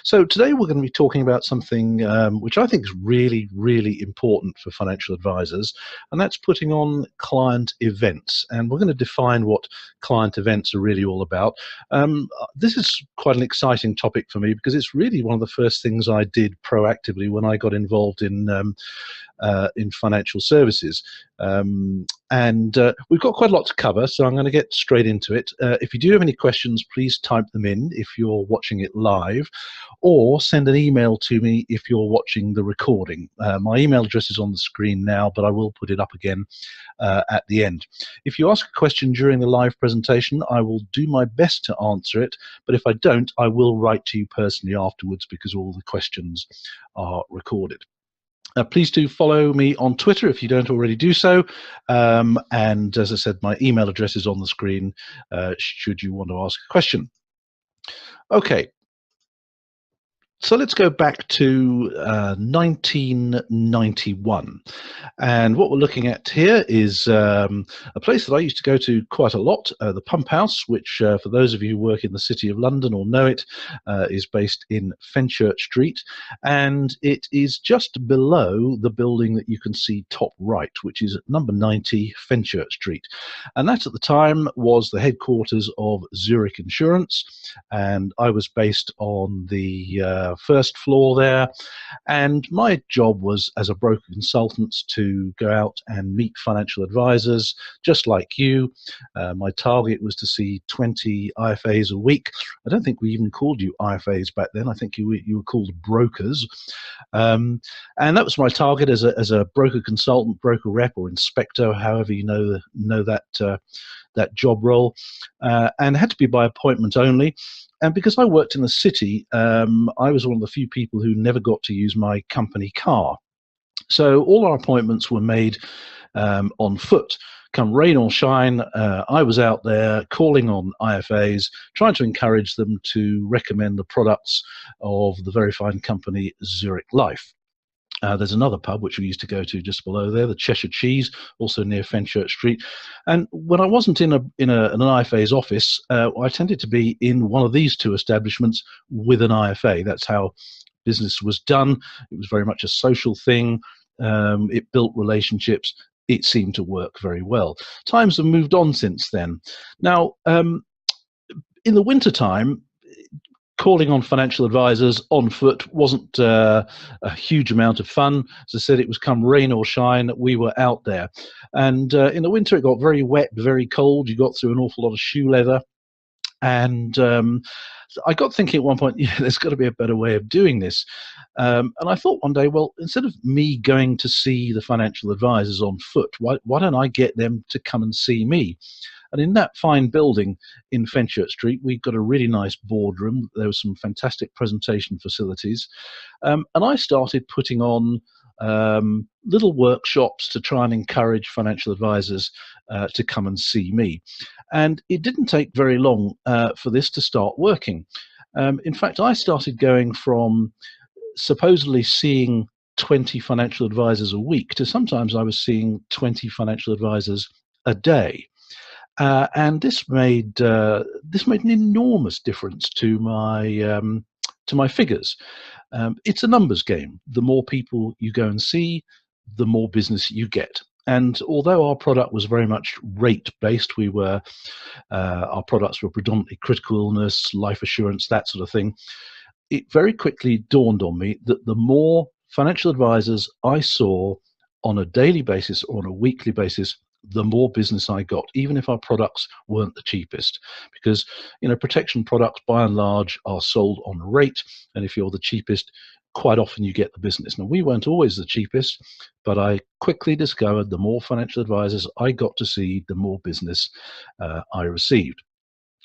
So today we're going to be talking about something which I think is really, really important for financial advisors, and that's putting on client events. And we're going to define what client events are really all about. This is quite an exciting topic for me because it's really one of the first things I did proactively when I got involved in financial services. We've got quite a lot to cover, so I'm going to get straight into it. If you do have any questions, please type them in if you're watching it live, or send an email to me if you're watching the recording. My email address is on the screen now, but I will put it up again at the end. If you ask a question during the live presentation, I will do my best to answer it, but if I don't, I will write to you personally afterwards because all the questions are recorded. Please do follow me on Twitter if you don't already do so. And as I said, my email address is on the screen should you want to ask a question. Okay. So let's go back to 1991. And what we're looking at here is a place that I used to go to quite a lot, the Pump House, which for those of you who work in the City of London or know it, is based in Fenchurch Street. And it is just below the building that you can see top right, which is number 90 Fenchurch Street. And that at the time was the headquarters of Zurich Insurance. And I was based on the first floor there, and my job was as a broker consultant to go out and meet financial advisors just like you. My target was to see 20 IFAs a week. I don't think we even called you IFAs back then. I think you were called brokers, and that was my target as a broker consultant, broker rep, or inspector, however you know that job role, and it had to be by appointment only. And because I worked in the city, I was one of the few people who never got to use my company car. So all our appointments were made on foot. Come rain or shine, I was out there calling on IFAs, trying to encourage them to recommend the products of the very fine company Zurich Life. There's another pub which we used to go to just below there, the Cheshire Cheese, also near Fenchurch Street. And when I wasn't in an IFA's office, I tended to be in one of these two establishments with an IFA. That's how business was done. It was very much a social thing. It built relationships. It seemed to work very well. Times have moved on since then. Now, in the wintertime, calling on financial advisors on foot wasn't a huge amount of fun. As I said, it was come rain or shine, we were out there. And in the winter, it got very wet, very cold. You got through an awful lot of shoe leather. And I got thinking at one point, yeah, there's got to be a better way of doing this. And I thought one day, well, instead of me going to see the financial advisors on foot, why don't I get them to come and see me? And in that fine building in Fenchurch Street, we've got a really nice boardroom. There were some fantastic presentation facilities. And I started putting on little workshops to try and encourage financial advisors to come and see me. And it didn't take very long for this to start working. In fact, I started going from supposedly seeing 20 financial advisors a week to sometimes I was seeing 20 financial advisors a day. And this made an enormous difference to my figures. It's a numbers game. The more people you go and see, the more business you get. And although our product was very much rate-based, our products were predominantly critical illness, life assurance, that sort of thing. It very quickly dawned on me that the more financial advisors I saw on a daily basis or on a weekly basis, the more business I got, even if our products weren't the cheapest. Because, protection products by and large are sold on rate, and if you're the cheapest, quite often you get the business. Now, we weren't always the cheapest, but I quickly discovered the more financial advisors I got to see, the more business I received.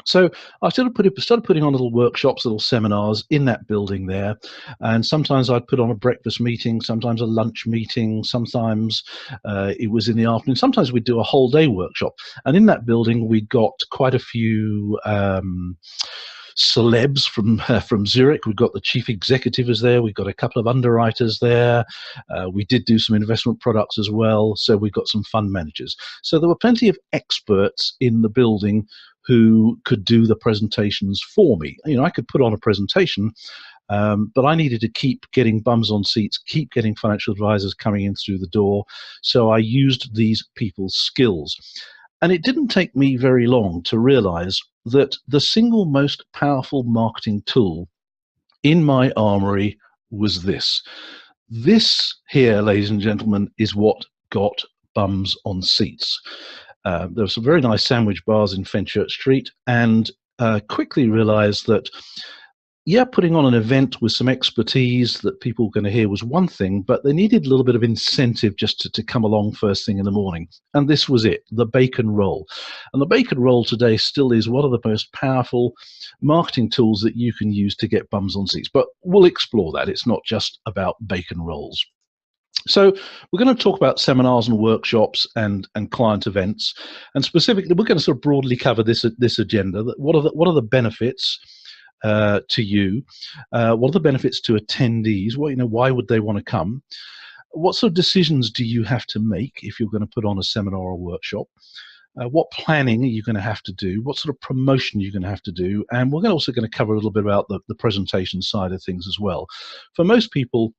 So I started putting on little workshops, little seminars in that building there. And sometimes I'd put on a breakfast meeting, sometimes a lunch meeting, sometimes it was in the afternoon. Sometimes we'd do a whole day workshop. And in that building, we got quite a few celebs from Zurich. We've got the chief executive is there. We've got a couple of underwriters there. We did do some investment products as well. So we've got some fund managers. So there were plenty of experts in the building who could do the presentations for me. I could put on a presentation, But I needed to keep getting bums on seats, keep getting financial advisors coming in through the door. So I used these people's skills. And it didn't take me very long to realize that the single most powerful marketing tool in my armory was this. This here, ladies and gentlemen, is what got bums on seats. There were some very nice sandwich bars in Fenchurch Street, and quickly realized that, yeah, putting on an event with some expertise that people were going to hear was one thing, but they needed a little bit of incentive just to come along first thing in the morning. And this was it, the bacon roll. And the bacon roll today still is one of the most powerful marketing tools that you can use to get bums on seats. But we'll explore that. It's not just about bacon rolls. So we're going to talk about seminars and workshops and client events. And specifically, we're going to sort of broadly cover this agenda. What are the benefits to you? What are the benefits to attendees? Why would they want to come? What sort of decisions do you have to make if you're going to put on a seminar or workshop? What planning are you going to have to do? What sort of promotion are you going to have to do? And we're also going to cover a little bit about the presentation side of things as well. For most people,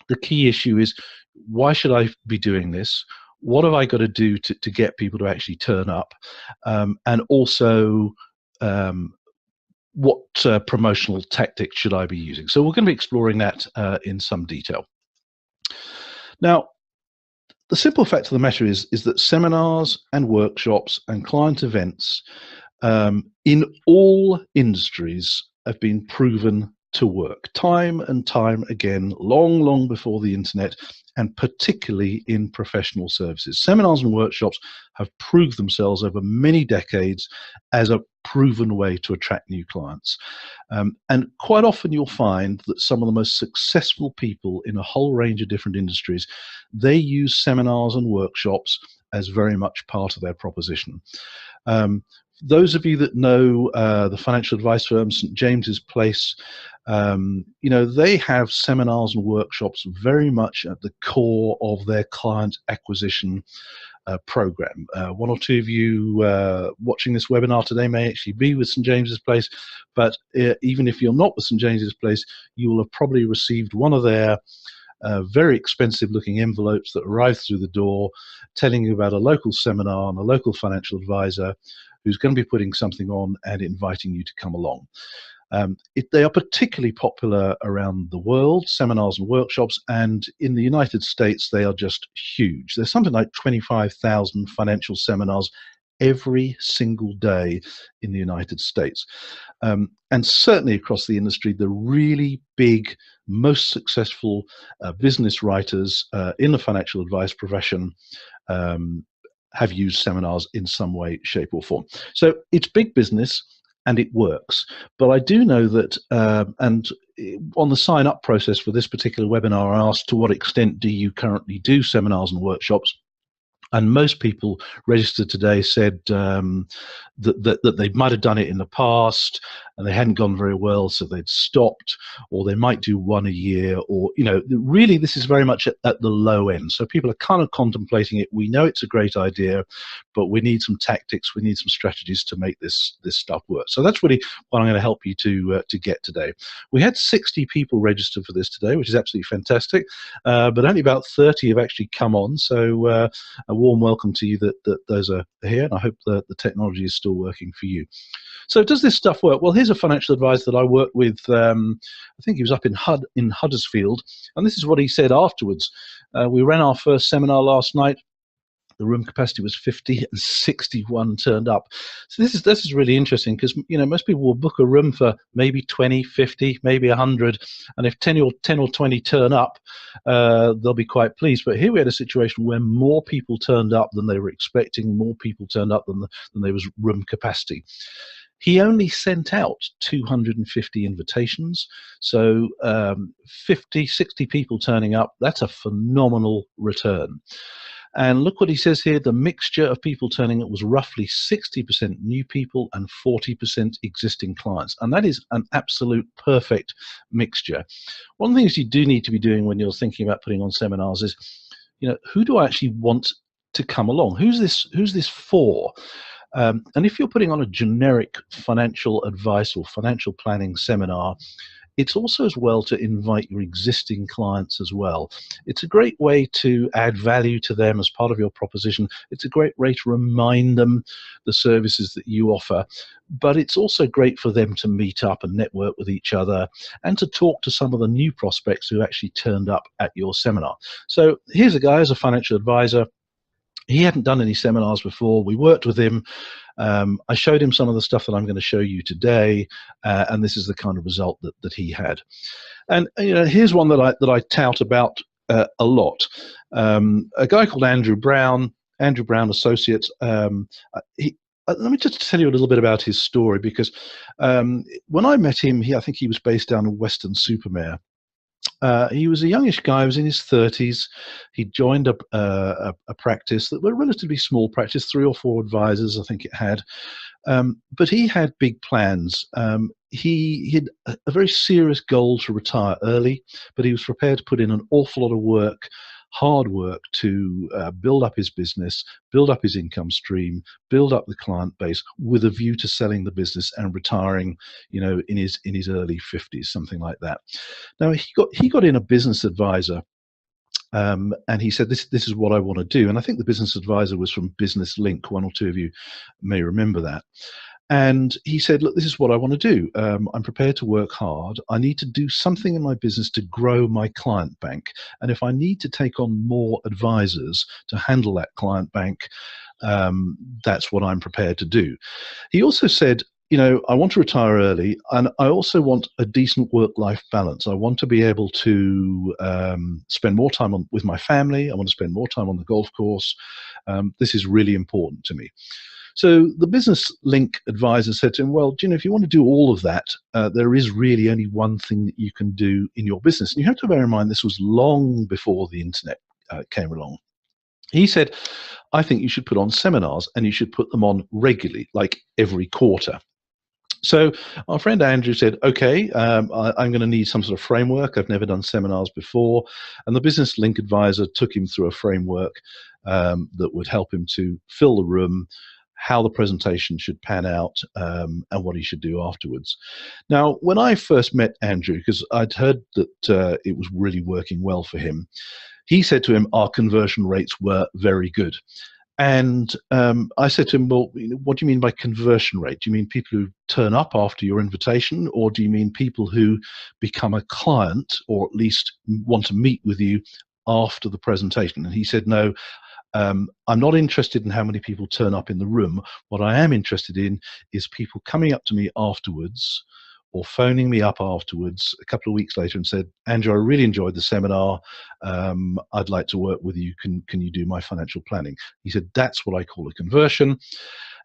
the key issue is, why should I be doing this? What have I got to do to get people to actually turn up? And also, what promotional tactics should I be using? So we're going to be exploring that in some detail. Now, the simple fact of the matter is that seminars and workshops and client events in all industries have been proven to work time and time again, long before the internet, and particularly in professional services. Seminars and workshops have proved themselves over many decades as a proven way to attract new clients. And quite often you'll find that some of the most successful people in a whole range of different industries, they use seminars and workshops as very much part of their proposition. Those of you that know the financial advice firm St. James's Place, they have seminars and workshops very much at the core of their client acquisition program. One or two of you watching this webinar today may actually be with St. James's Place, but even if you're not with St. James's Place, you will have probably received one of their very expensive looking envelopes that arrive through the door telling you about a local seminar and a local financial advisor who's going to be putting something on and inviting you to come along. They are particularly popular around the world, seminars and workshops, and in the United States they are just huge. There's something like 25,000 financial seminars every single day in the United States. And certainly across the industry, the really big, most successful business writers in the financial advice profession have used seminars in some way, shape or form. So it's big business and it works. But I do know that, and on the sign up process for this particular webinar, I asked to what extent do you currently do seminars and workshops? And most people registered today said that they might have done it in the past and they hadn't gone very well, so they'd stopped, or they might do one a year, or, really this is very much at the low end. So people are kind of contemplating it. We know it's a great idea, but we need some tactics, we need some strategies to make this stuff work. So that's really what I'm going to help you to get today. We had 60 people registered for this today, which is absolutely fantastic, but only about 30 have actually come on. So a warm welcome to you that those are here, and I hope that the technology is still working for you. So does this stuff work? Well, here's a financial advisor that I worked with, I think he was up in Huddersfield, and this is what he said afterwards. We ran our first seminar last night. The room capacity was 50 and 61 turned up. So this is really interesting because most people will book a room for maybe 20, 50, maybe 100, and if 10 or 20 turn up, they'll be quite pleased. But here we had a situation where more people turned up than they were expecting, more people turned up than there was room capacity. He only sent out 250 invitations, so 50, 60 people turning up, that's a phenomenal return. And look what he says here, the mixture of people turning up was roughly 60% new people and 40% existing clients. And that is an absolute perfect mixture. One of the things you do need to be doing when you're thinking about putting on seminars is, who do I actually want to come along? Who's this for? And if you're putting on a generic financial advice or financial planning seminar, it's also as well to invite your existing clients as well. It's a great way to add value to them as part of your proposition. It's a great way to remind them the services that you offer, but it's also great for them to meet up and network with each other and to talk to some of the new prospects who actually turned up at your seminar. So here's a guy as a financial advisor. He hadn't done any seminars before. We worked with him. I showed him some of the stuff that I'm going to show you today, and this is the kind of result that he had. And here's one that I tout about a lot. A guy called Andrew Brown Associates. Let me just tell you a little bit about his story, because when I met him, I think he was based down in Weston-super-Mare. He was a youngish guy. He was in his 30s. He joined a practice that was a relatively small practice, 3 or 4 advisors, I think it had. But he had big plans. He had a very serious goal to retire early, but he was prepared to put in an awful lot of work, hard work, to build up his business, build up his income stream, build up the client base, with a view to selling the business and retiring, in his early 50s, something like that. Now he got in a business advisor, and he said, this is what I want to do. And I think the business advisor was from Business Link. 1 or 2 of you may remember that. And he said, look, this is what I want to do. I'm prepared to work hard. I need to do something in my business to grow my client bank. And if I need to take on more advisors to handle that client bank, that's what I'm prepared to do. He also said, I want to retire early, and I also want a decent work-life balance. I want to be able to spend more time with my family. I want to spend more time on the golf course. This is really important to me. So the Business Link advisor said to him, well, if you want to do all of that, there is really only one thing that you can do in your business. And you have to bear in mind, this was long before the internet came along. He said, I think you should put on seminars, and you should put them on regularly, like every quarter. So our friend Andrew said, okay, I'm going to need some sort of framework. I've never done seminars before. And the Business Link advisor took him through a framework that would help him to fill the room, how the presentation should pan out, and what he should do afterwards. Now, when I first met Andrew, because I'd heard that it was really working well for him, he said to him our conversion rates were very good. And I said to him, well, what do you mean by conversion rate? Do you mean people who turn up after your invitation, or do you mean people who become a client, or at least want to meet with you after the presentation? And he said, no, I'm not interested in how many people turn up in the room. What I am interested in is people coming up to me afterwards, or phoning me up afterwards a couple of weeks later and said, Andrew, I really enjoyed the seminar. I'd like to work with you. Can you do my financial planning? He said, that's what I call a conversion.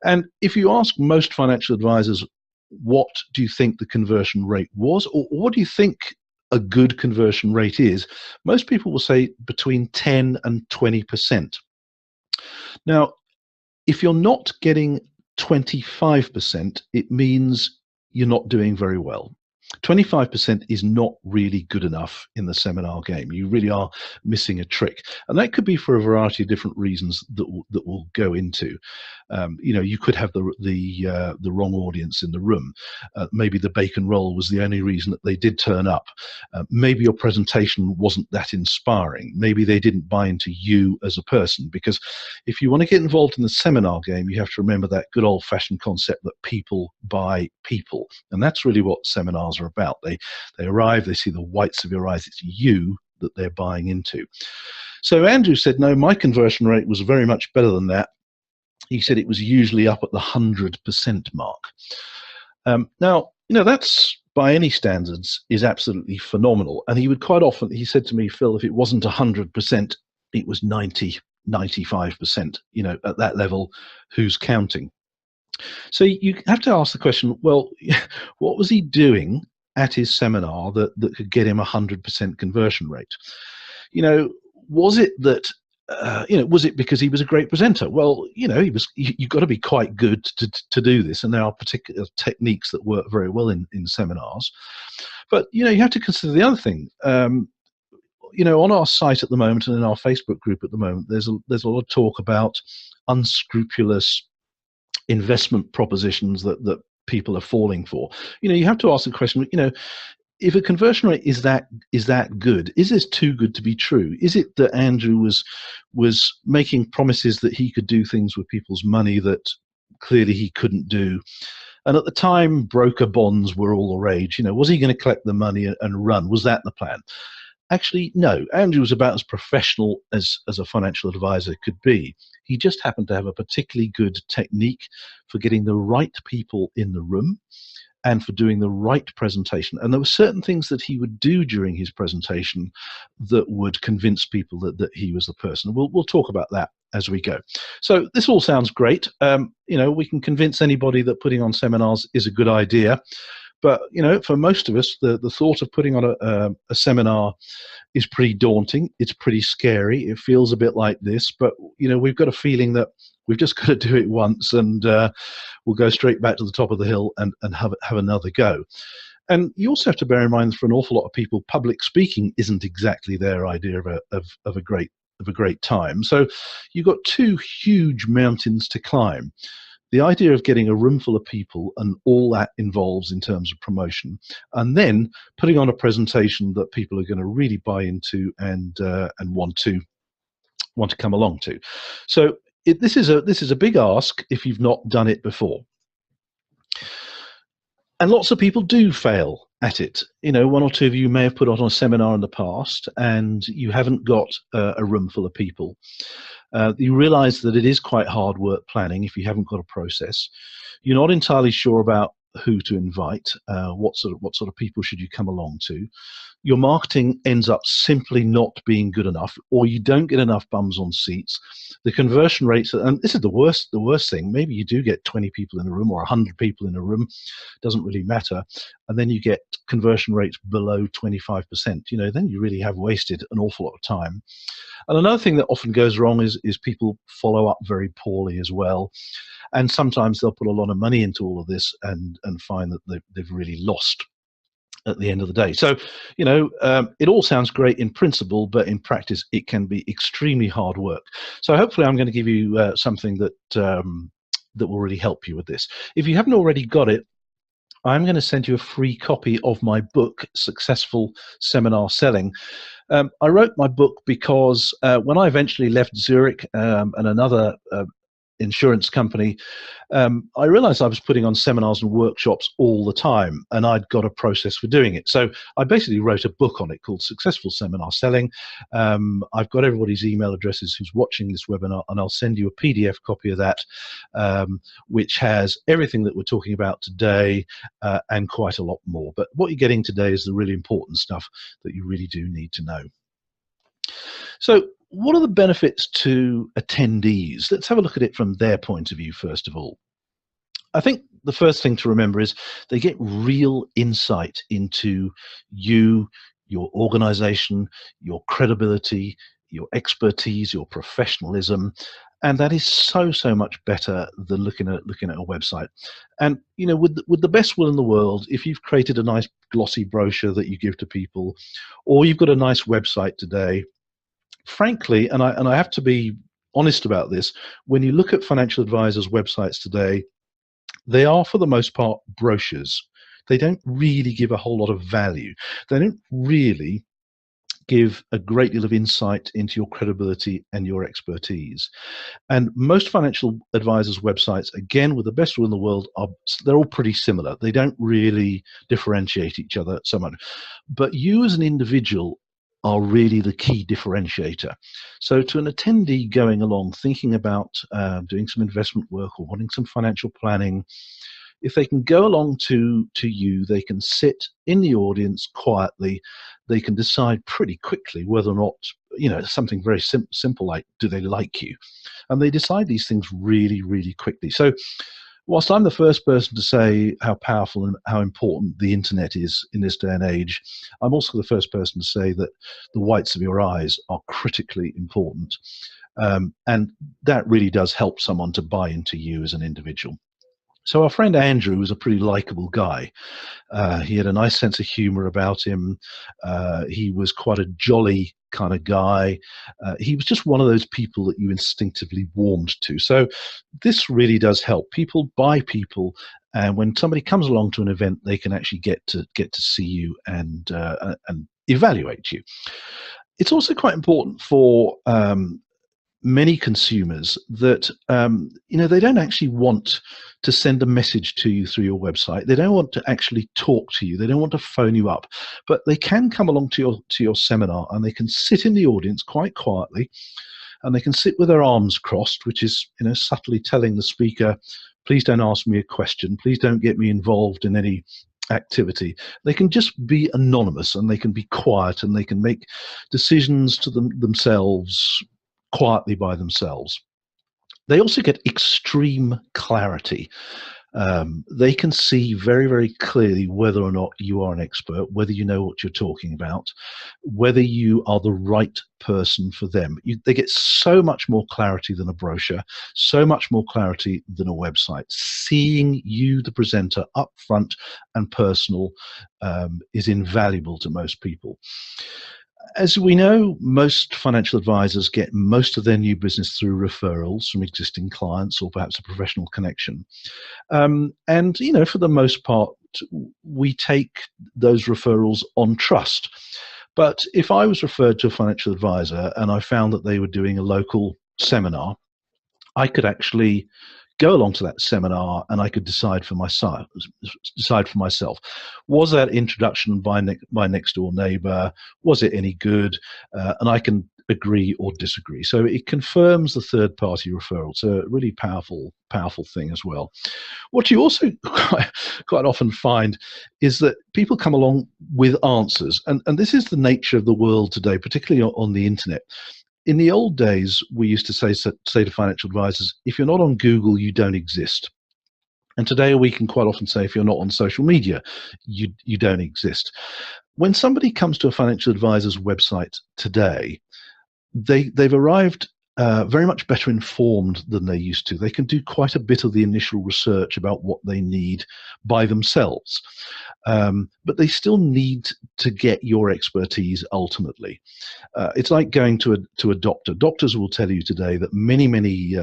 And if you ask most financial advisors, what do you think the conversion rate was, or what do you think a good conversion rate is, most people will say between 10 and 20%. Now, if you're not getting 25%, it means you're not doing very well. 25% is not really good enough in the seminar game. You really are missing a trick, and that could be for a variety of different reasons that we'll go into. You could have the wrong audience in the room. Maybe the bacon roll was the only reason that they did turn up. Maybe your presentation wasn't that inspiring. Maybe they didn't buy into you as a person, because if you want to get involved in the seminar game, you have to remember that good old-fashioned concept that people buy people, and that's really what seminars are about. They arrive, they see the whites of your eyes. It's you that they're buying into. So Andrew said, no, my conversion rate was very much better than that. He said it was usually up at the 100% mark. Now, that's, by any standards, is absolutely phenomenal. And he would quite often, he said to me, Phil, if it wasn't 100%, it was 90, 95%, at that level, who's counting? So you have to ask the question, well, what was he doing at his seminar that could get him 100% conversion rate? Was it that, was it because he was a great presenter? Well, you've got to be quite good to do this. And there are particular techniques that work very well in seminars. But, you have to consider the other thing. On our site at the moment, and in our Facebook group at the moment, there's a lot of talk about unscrupulous investment propositions that people are falling for. You have to ask the question, if a conversion rate is that good, is this too good to be true? Is it that Andrew was making promises that he could do things with people's money that clearly he couldn't do? And at the time, broker bonds were all the rage. Was he going to collect the money and run? Was that the plan? Actually, no. Andrew was about as professional as a financial advisor could be. He just happened to have a particularly good technique for getting the right people in the room and for doing the right presentation. And there were certain things that he would do during his presentation that would convince people that he was the person. We'll talk about that as we go. So this all sounds great. We can convince anybody that putting on seminars is a good idea. But, for most of us, the thought of putting on a seminar is pretty daunting. It's pretty scary. It feels a bit like this. But, we've got a feeling that we've just got to do it once, and we'll go straight back to the top of the hill and have another go. And you also have to bear in mind that for an awful lot of people, public speaking isn't exactly their idea of a great time. So you've got two huge mountains to climb. The idea of getting a room full of people and all that involves in terms of promotion, and then putting on a presentation that people are going to really buy into and want to come along to. So this is a big ask if you've not done it before. And lots of people do fail at it. One or two of you may have put on a seminar in the past and you haven't got a room full of people. You realize that it is quite hard work planning if you haven't got a process. You're not entirely sure about who to invite, what sort of people should you come along to. Your marketing ends up simply not being good enough, or you don't get enough bums on seats. The conversion rates, and this is the worst thing, maybe you do get 20 people in a room or 100 people in a room, doesn't really matter, and then you get conversion rates below 25%. Then you really have wasted an awful lot of time. And another thing that often goes wrong is people follow up very poorly as well. And sometimes they'll put a lot of money into all of this and find that they've really lost at the end of the day. So, it all sounds great in principle, but in practice, it can be extremely hard work. So hopefully I'm going to give you something that will really help you with this. If you haven't already got it, I'm going to send you a free copy of my book, Successful Seminar Selling. I wrote my book because when I eventually left Zurich and another insurance company, I realized I was putting on seminars and workshops all the time, and I'd got a process for doing it. So I basically wrote a book on it called Successful Seminar Selling. I've got everybody's email addresses who's watching this webinar, and I'll send you a PDF copy of that, which has everything that we're talking about today and quite a lot more. But what you're getting today is the really important stuff that you really do need to know. So what are the benefits to attendees? Let's have a look at it from their point of view, first of all. I think the first thing to remember is they get real insight into you, your organization, your credibility, your expertise, your professionalism, and that is so much better than looking at a website. And with the best will in the world, if you've created a nice glossy brochure that you give to people, or you've got a nice website today, frankly, and I have to be honest about this, when you look at financial advisors' websites today, they are for the most part brochures. They don't really give a whole lot of value. They don't really give a great deal of insight into your credibility and your expertise. And most financial advisors' websites, again, with the best will in the world, they're all pretty similar. They don't really differentiate each other so much. But you as an individual are really the key differentiator. So to an attendee going along, thinking about doing some investment work or wanting some financial planning, if they can go along to you, they can sit in the audience quietly, they can decide pretty quickly whether or not, something very simple like, do they like you? And they decide these things really, really quickly. So whilst I'm the first person to say how powerful and how important the internet is in this day and age, I'm also the first person to say that the whites of your eyes are critically important. And that really does help someone to buy into you as an individual. So our friend Andrew was a pretty likable guy. He had a nice sense of humor about him. He was quite a jolly kind of guy. He was just one of those people that you instinctively warmed to. So this really does help. People buy people And when somebody comes along to an event, they can actually get to see you and evaluate you. It's also quite important for many consumers that they don't actually want to send a message to you through your website. They don't want to actually talk to you. They don't want to phone you up, but they can come along to your seminar, and they can sit in the audience quite quietly, and they can sit with their arms crossed, which is subtly telling the speaker, please don't ask me a question, please don't get me involved in any activity. They can just be anonymous, and they can be quiet, and they can make decisions to themselves quietly by themselves. They also get extreme clarity. They can see very, very clearly whether or not you are an expert, whether you know what you're talking about, whether you are the right person for them. They get so much more clarity than a brochure, so much more clarity than a website. Seeing you, the presenter, up front and personal is invaluable to most people. As we know, most financial advisors get most of their new business through referrals from existing clients or perhaps a professional connection. And, for the most part, we take those referrals on trust. But if I was referred to a financial advisor and I found that they were doing a local seminar, I could actually go along to that seminar, and I could decide for myself. Was that introduction by next door neighbor, was it any good? And I can agree or disagree. So it confirms the third party referral. It's a really powerful thing as well. What you also quite often find is that people come along with answers, and this is the nature of the world today, particularly on the internet. In the old days, we used to say to financial advisors, if you're not on Google, you don't exist. And today we can quite often say, if you're not on social media, you don't exist. When somebody comes to a financial advisor's website today, they've arrived very much better informed than they used to. They can do quite a bit of the initial research about what they need by themselves. But they still need to get your expertise ultimately. It's like going to a doctor. Doctors will tell you today that many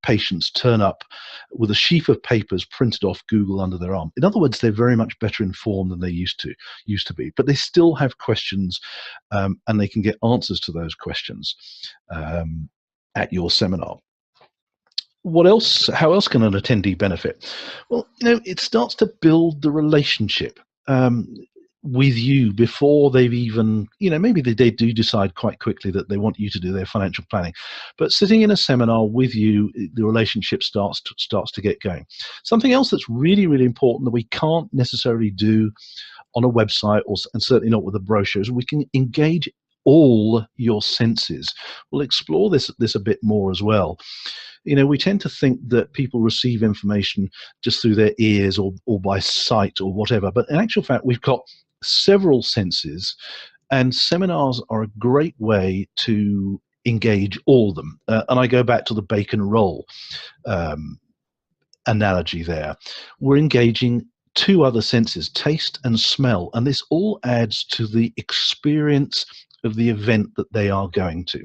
patients turn up with a sheaf of papers printed off Google under their arm. In other words, they're very much better informed than they used to be, but they still have questions, and they can get answers to those questions at your seminar. What else? How else can an attendee benefit? Well, it starts to build the relationship with you before they've even, maybe they do decide quite quickly that they want you to do their financial planning. But sitting in a seminar with you, the relationship starts to get going. Something else that's really, really important that we can't necessarily do on a website, and certainly not with a brochure, is we can engage all your senses. We'll explore this a bit more as well. We tend to think that people receive information just through their ears or by sight or whatever, but in actual fact, we've got several senses, and seminars are a great way to engage all of them. And I go back to the bacon roll analogy there. We're engaging two other senses, taste and smell, and this all adds to the experience of the event that they are going to.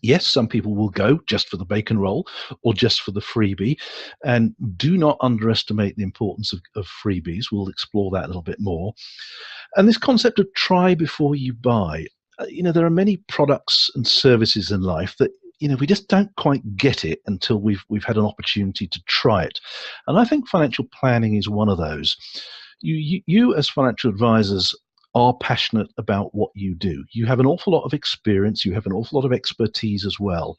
Yes, some people will go just for the bacon roll or just for the freebie, and do not underestimate the importance of freebies. We'll explore that a little bit more. And this concept of try before you buy. There are many products and services in life that we just don't quite get it until we've had an opportunity to try it. And I think financial planning is one of those. You as financial advisors are passionate about what you do. You have an awful lot of experience. You have an awful lot of expertise as well.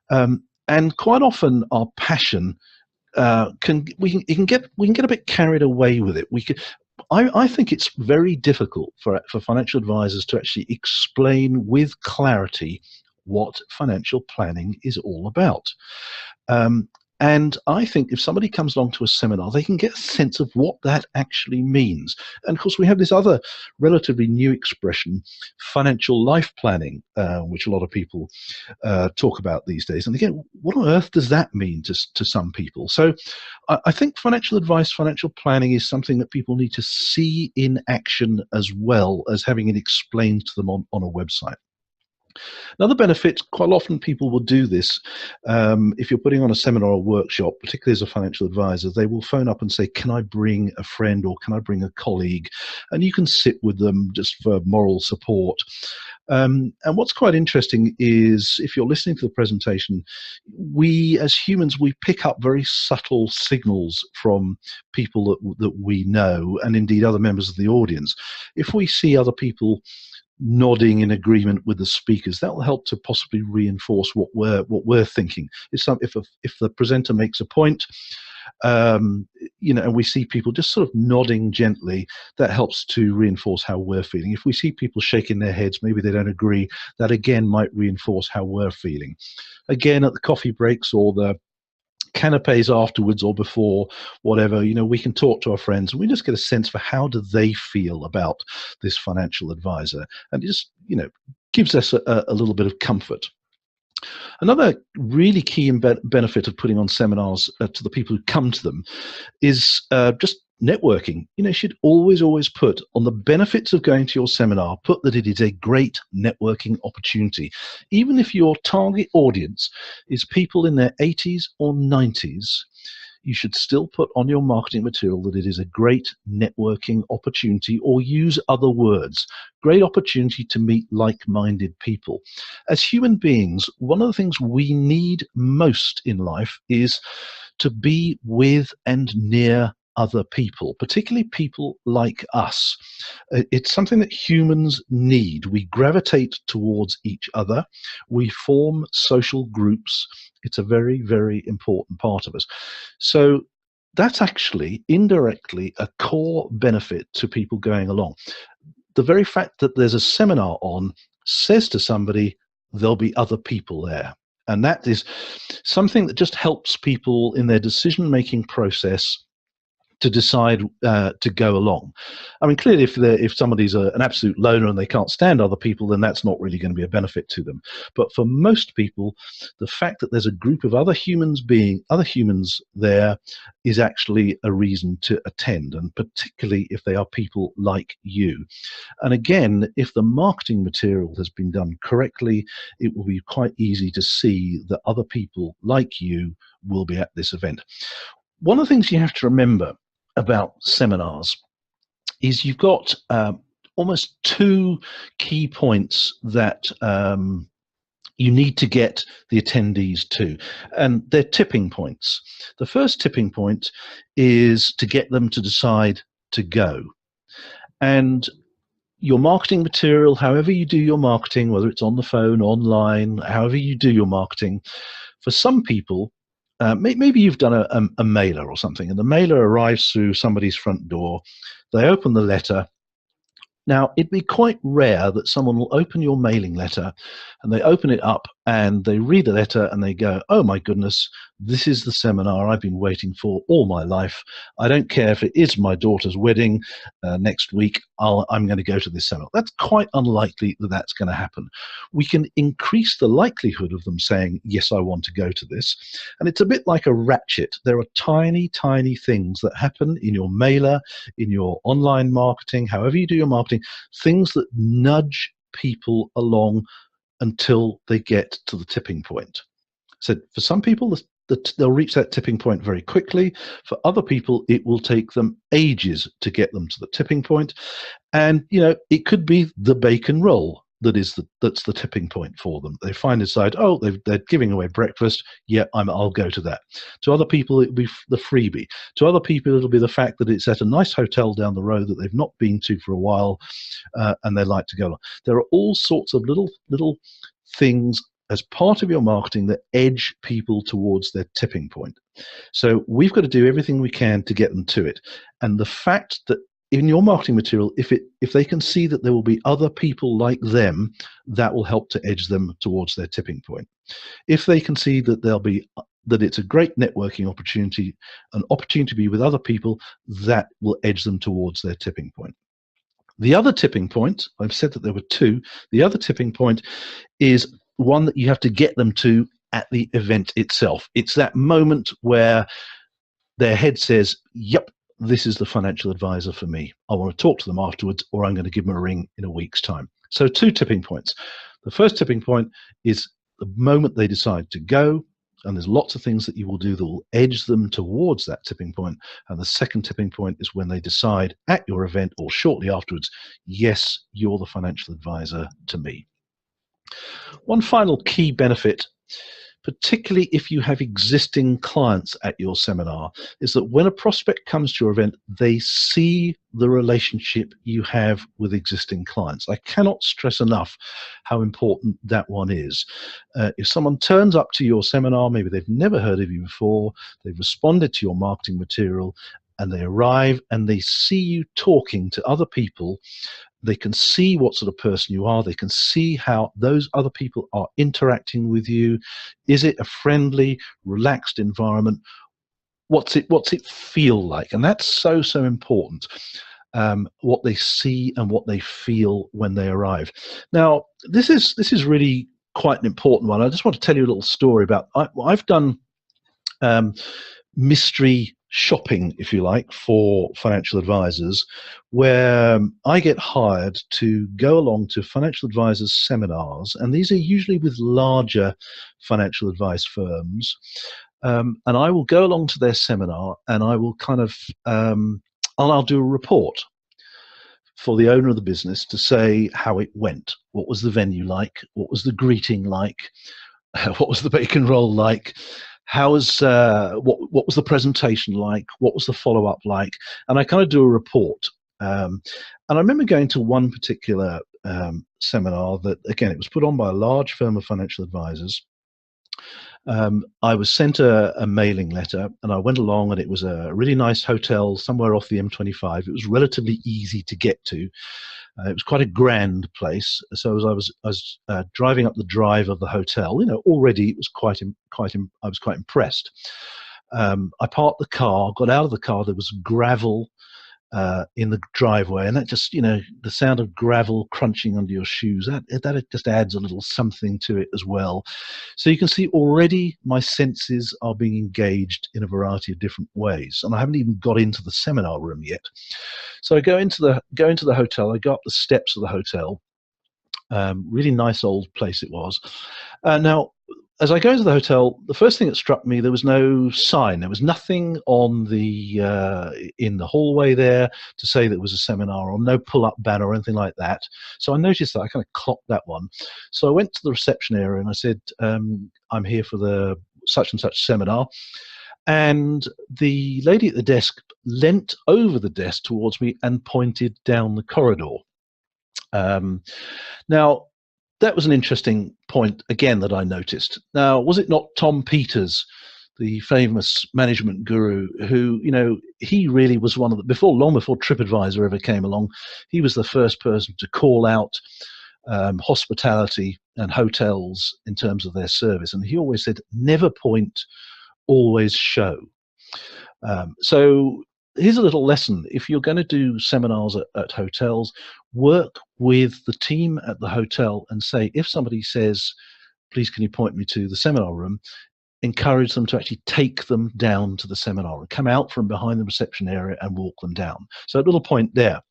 And quite often our passion we can get a bit carried away with it. I think it's very difficult for financial advisors to actually explain with clarity what financial planning is all about. And I think if somebody comes along to a seminar, they can get a sense of what that actually means. And of course, we have this other relatively new expression, financial life planning, which a lot of people talk about these days. And again, what on earth does that mean to some people? So I think financial advice, financial planning is something that people need to see in action as well as having it explained to them on a website. Another benefit, quite often people will do this, if you're putting on a seminar or workshop, particularly as a financial advisor, they will phone up and say, can I bring a friend or can I bring a colleague? And you can sit with them just for moral support. And what's quite interesting is if you're listening to the presentation, we as humans, we pick up very subtle signals from people that we know, and indeed other members of the audience. If we see other people nodding in agreement with the speakers, that will help to possibly reinforce what we're thinking. If the presenter makes a point, and we see people just sort of nodding gently, that helps to reinforce how we're feeling. If we see people shaking their heads, maybe they don't agree, that again might reinforce how we're feeling. Again, at the coffee breaks or the canapes afterwards or before, whatever, we can talk to our friends and we just get a sense for how do they feel about this financial advisor, and it just gives us a little bit of comfort. Another really key benefit of putting on seminars to the people who come to them is just networking. You should always put on the benefits of going to your seminar, put that it is a great networking opportunity. Even if your target audience is people in their 80s or 90s, you should still put on your marketing material that it is a great networking opportunity, or use other words, great opportunity to meet like-minded people. As human beings, one of the things we need most in life is to be with and near other people, particularly people like us. It's something that humans need. We gravitate towards each other. We form social groups. It's a very, very important part of us. So that's actually indirectly a core benefit to people going along. The very fact that there's a seminar on says to somebody there'll be other people there. And that is something that just helps people in their decision-making process to decide to go along. I mean, clearly, if somebody's an absolute loner and they can't stand other people, then that's not really going to be a benefit to them. But for most people, the fact that there's a group of other humans there is actually a reason to attend, and particularly if they are people like you. And again, if the marketing material has been done correctly, it will be quite easy to see that other people like you will be at this event. One of the things you have to remember about seminars is you've got almost two key points that you need to get the attendees to, and they're tipping points. The first tipping point is to get them to decide to go. And your marketing material, however you do your marketing, whether it's on the phone, online, however you do your marketing, for some people, maybe you've done a mailer or something, and the mailer arrives through somebody's front door. They open the letter. Now, it'd be quite rare that someone will open your mailing letter and they open it up and they read the letter and they go, oh my goodness, this is the seminar I've been waiting for all my life. I don't care if it is my daughter's wedding next week, I'm going to go to this seminar. That's quite unlikely that that's going to happen. We can increase the likelihood of them saying, yes, I want to go to this. And it's a bit like a ratchet. There are tiny, tiny things that happen in your mailer, in your online marketing, however you do your marketing, things that nudge people along until they get to the tipping point. So for some people, they'll reach that tipping point very quickly. For other people, it will take them ages to get them to the tipping point. And, it could be the bacon roll that's the tipping point for them. They decide, oh, they're giving away breakfast. Yeah, I'll go to that. To other people, it'll be the freebie. To other people, it'll be the fact that it's at a nice hotel down the road that they've not been to for a while, and they like to go. There are all sorts of little things as part of your marketing that edge people towards their tipping point. So we've got to do everything we can to get them to it. And the fact that in your marketing material, if they can see that there will be other people like them, that will help to edge them towards their tipping point. If they can see that that it's a great networking opportunity, an opportunity to be with other people, that will edge them towards their tipping point. The other tipping point, I've said that there were two, the other tipping point is one that you have to get them to at the event itself. It's that moment where their head says, yep, this is the financial advisor for me. I want to talk to them afterwards, or I'm going to give them a ring in a week's time. So two tipping points. The first tipping point is the moment they decide to go, and there's lots of things that you will do that will edge them towards that tipping point. And the second tipping point is when they decide at your event or shortly afterwards, yes, you're the financial advisor to me. One final key benefit, particularly if you have existing clients at your seminar, is that when a prospect comes to your event, they see the relationship you have with existing clients. I cannot stress enough how important that one is. If someone turns up to your seminar, maybe they've never heard of you before, they've responded to your marketing material, and they arrive and they see you talking to other people, they can see what sort of person you are. They can see how those other people are interacting with you. Is it a friendly, relaxed environment? What's it feel like? And that's so important. What they see and what they feel when they arrive. Now, this is really quite an important one. I just want to tell you a little story about. I've done mystery shopping, if you like, for financial advisors, where I get hired to go along to financial advisors seminars, and these are usually with larger financial advice firms, and I will go along to their seminar and I will kind of I'll do a report for the owner of the business to say how it went. What was the venue like? What was the greeting like? What was the bacon roll like? How was what was the presentation like? What was the follow-up like? And I kind of do a report. And I remember going to one particular seminar that, again, it was put on by a large firm of financial advisors. I was sent a mailing letter, and I went along, and it was a really nice hotel somewhere off the M25. It was relatively easy to get to. It was quite a grand place. So as I was driving up the drive of the hotel, already it was I was quite impressed. I parked the car, got out of the car. There was gravel in the driveway, and that just, the sound of gravel crunching under your shoes, that just adds a little something to it as well. So you can see already my senses are being engaged in a variety of different ways, and I haven't even got into the seminar room yet. So I go into the hotel. I go up the steps of the hotel. Really nice old place it was. Now, as I go into the hotel, the first thing that struck me, there was no sign. There was nothing on the in the hallway there to say that it was a seminar, or no pull-up banner or anything like that. So I noticed that. I kind of clocked that one. So I went to the reception area and I said, I'm here for the such and such seminar. And the lady at the desk leant over the desk towards me and pointed down the corridor. Now, that was an interesting point, again, that I noticed. Now, was it not Tom Peters, the famous management guru, who, he really was one of the, long before TripAdvisor ever came along, he was the first person to call out hospitality and hotels in terms of their service. And he always said, never point, always show. So here's a little lesson. If you're going to do seminars at hotels, work with the team at the hotel and say, if somebody says, please can you point me to the seminar room, encourage them to actually take them down to the seminar and come out from behind the reception area and walk them down. So a little point there.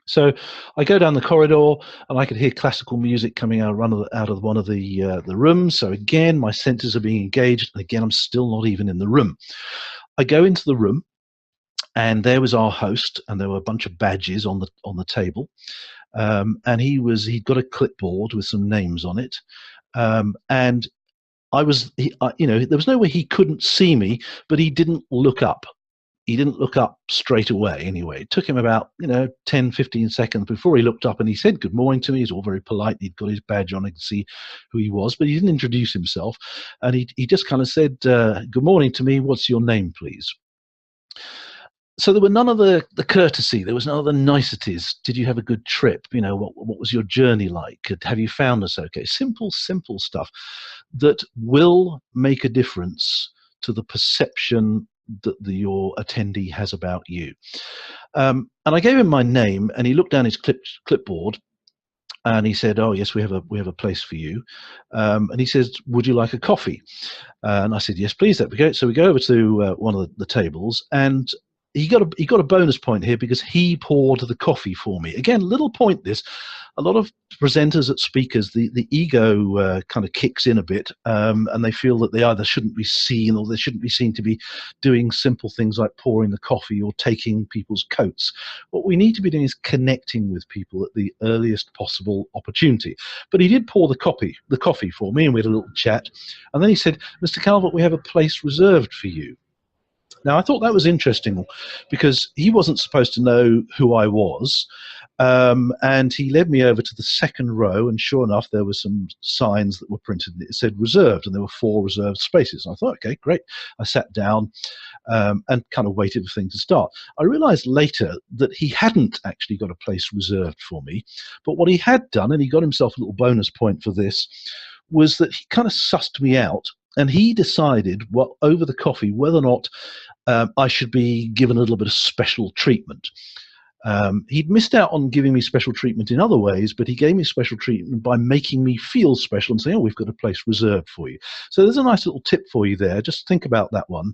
So I go down the corridor and I could hear classical music coming out of one of the rooms. So again, my senses are being engaged. And again, I'm still not even in the room. I go into the room, and there was our host, and there were a bunch of badges on the table, and he'd got a clipboard with some names on it, and there was no way he couldn't see me, but he didn't look up. He didn't look up straight away anyway. It took him about 10, 15 seconds before he looked up, and he said good morning to me. He's all very polite. He'd got his badge on. I could see who he was, but he didn't introduce himself. And he just kind of said, good morning to me. What's your name, please? So there were none of the courtesy. There was none of the niceties. Did you have a good trip? What was your journey like? Have you found us okay? Simple stuff that will make a difference to the perception that your attendee has about you. And I gave him my name, and he looked down his clipboard, and he said, "Oh yes, we have a place for you." And he says, "Would you like a coffee?" And I said, "Yes, please." That we go. So we go over to one of the tables, and he got a bonus point here because he poured the coffee for me. Again, little point this. A lot of presenters at speakers, the ego kind of kicks in a bit, and they feel that they either shouldn't be seen or they shouldn't be seen to be doing simple things like pouring the coffee or taking people's coats. What we need to be doing is connecting with people at the earliest possible opportunity. But he did pour the coffee for me, and we had a little chat. And then he said, "Mr. Calvert, we have a place reserved for you." Now, I thought that was interesting because he wasn't supposed to know who I was. And he led me over to the second row, and sure enough, there were some signs that were printed, and it said reserved, and there were 4 reserved spaces. And I thought, okay, great. I sat down and kind of waited for things to start. I realized later that he hadn't actually got a place reserved for me, but what he had done, and he got himself a little bonus point for this, was that he kind of sussed me out, and he decided, well, over the coffee, whether or not I should be given a little bit of special treatment. He'd missed out on giving me special treatment in other ways, but he gave me special treatment by making me feel special and saying, "Oh, we've got a place reserved for you." So there's a nice little tip for you there. Just think about that one,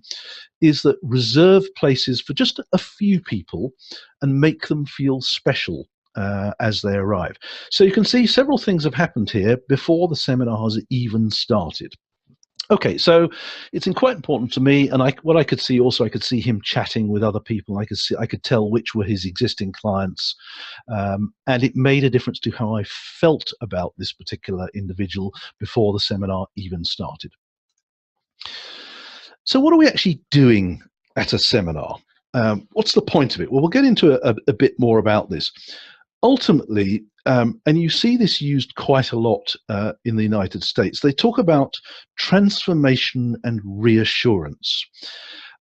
is that reserve places for just a few people and make them feel special as they arrive. So you can see several things have happened here before the seminar has even started. Okay, so it's quite important to me, and what I could see also, I could see him chatting with other people. I could tell which were his existing clients, and it made a difference to how I felt about this particular individual before the seminar even started. So what are we actually doing at a seminar? What's the point of it? Well, we'll get into a bit more about this. Ultimately, and you see this used quite a lot in the United States, they talk about transformation and reassurance.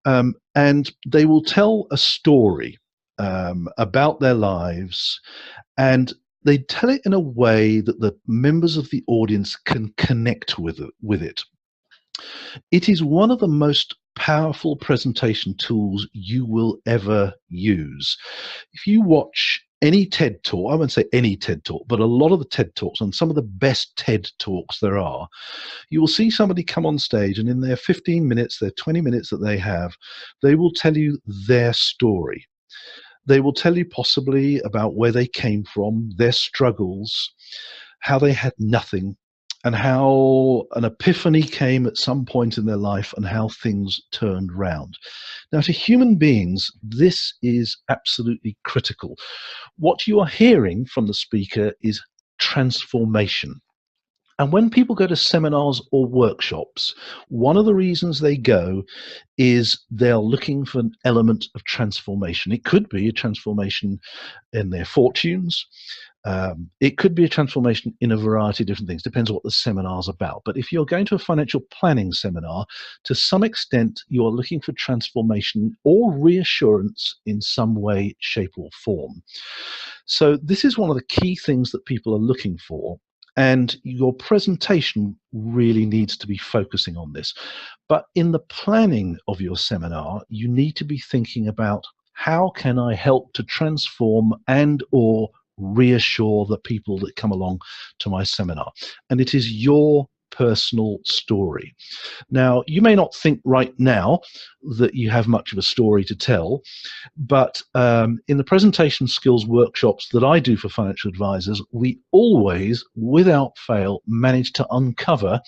And they will tell a story about their lives, and they tell it in a way that the members of the audience can connect with it. It is one of the most powerful presentation tools you will ever use. If you watch any TED talk, I won't say any TED talk, but a lot of the TED talks and some of the best TED talks there are, you will see somebody come on stage, and in their 15 minutes, their 20 minutes that they have, they will tell you their story. They will tell you possibly about where they came from, their struggles, how they had nothing, and how an epiphany came at some point in their life and how things turned round. Now, to human beings, this is absolutely critical. What you are hearing from the speaker is transformation. And when people go to seminars or workshops, one of the reasons they go is they're looking for an element of transformation. It could be a transformation in their fortunes. It could be a transformation in a variety of different things. Depends on what the seminar's about. But if you're going to a financial planning seminar, to some extent, you're looking for transformation or reassurance in some way, shape, or form. So this is one of the key things that people are looking for. And your presentation really needs to be focusing on this. But in the planning of your seminar, you need to be thinking about, how can I help to transform and or reassure the people that come along to my seminar? And it is your personal story. Now, you may not think right now that you have much of a story to tell, but in the presentation skills workshops that I do for financial advisors, we always, without fail, manage to uncover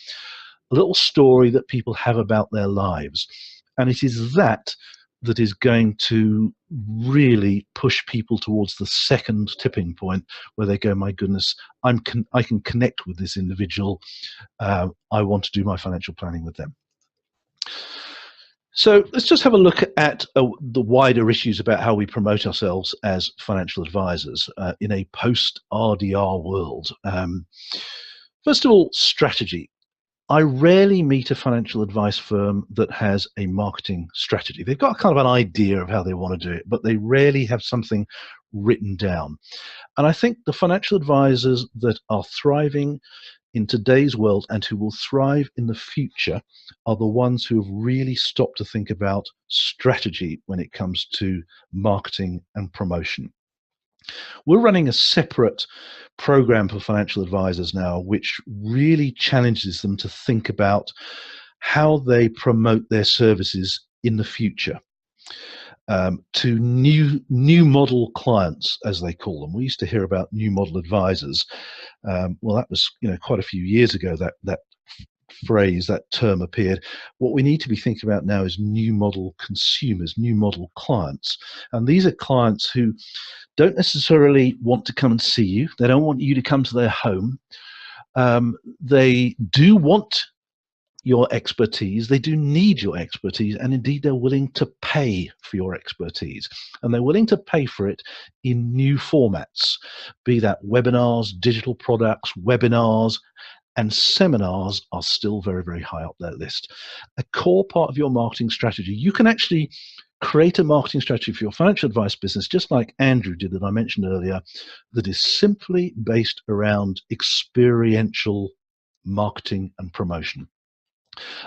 a little story that people have about their lives. And it is that is going to really push people towards the second tipping point where they go, my goodness, I can connect with this individual. I want to do my financial planning with them. So let's just have a look at the wider issues about how we promote ourselves as financial advisors in a post-RDR world. First of all, strategy. I rarely meet a financial advice firm that has a marketing strategy. They've got kind of an idea of how they want to do it, but they rarely have something written down. And I think the financial advisors that are thriving in today's world and who will thrive in the future are the ones who have really stopped to think about strategy when it comes to marketing and promotion. We're running a separate program for financial advisors now, which really challenges them to think about how they promote their services in the future. to new model clients, as they call them. We used to hear about new model advisors. Well, that was quite a few years ago that phrase, that term appeared. What we need to be thinking about now is new model consumers, new model clients. And these are clients who don't necessarily want to come and see you. They don't want you to come to their home. They do want your expertise. They do need your expertise, and indeed they're willing to pay for your expertise, and they're willing to pay for it in new formats, be that webinars, digital products, webinars, and seminars are still very, very high up their list. A core part of your marketing strategy. You can actually create a marketing strategy for your financial advice business, just like Andrew did, that I mentioned earlier, that is simply based around experiential marketing and promotion.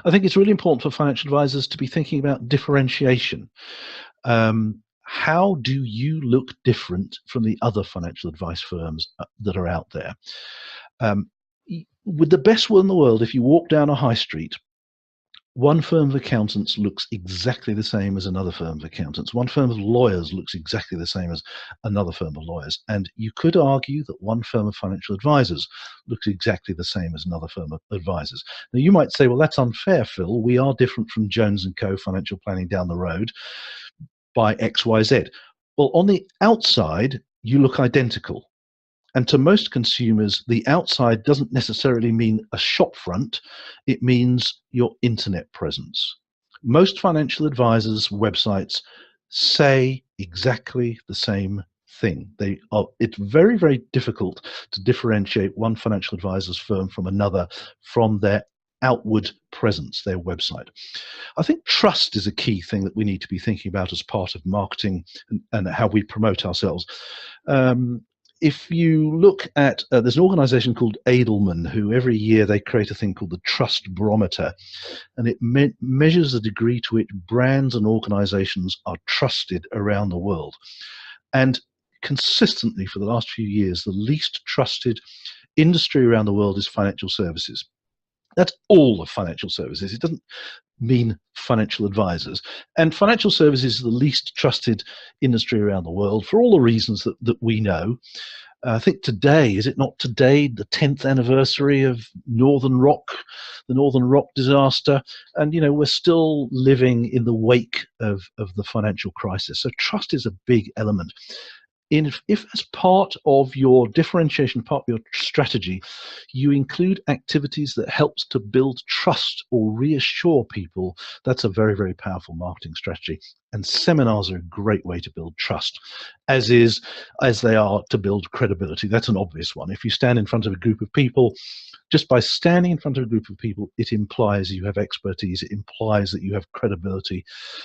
I think it's really important for financial advisors to be thinking about differentiation. How do you look different from the other financial advice firms that are out there? With the best will in the world, if you walk down a high street, one firm of accountants looks exactly the same as another firm of accountants. One firm of lawyers looks exactly the same as another firm of lawyers. And you could argue that one firm of financial advisors looks exactly the same as another firm of advisors. Now, you might say, well, that's unfair, Phil. We are different from Jones & Co. Financial Planning down the road by X, Y, Z. Well, on the outside, you look identical. And to most consumers, the outside doesn't necessarily mean a shop front. It means your internet presence. Most financial advisors' websites say exactly the same thing. It's very, very difficult to differentiate one financial advisor's firm from another from their outward presence, their website. I think trust is a key thing that we need to be thinking about as part of marketing and how we promote ourselves. If you look at, there's an organization called Edelman, who every year they create a thing called the Trust Barometer, and it measures the degree to which brands and organizations are trusted around the world. And consistently for the last few years, the least trusted industry around the world is financial services. That's all of financial services. It doesn't mean financial advisors. And financial services is the least trusted industry around the world for all the reasons that we know. I think today, is it not today, the 10th anniversary of the Northern Rock disaster? And, we're still living in the wake of the financial crisis. So trust is a big element. If as part of your differentiation, part of your strategy, you include activities that helps to build trust or reassure people, that's a very, very powerful marketing strategy. And seminars are a great way to build trust, as they are to build credibility. That's an obvious one. If you stand in front of a group of people, just by standing in front of a group of people, it implies you have expertise. It implies that you have credibility.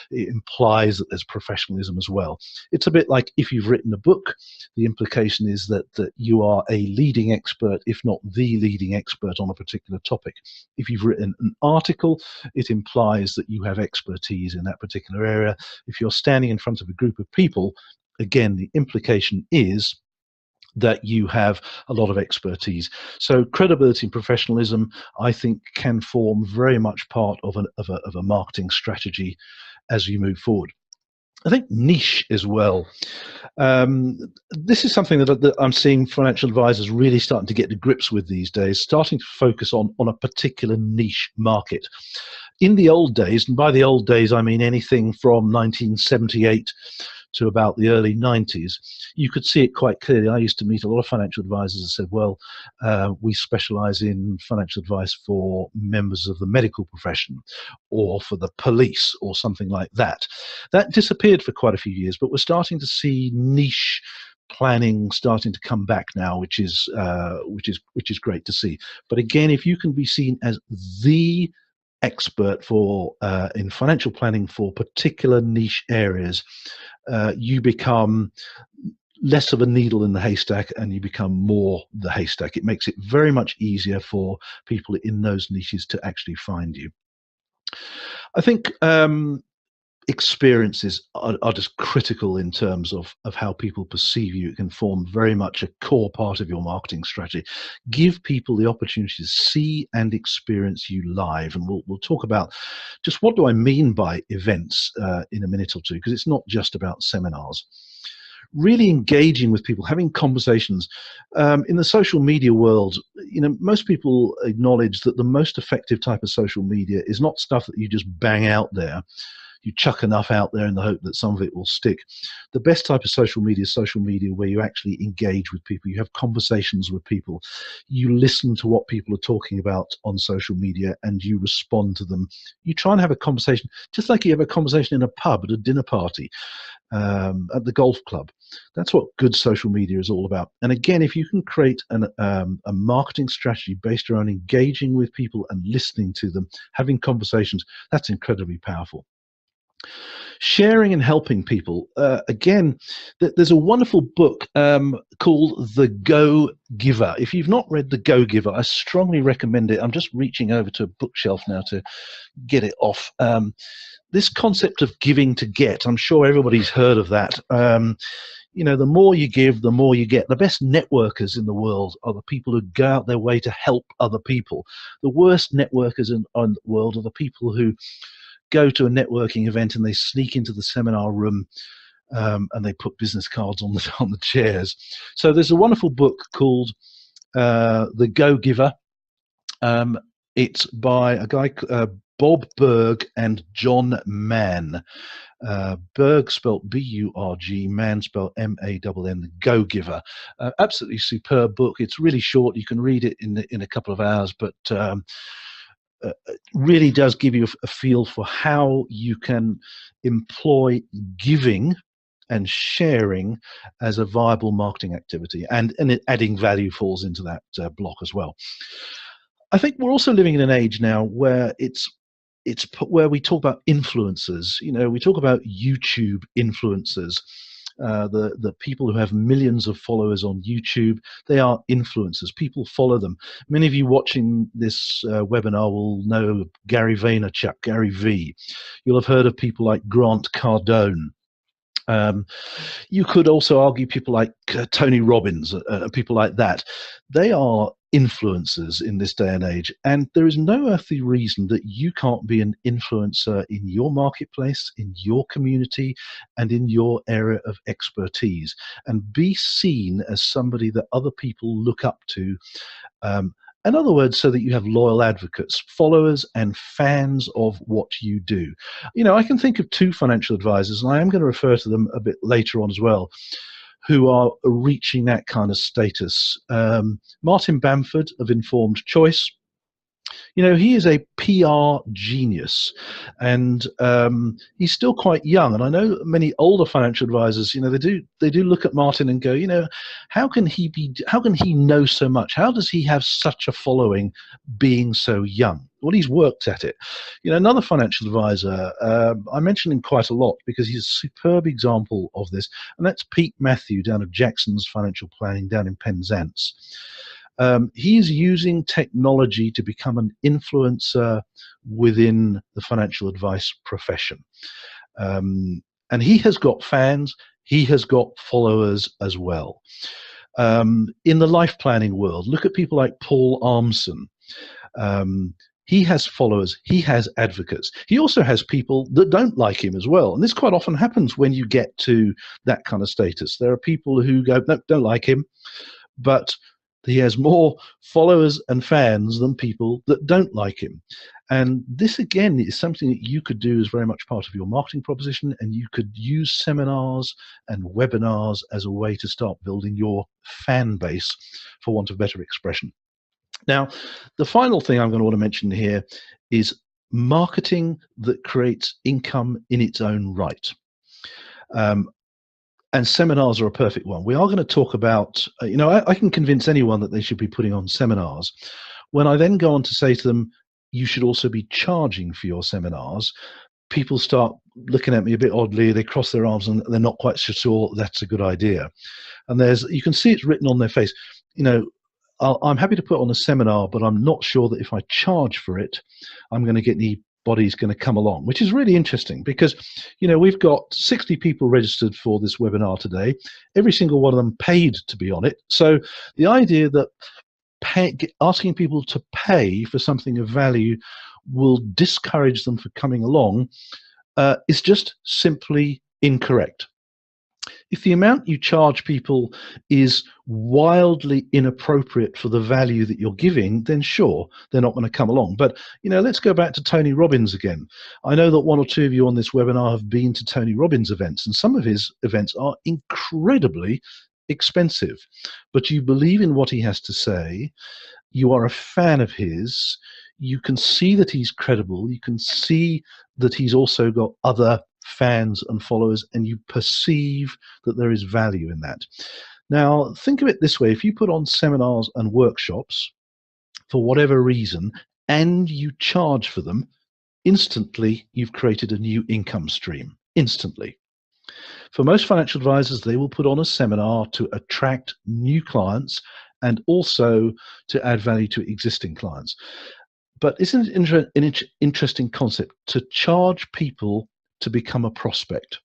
It implies that there's professionalism as well. It's a bit like if you've written a book, the implication is that you are a leading expert, if not the leading expert on a particular topic. If you've written an article, it implies that you have expertise in that particular area. If you're standing in front of a group of people, again, the implication is that you have a lot of expertise. So credibility and professionalism, I think, can form very much part of a marketing strategy as you move forward. I think niche as well. This is something that I'm seeing financial advisors really starting to get to grips with these days, starting to focus on a particular niche market. In the old days, and by the old days I mean anything from 1978 to about the early 90s, you could see it quite clearly. I used to meet a lot of financial advisors and said, well, we specialize in financial advice for members of the medical profession or for the police or something like that. That disappeared for quite a few years, but we're starting to see niche planning starting to come back now, which is great to see. But again, if you can be seen as the expert in financial planning for particular niche areas, you become less of a needle in the haystack and you become more the haystack. It makes it very much easier for people in those niches to actually find you. I think experiences are just critical in terms of how people perceive you. It can form very much a core part of your marketing strategy. Give people the opportunity to see and experience you live, and we'll talk about just what do I mean by events in a minute or two, because it's not just about seminars. Really engaging with people, having conversations. In the social media world, most people acknowledge that the most effective type of social media is not stuff that you just bang out there. You chuck enough out there in the hope that some of it will stick. The best type of social media is social media where you actually engage with people. You have conversations with people. You listen to what people are talking about on social media and you respond to them. You try and have a conversation, just like you have a conversation in a pub, at a dinner party, at the golf club. That's what good social media is all about. And again, if you can create a marketing strategy based around engaging with people and listening to them, having conversations, that's incredibly powerful. Sharing and helping people. Again, there's a wonderful book called The Go Giver. If you've not read The Go Giver, I strongly recommend it. I'm just reaching over to a bookshelf now to get it off. This concept of giving to get, I'm sure everybody's heard of that. The more you give, the more you get. The best networkers in the world are the people who go out their way to help other people. The worst networkers in the world are the people who go to a networking event and they sneak into the seminar room and they put business cards on the chairs. So there's a wonderful book called The Go Giver. It's by a guy, Bob Berg and John Mann. Berg spelled B-U-R-G, Mann spelled M-A-N-N, The Go Giver. Absolutely superb book. It's really short. You can read it in a couple of hours, but really does give you a feel for how you can employ giving and sharing as a viable marketing activity, and adding value falls into that block as well. I think we're also living in an age now where it's where we talk about influencers. We talk about YouTube influencers. The people who have millions of followers on YouTube, they are influencers. People follow them. Many of you watching this webinar will know Gary Vaynerchuk, Gary V. You'll have heard of people like Grant Cardone. You could also argue people like Tony Robbins, people like that. They are influencers in this day and age, and there is no earthly reason that you can't be an influencer in your marketplace, in your community, and in your area of expertise, and be seen as somebody that other people look up to. In other words, so that you have loyal advocates, followers and fans of what you do. I can think of two financial advisors, and I am going to refer to them a bit later on as well, who are reaching that kind of status. Martin Bamford of Informed Choice. He is a PR genius, and he's still quite young. And I know many older financial advisors, they do look at Martin and go, how can he know so much? How does he have such a following being so young? Well, he's worked at it. Another financial advisor, I mention him quite a lot because he's a superb example of this, and that's Pete Matthew down at Jackson's Financial Planning down in Penzance. He's using technology to become an influencer within the financial advice profession. And he has got fans, he has got followers as well. In the life planning world, look at people like Paul Armson. He has followers, he has advocates. He also has people that don't like him as well. And this quite often happens when you get to that kind of status. There are people who go, no, don't like him, but he has more followers and fans than people that don't like him. And this, again, is something that you could do as very much part of your marketing proposition, and you could use seminars and webinars as a way to start building your fan base, for want of better expression. Now, the final thing I'm going to want to mention here is marketing that creates income in its own right. And seminars are a perfect one. We are going to talk about, I can convince anyone that they should be putting on seminars. When I then go on to say to them, you should also be charging for your seminars, people start looking at me a bit oddly. They cross their arms and they're not quite sure that's a good idea. And you can see it's written on their face, I'm happy to put on a seminar, but I'm not sure that if I charge for it, I'm going to get any everybody's going to come along, which is really interesting because, we've got 60 people registered for this webinar today. Every single one of them paid to be on it. So the idea that asking people to pay for something of value will discourage them from coming along is just simply incorrect. If the amount you charge people is wildly inappropriate for the value that you're giving, then sure, they're not going to come along. But, let's go back to Tony Robbins again. I know that one or two of you on this webinar have been to Tony Robbins events, and some of his events are incredibly expensive. But you believe in what he has to say, you are a fan of his, you can see that he's credible, you can see that he's also got other fans and followers, and you perceive that there is value in that. Now, think of it this way. If you put on seminars and workshops for whatever reason, and you charge for them, instantly you've created a new income stream. Instantly. For most financial advisors, they will put on a seminar to attract new clients and also to add value to existing clients. But isn't it an interesting concept to charge people to become a prospect?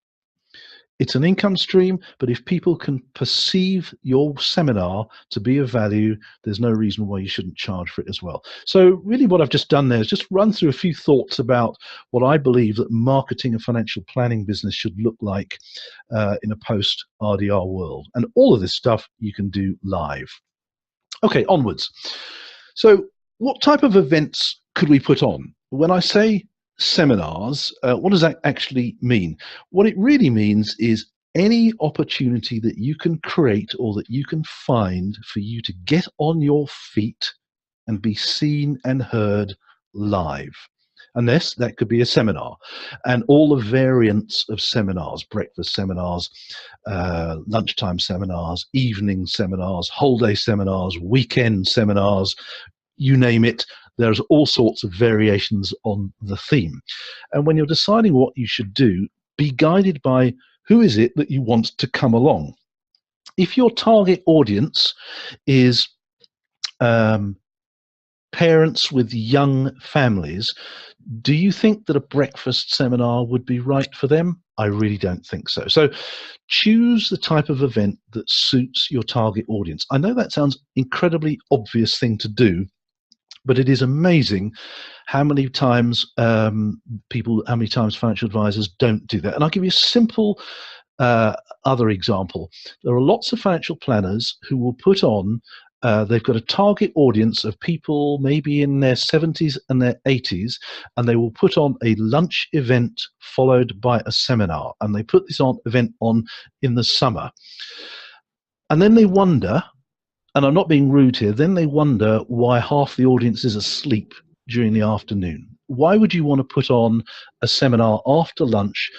It's an income stream, but if people can perceive your seminar to be of value, there's no reason why you shouldn't charge for it as well. So really what I've just done there is just run through a few thoughts about what I believe that marketing and financial planning business should look like in a post-RDR world. And all of this stuff you can do live. Okay, onwards. So what type of events could we put on? When I say seminars, what does that actually mean? What it really means is any opportunity that you can create or that you can find for you to get on your feet and be seen and heard live. And that could be a seminar, and all the variants of seminars: breakfast seminars, lunchtime seminars, evening seminars, whole day seminars, weekend seminars, you name it. There's all sorts of variations on the theme. And when you're deciding what you should do, be guided by who is it that you want to come along. If your target audience is parents with young families, do you think that a breakfast seminar would be right for them? I really don't think so. So choose the type of event that suits your target audience. I know that sounds incredibly obvious thing to do, but it is amazing how many times financial advisors don't do that. And I'll give you a simple other example. There are lots of financial planners who will put on, they've got a target audience of people maybe in their 70s and their 80s, and they will put on a lunch event followed by a seminar. And they put this event on in the summer. And then they wonder, and I'm not being rude here, then they wonder why half the audience is asleep during the afternoon. Why would you want to put on a seminar after lunch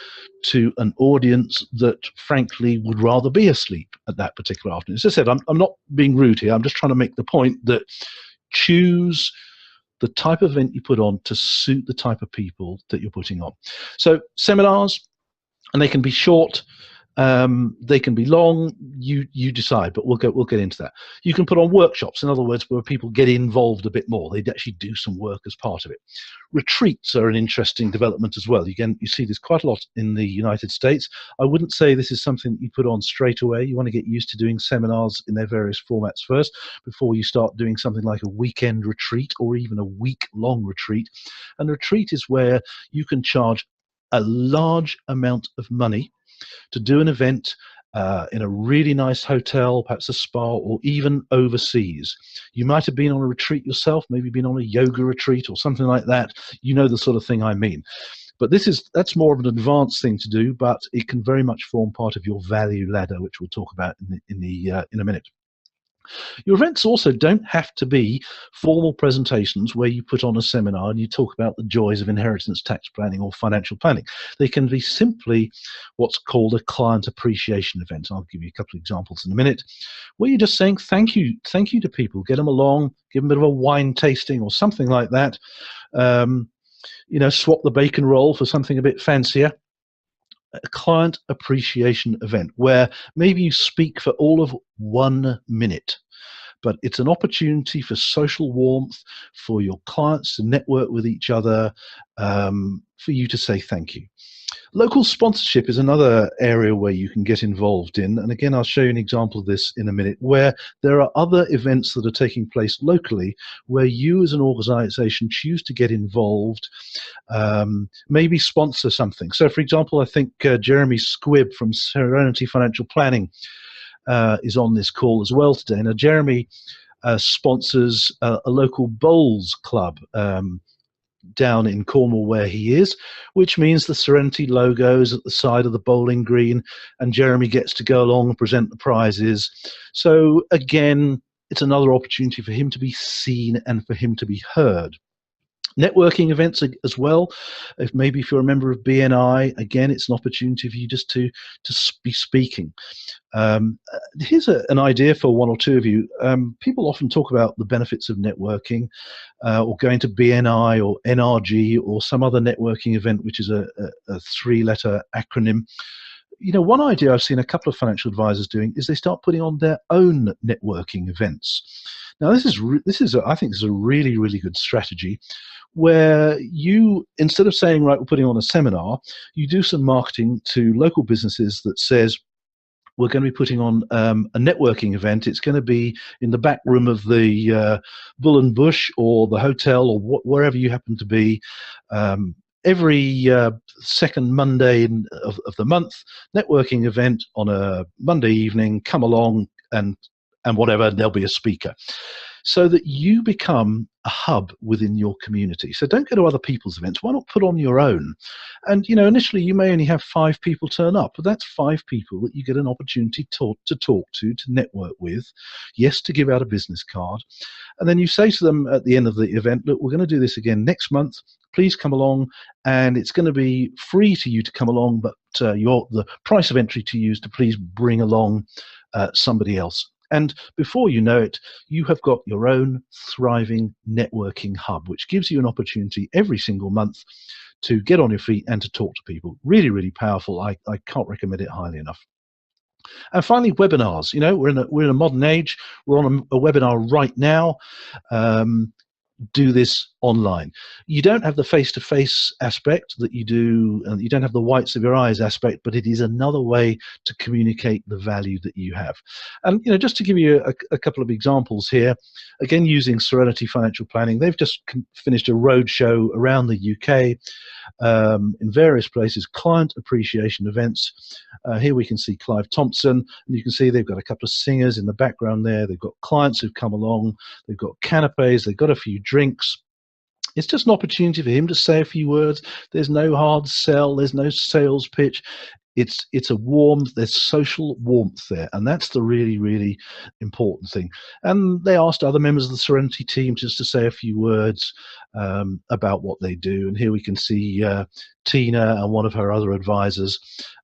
to an audience that frankly would rather be asleep at that particular afternoon? As I said, I'm not being rude here. I'm just trying to make the point that choose the type of event you put on to suit the type of people that you're putting on. So seminars, and they can be short, they can be long, you decide, but we'll get into that. You can put on workshops, in other words, where people get involved a bit more. They actually do some work as part of it. Retreats are an interesting development as well. Again, you see this quite a lot in the United States. I wouldn't say this is something that you put on straight away. You want to get used to doing seminars in their various formats first before you start doing something like a weekend retreat or even a week-long retreat. And a retreat is where you can charge a large amount of money to do an event in a really nice hotel, perhaps a spa, or even overseas. You might have been on a retreat yourself, maybe been on a yoga retreat or something like that. You know the sort of thing I mean. But that's more of an advanced thing to do, but it can very much form part of your value ladder, which we'll talk about in a minute. Your events also don't have to be formal presentations where you put on a seminar and you talk about the joys of inheritance tax planning or financial planning. They can be simply what's called a client appreciation event. I'll give you a couple of examples in a minute, where you're just saying thank you to people, get them along, give them a bit of a wine tasting or something like that. Swap the bacon roll for something a bit fancier. A client appreciation event where maybe you speak for all of 1 minute, but it's an opportunity for social warmth, for your clients to network with each other, for you to say thank you. Local sponsorship is another area where you can get involved in. And again, I'll show you an example of this in a minute, where there are other events that are taking place locally where you as an organization choose to get involved, maybe sponsor something. So for example, I think Jeremy Squibb from Serenity Financial Planning is on this call as well today. Now, Jeremy sponsors a local bowls club down in Cornwall where he is, which means the Serenity logos at the side of the bowling green, and Jeremy gets to go along and present the prizes. So again, it's another opportunity for him to be seen and for him to be heard. Networking events as well. If you're a member of BNI, again, it's an opportunity for you just to be speaking. Here's an idea for one or two of you. People often talk about the benefits of networking, or going to BNI or NRG or some other networking event, which is a three-letter acronym. You know, one idea I've seen a couple of financial advisors doing is they start putting on their own networking events. Now, this is I think this is a really, really good strategy, where you, instead of saying, right, we're putting on a seminar, you do some marketing to local businesses that says, we're going to be putting on a networking event. It's going to be in the back room of the Bull and Bush or the hotel or wherever you happen to be. Every second Monday of the month, networking event on a Monday evening. Come along and whatever, there'll be a speaker, so that you become a hub within your community. So don't go to other people's events. Why not put on your own? And you know, initially you may only have 5 people turn up, but that's 5 people that you get an opportunity to talk to network with, yes, to give out a business card. And then you say to them at the end of the event, look, we're going to do this again next month. Please come along, and it's going to be free to you to come along, but the price of entry to you is to please bring along somebody else. And before you know it, you have got your own thriving networking hub, which gives you an opportunity every single month to get on your feet and to talk to people. Really, really powerful. I can't recommend it highly enough. And finally, webinars. You know, we're in a modern age. We're on a webinar right now. Do this online. You don't have the face-to-face aspect that you do, and you don't have the whites of your eyes aspect, but it is another way to communicate the value that you have. And you know, just to give you a couple of examples here, again using Serenity Financial Planning, they've just finished a roadshow around the UK in various places, client appreciation events. Here we can see Clive Thompson, and you can see they've got a couple of singers in the background there. They've got clients who've come along. They've got canapes. They've got a few drinks. It's just an opportunity for him to say a few words. There's no hard sell. There's no sales pitch. It's a warmth. There's social warmth there, and that's the really, really important thing. And they asked other members of the Serenity team just to say a few words about what they do. And here we can see Tina and one of her other advisors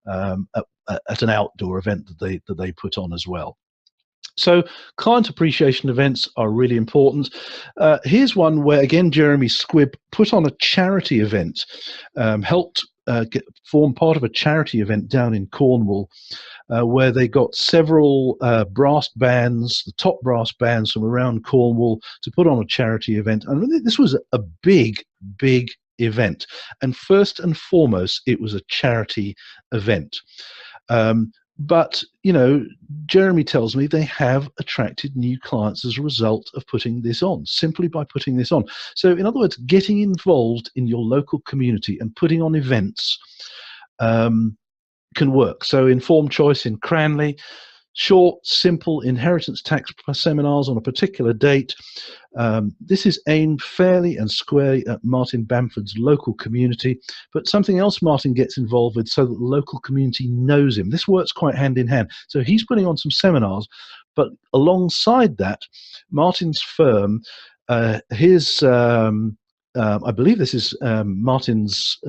at an outdoor event that they put on as well. So client appreciation events are really important. Here's one where, again, Jeremy Squibb put on a charity event, helped form part of a charity event down in Cornwall, where they got several brass bands, the top brass bands from around Cornwall, to put on a charity event. And this was a big, big event. And first and foremost, it was a charity event. But, you know, Jeremy tells me they have attracted new clients as a result of putting this on, simply by putting this on. So, in other words, getting involved in your local community and putting on events can work. So, Informed Choice in Cranley, short, simple inheritance tax seminars on a particular date. This is aimed fairly and squarely at Martin Bamford's local community, but something else Martin gets involved with so that the local community knows him. This works quite hand in hand. So he's putting on some seminars, but alongside that, Martin's firm, I believe this is Martin's,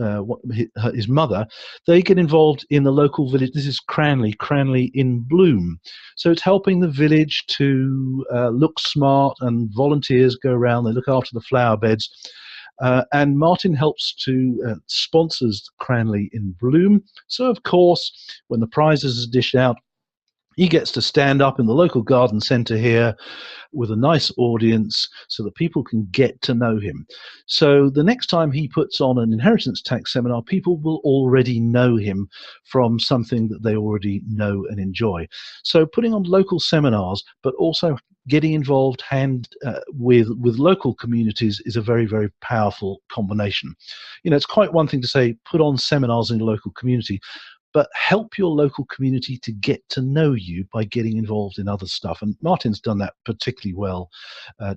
his mother, they get involved in the local village. This is Cranley in Bloom. So it's helping the village to look smart, and volunteers go around, they look after the flower beds. And Martin helps to sponsors Cranley in Bloom. So of course, when the prizes are dished out, He gets to stand up in the local garden centre here with a nice audience so that people can get to know him. So the next time he puts on an inheritance tax seminar, people will already know him from something that they already know and enjoy. So putting on local seminars, but also getting involved with local communities is a very, very powerful combination. You know, it's quite one thing to say, put on seminars in a local community, but help your local community to get to know you by getting involved in other stuff. And Martin's done that particularly well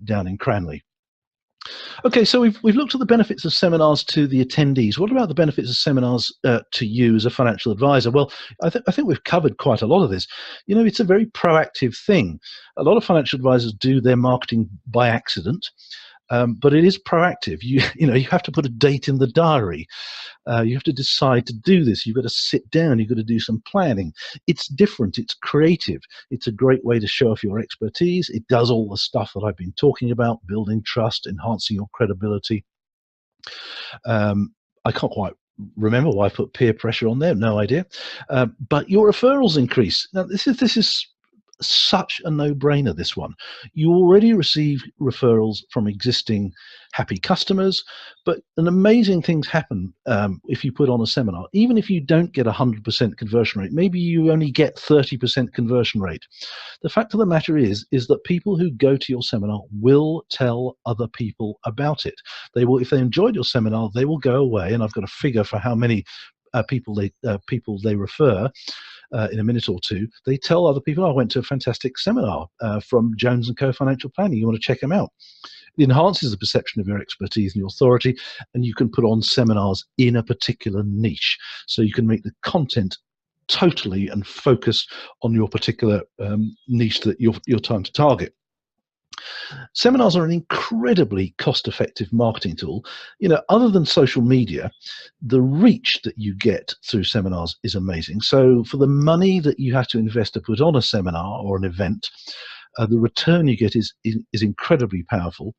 down in Cranley. Okay, so we've looked at the benefits of seminars to the attendees. What about the benefits of seminars to you as a financial advisor? Well, I think we've covered quite a lot of this. You know, it's a very proactive thing. A lot of financial advisors do their marketing by accident. But it is proactive. You have to put a date in the diary. You have to decide to do this. You've got to sit down. You've got to do some planning. It's different. It's creative. It's a great way to show off your expertise. It does all the stuff that I've been talking about, building trust, enhancing your credibility. I can't quite remember why I put peer pressure on there. No idea. But your referrals increase. Now, this is such a no-brainer, this one. You already receive referrals from existing happy customers, but an amazing things happen if you put on a seminar. Even if you don't get 100% conversion rate, maybe you only get 30% conversion rate. The fact of the matter is that people who go to your seminar will tell other people about it. They will, if they enjoyed your seminar, they will go away, and I've got a figure for how many people they refer. In a minute or two, they tell other people, I went to a fantastic seminar from Jones & Co. Financial Planning. You want to check them out. It enhances the perception of your expertise and your authority, and you can put on seminars in a particular niche. So you can make the content totally and focus on your particular niche that you're trying to target. Seminars are an incredibly cost-effective marketing tool. You know, other than social media, the reach that you get through seminars is amazing. So for the money that you have to invest to put on a seminar or an event, the return you get is incredibly powerful.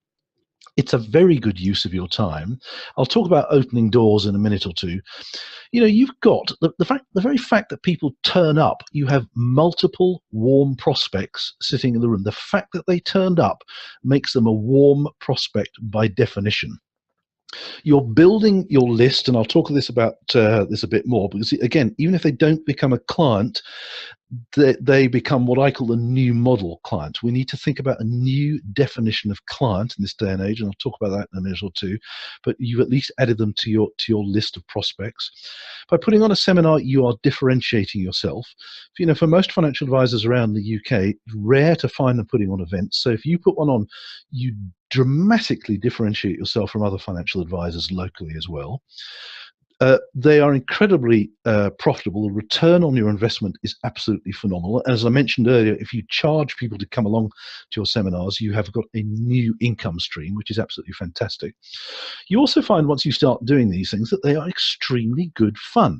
It's a very good use of your time. I'll talk about opening doors in a minute or two. You know, you've got the very fact that people turn up, you have multiple warm prospects sitting in the room. The fact that they turned up makes them a warm prospect by definition. You're building your list, and I'll talk about this a bit more, because again, even if they don't become a client, they become what I call a new model client. We need to think about a new definition of client in this day and age, and I'll talk about that in a minute or two, but you've at least added them to your list of prospects. By putting on a seminar, you are differentiating yourself. You know, for most financial advisors around the UK, it's rare to find them putting on events. So if you put one on, you dramatically differentiate yourself from other financial advisors locally as well. They are incredibly profitable. The return on your investment is absolutely phenomenal. As I mentioned earlier, if you charge people to come along to your seminars, you have got a new income stream, which is absolutely fantastic. You also find once you start doing these things that they are extremely good fun.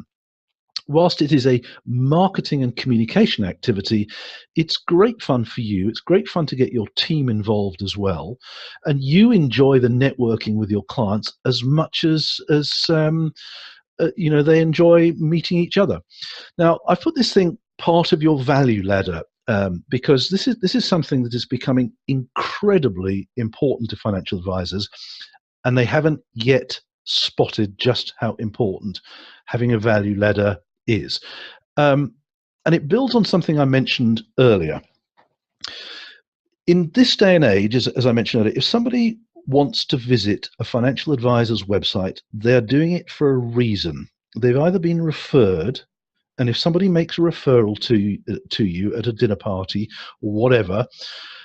Whilst it is a marketing and communication activity, it's great fun for you. It's great fun to get your team involved as well. And you enjoy the networking with your clients as much as you know, they enjoy meeting each other. Now, I've put this thing part of your value ladder because this is something that is becoming incredibly important to financial advisors, and they haven't yet spotted just how important having a value ladder is. And it builds on something I mentioned earlier. In this day and age, as I mentioned earlier, if somebody wants to visit a financial advisor's website, they're doing it for a reason. They've either been referred, and if somebody makes a referral to you at a dinner party or whatever,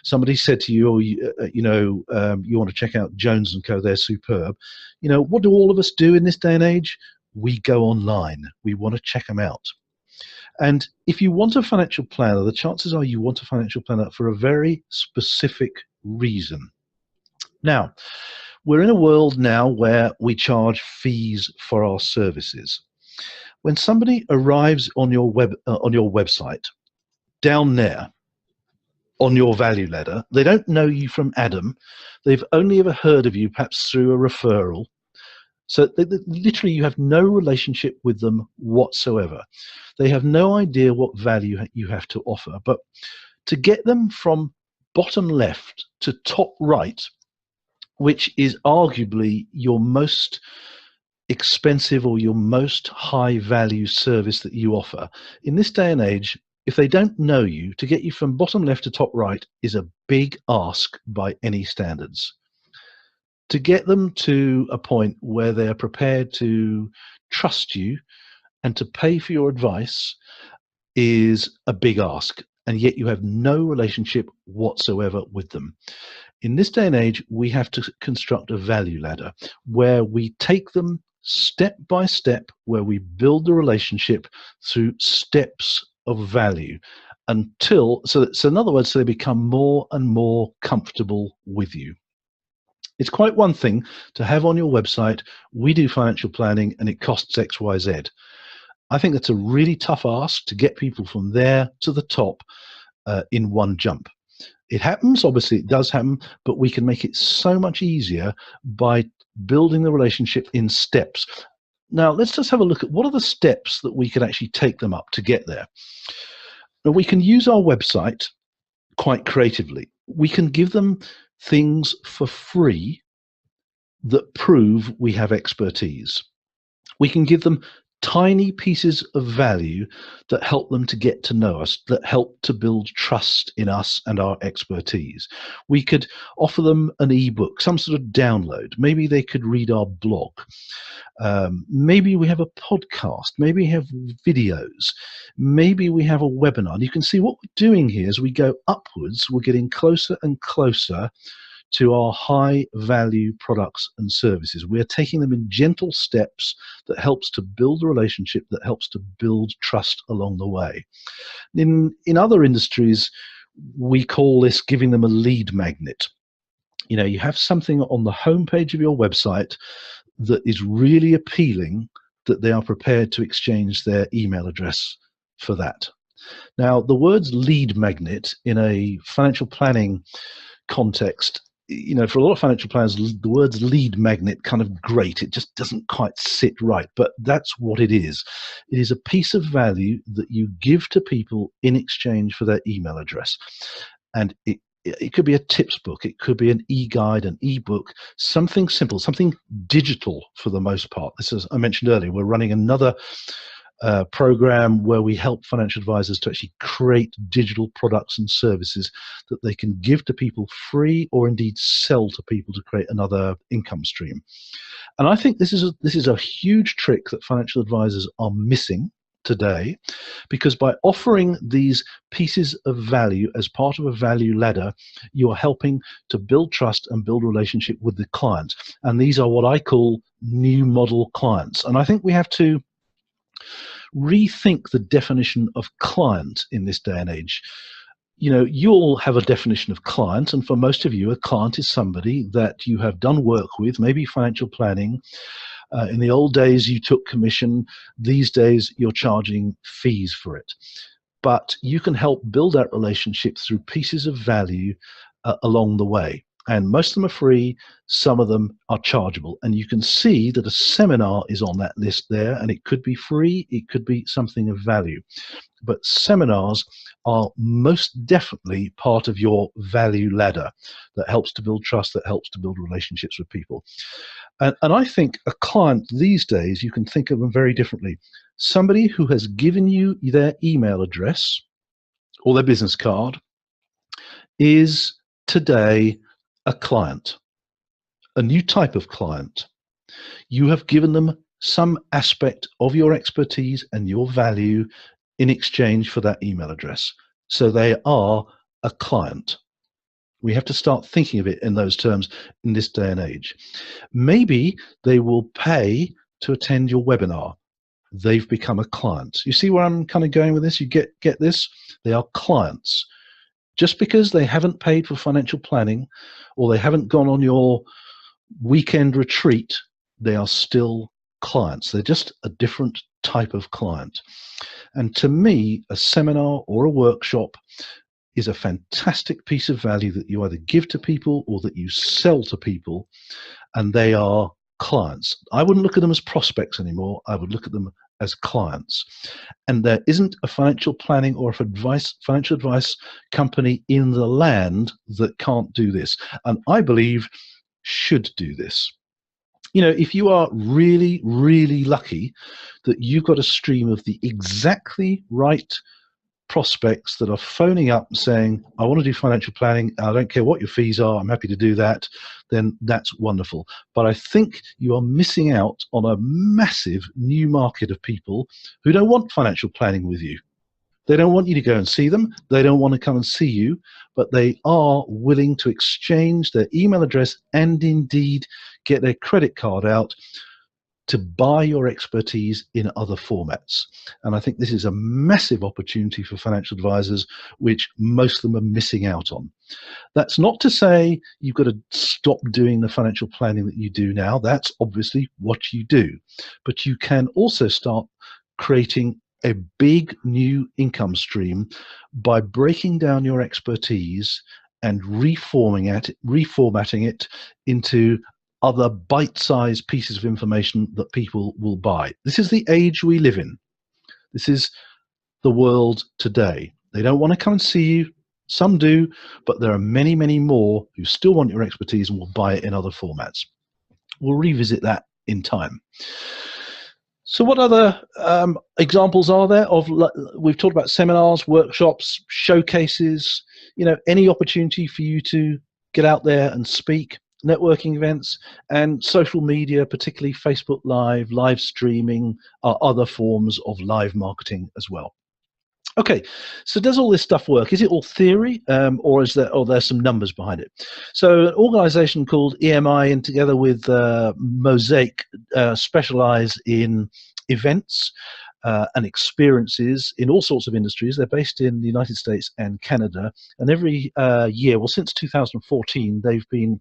somebody said to you, you want to check out Jones & Co., they're superb. You know, what do all of us do in this day and age? We go online. We want to check them out. And if you want a financial planner, the chances are you want a financial planner for a very specific reason. Now, we're in a world now where we charge fees for our services. When somebody arrives on your website, down there on your value ladder, they don't know you from Adam. They've only ever heard of you perhaps through a referral. So literally you have no relationship with them whatsoever. They have no idea what value you have to offer. But to get them from bottom left to top right, which is arguably your most expensive or your most high value service that you offer, in this day and age, if they don't know you, to get you from bottom left to top right is a big ask by any standards. To get them to a point where they're prepared to trust you and to pay for your advice is a big ask, and yet you have no relationship whatsoever with them. In this day and age, we have to construct a value ladder where we take them step by step, where we build the relationship through steps of value until, so in other words, so they become more and more comfortable with you. It's quite one thing to have on your website, we do financial planning and it costs XYZ. I think that's a really tough ask to get people from there to the top in one jump. It happens, obviously it does happen, but we can make it so much easier by building the relationship in steps. Now, let's just have a look at what are the steps that we can actually take them up to get there. Now, we can use our website quite creatively. We can give them things for free that prove we have expertise. We can give them tiny pieces of value that help them to get to know us, that help to build trust in us and our expertise. We could offer them an ebook, some sort of download. Maybe they could read our blog. Maybe we have a podcast. Maybe we have videos. Maybe we have a webinar. And you can see what we're doing here as we go upwards, we're getting closer and closer to our high value products and services. We're taking them in gentle steps that helps to build a relationship, that helps to build trust along the way. In other industries, we call this giving them a lead magnet. You know, you have something on the homepage of your website that is really appealing, that they are prepared to exchange their email address for that. Now, the words lead magnet in a financial planning context, you know, for a lot of financial planners, the words lead magnet kind of grate. It just doesn't quite sit right, but that's what it is. It is a piece of value that you give to people in exchange for their email address. And it could be a tips book, it could be an e-guide, an e-book, something simple, something digital for the most part. This is, I mentioned earlier, we're running another program where we help financial advisors to actually create digital products and services that they can give to people free or indeed sell to people to create another income stream. And I think this is a huge trick that financial advisors are missing today, because by offering these pieces of value as part of a value ladder, you're helping to build trust and build relationship with the client. And these are what I call new model clients. And I think we have to rethink the definition of client in this day and age. You know, you all have a definition of client, and for most of you, a client is somebody that you have done work with, maybe financial planning. In the old days, you took commission. These days, you're charging fees for it. But you can help build that relationship through pieces of value along the way. And most of them are free, some of them are chargeable. And you can see that a seminar is on that list there, and it could be free, it could be something of value. But seminars are most definitely part of your value ladder that helps to build trust, that helps to build relationships with people. And I think a client these days, you can think of them very differently. Somebody who has given you their email address or their business card is today a client, a new type of client. You have given them some aspect of your expertise and your value in exchange for that email address. So they are a client. We have to start thinking of it in those terms in this day and age. Maybe they will pay to attend your webinar. They've become a client. You see where I'm kind of going with this? You get this? They are clients. Just because they haven't paid for financial planning or they haven't gone on your weekend retreat, they are still clients. They're just a different type of client. And to me, a seminar or a workshop is a fantastic piece of value that you either give to people or that you sell to people, and they are clients. I wouldn't look at them as prospects anymore. I would look at them as clients. And there isn't a financial planning or financial advice company in the land that can't do this. And I believe should do this. You know, if you are really, really lucky that you've got a stream of the exactly right prospects that are phoning up and saying, I want to do financial planning, I don't care what your fees are, I'm happy to do that, then that's wonderful. But I think you are missing out on a massive new market of people who don't want financial planning with you. They don't want you to go and see them. They don't want to come and see you, but they are willing to exchange their email address and indeed get their credit card out to buy your expertise in other formats. And I think this is a massive opportunity for financial advisors, which most of them are missing out on. That's not to say you've got to stop doing the financial planning that you do now. That's obviously what you do. But you can also start creating a big new income stream by breaking down your expertise and reformatting it into other bite-sized pieces of information that people will buy. This is the age we live in. This is the world today. They don't want to come and see you. Some do, but there are many, many more who still want your expertise and will buy it in other formats. We'll revisit that in time. So what other examples are there of, we've talked about seminars, workshops, showcases, you know, any opportunity for you to get out there and speak, networking events, and social media, particularly Facebook Live, live streaming, are other forms of live marketing as well. Okay, so does all this stuff work? Is it all theory, or is there some numbers behind it? So an organization called EMI, and together with Mosaic, specialize in events and experiences in all sorts of industries. They're based in the United States and Canada, and every year, well, since 2014, they've been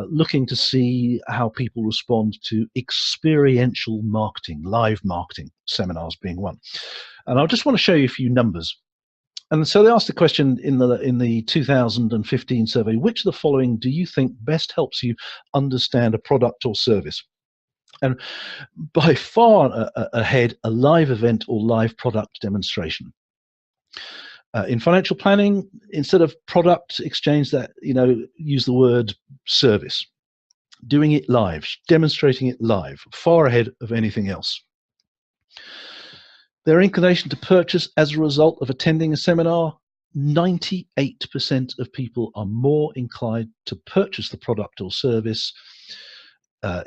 looking to see how people respond to experiential marketing, live marketing, seminars being one. And I just want to show you a few numbers. And so they asked the question in the 2015 survey, which of the following do you think best helps you understand a product or service? And by far ahead, a live event or live product demonstration. In financial planning, instead of product exchange, that, you know, use the word service. Doing it live, demonstrating it live, far ahead of anything else. Their inclination to purchase as a result of attending a seminar, 98% of people are more inclined to purchase the product or service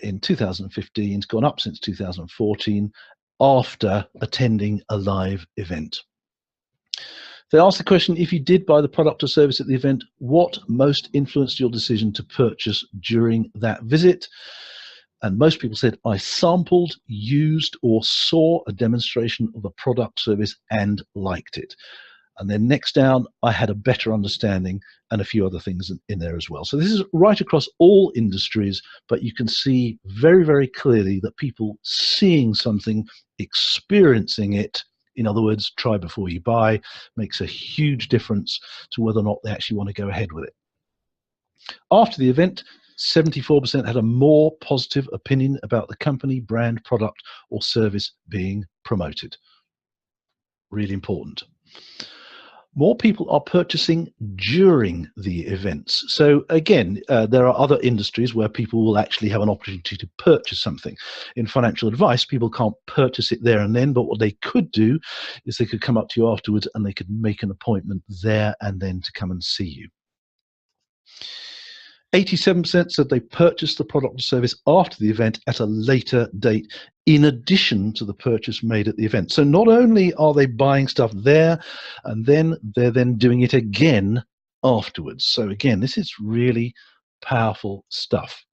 in 2015, it's gone up since 2014, after attending a live event. They asked the question, if you did buy the product or service at the event, what most influenced your decision to purchase during that visit? And most people said, I sampled, used, or saw a demonstration of a product, service, and liked it. And then next down, I had a better understanding, and a few other things in there as well. So this is right across all industries, but you can see very, very clearly that people seeing something, experiencing it, in other words, try before you buy, makes a huge difference to whether or not they actually want to go ahead with it. After the event, 74% had a more positive opinion about the company, brand, product, or service being promoted. Really important. More people are purchasing during the events. So again, there are other industries where people will actually have an opportunity to purchase something. In financial advice, people can't purchase it there and then, but what they could do is they could come up to you afterwards and they could make an appointment there and then to come and see you. 87% said they purchased the product or service after the event at a later date, in addition to the purchase made at the event. So not only are they buying stuff there, and then they're then doing it again afterwards. So again, this is really powerful stuff.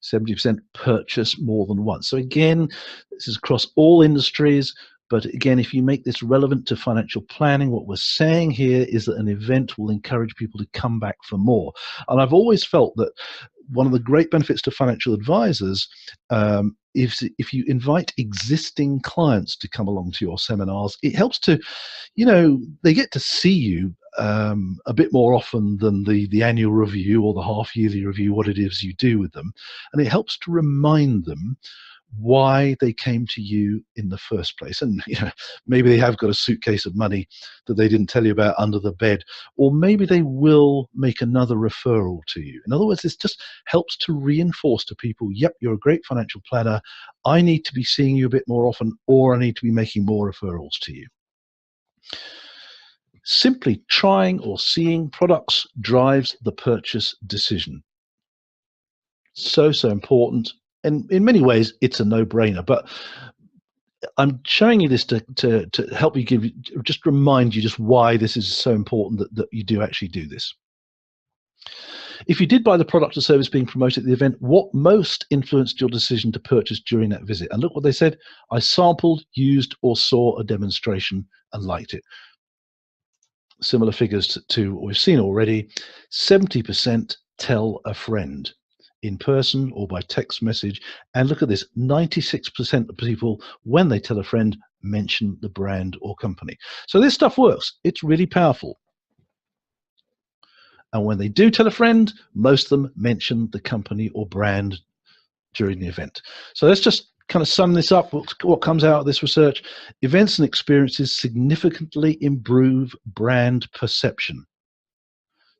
70% purchase more than once. So again, this is across all industries. But again, if you make this relevant to financial planning, what we're saying here is that an event will encourage people to come back for more. And I've always felt that one of the great benefits to financial advisors is if you invite existing clients to come along to your seminars, it helps to, you know, they get to see you a bit more often than the annual review or the half-yearly review, what it is you do with them. And it helps to remind them why they came to you in the first place. And maybe they have got a suitcase of money that they didn't tell you about under the bed, or maybe they will make another referral to you. In other words, this just helps to reinforce to people, yep, you're a great financial planner, I need to be seeing you a bit more often, or I need to be making more referrals to you. Simply trying or seeing products drives the purchase decision. So important. And in many ways, it's a no-brainer. But I'm showing you this to help you just remind you just why this is so important that you do actually do this. If you did buy the product or service being promoted at the event, what most influenced your decision to purchase during that visit? And look what they said. I sampled, used, or saw a demonstration and liked it. Similar figures to what we've seen already. 70% tell a friend in person or by text message. And look at this, 96% of people, when they tell a friend, mention the brand or company. So this stuff works. It's really powerful. And when they do tell a friend, most of them mention the company or brand during the event. So let's just kind of sum this up. What comes out of this research: events and experiences significantly improve brand perception.